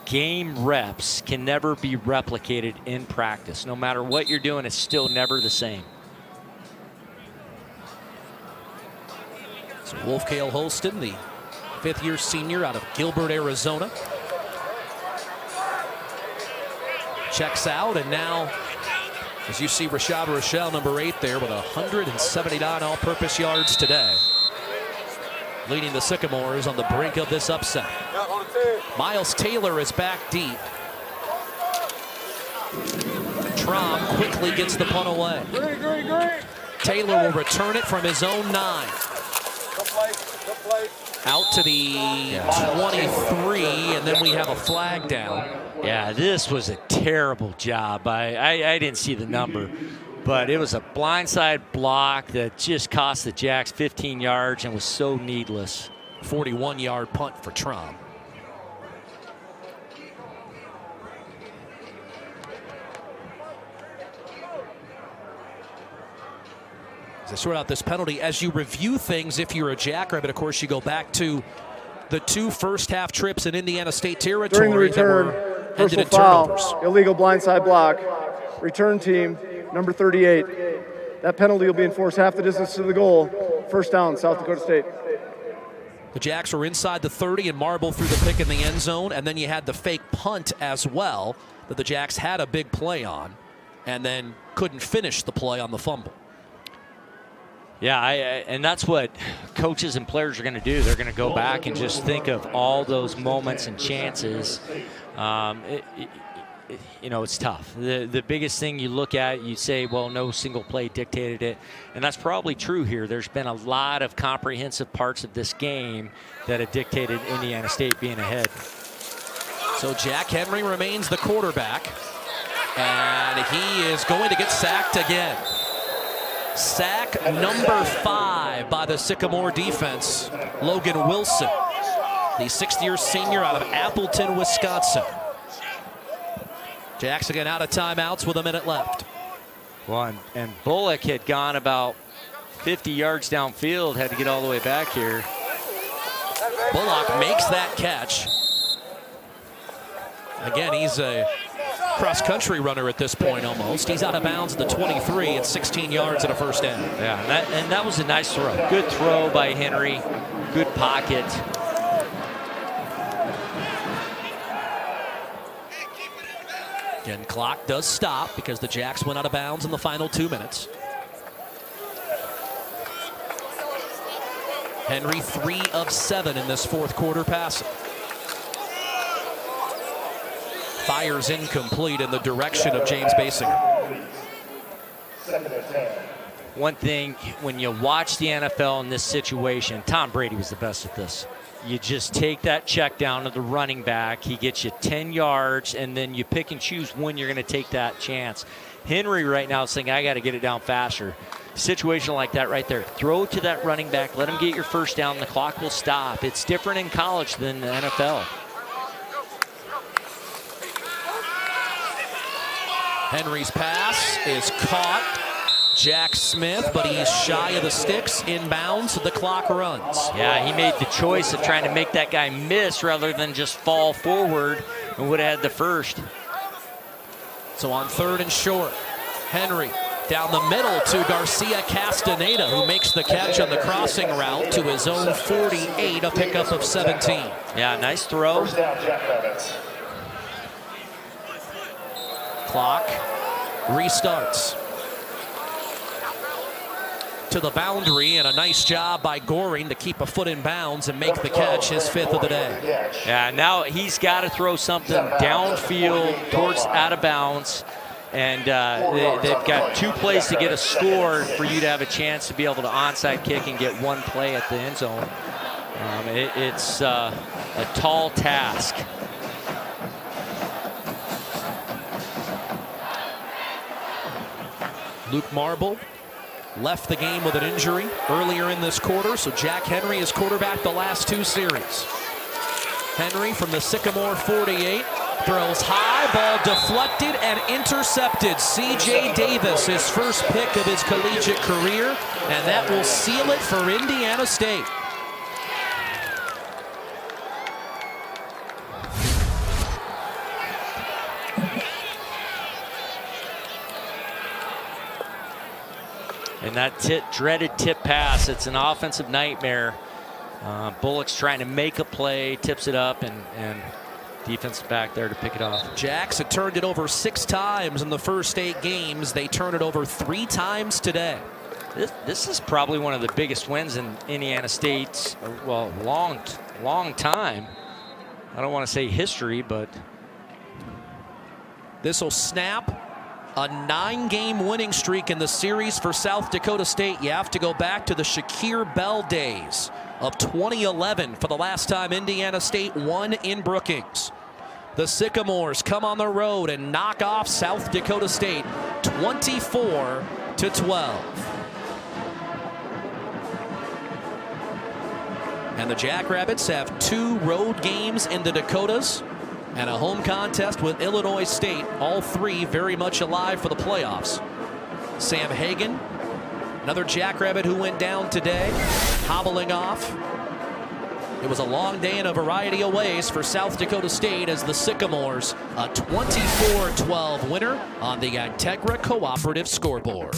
game reps can never be replicated in practice. No matter what you're doing, it's still never the same. So Wolfcale Holston, the 5th-year senior out of Gilbert, Arizona, checks out, and now, as you see, Rashad Rochelle, number 8 there, with 179 all-purpose yards today, leading the Sycamores on the brink of this upset. Miles Taylor is back deep. Trom quickly gets the punt away. Taylor will return it from his own 9. Out to the 23, and then we have a flag down. Yeah, this was a terrible job. I didn't see the number, but it was a blindside block that just cost the Jacks 15 yards and was so needless. 41-yard punt for Trom. To sort out this penalty, as you review things, if you're a Jackrabbit, of course, you go back to the 2 first-half trips in Indiana State territory. During the return, personal foul, illegal blindside block. Return team, number 38. That penalty will be enforced half the distance to the goal. First down, South Dakota State. The Jacks were inside the 30 and marbled through the pick in the end zone, and then you had the fake punt as well that the Jacks had a big play on and then couldn't finish the play on the fumble. Yeah, and that's what coaches and players are going to do. They're going to go back and just think of all those moments and chances. It's tough. The biggest thing you look at, you say, well, no single play dictated it. And that's probably true here. There's been a lot of comprehensive parts of this game that have dictated Indiana State being ahead. So Jack Henry remains the quarterback, and he is going to get sacked again. Sack number 5 by the Sycamore defense. Logan Wilson, the 6th-year senior out of Appleton, Wisconsin. Jacks again out of timeouts with a minute left. Well, and Bullock had gone about 50 yards downfield, had to get all the way back here. Bullock makes that catch. Again, he's a cross-country runner at this point almost. He's out of bounds at the 23 at 16 yards and a first down. Yeah, and that was a nice throw. Good throw by Henry. Good pocket. Again, clock does stop because the Jacks went out of bounds in the final 2 minutes. Henry 3 of 7 in this 4th quarter passing. Fires incomplete in the direction of James Basinger. One thing, when you watch the NFL in this situation, Tom Brady was the best at this. You just take that check down to the running back. He gets you 10 yards, and then you pick and choose when you're going to take that chance. Henry right now is saying, I got to get it down faster. Situation like that right there. Throw to that running back. Let him get your first down. The clock will stop. It's different in college than the NFL. Henry's pass is caught. Jack Smith, but he's shy of the sticks, inbounds, the clock runs. Yeah, he made the choice of trying to make that guy miss rather than just fall forward and would have had the first. So on 3rd and short, Henry down the middle to Garcia Castaneda, who makes the catch on the crossing route to his own 48, a pickup of 17. Yeah, nice throw. First down, Jackrabbits. Clock restarts. To the boundary, and a nice job by Goring to keep a foot in bounds and make the catch, his 5th of the day. Yeah, now he's got to throw something downfield towards out of bounds. And they've got 2 plays to get a score for you to have a chance to be able to onside kick and get 1 play at the end zone. It's a tall task. Luke Marble left the game with an injury earlier in this quarter, so Jack Henry is quarterback the last 2 series. Henry from the Sycamore 48 throws high, ball deflected and intercepted. C.J. Davis, his first pick of his collegiate career, and that will seal it for Indiana State. And that dreaded tip pass, it's an offensive nightmare. Bullock's trying to make a play, tips it up, and defense back there to pick it off. Jacks had turned it over 6 times in the first 8 games. They turn it over 3 times today. This is probably one of the biggest wins in Indiana State's, well, long time. I don't want to say history, but this will snap a 9-game winning streak in the series for South Dakota State. You have to go back to the Shakir Bell days of 2011 for the last time Indiana State won in Brookings. The Sycamores come on the road and knock off South Dakota State 24-12. And the Jackrabbits have 2 road games in the Dakotas and a home contest with Illinois State, all 3 very much alive for the playoffs. Sam Hagan, another Jackrabbit who went down today, hobbling off. It was a long day in a variety of ways for South Dakota State as the Sycamores, a 24-12 winner on the Integra Cooperative scoreboard.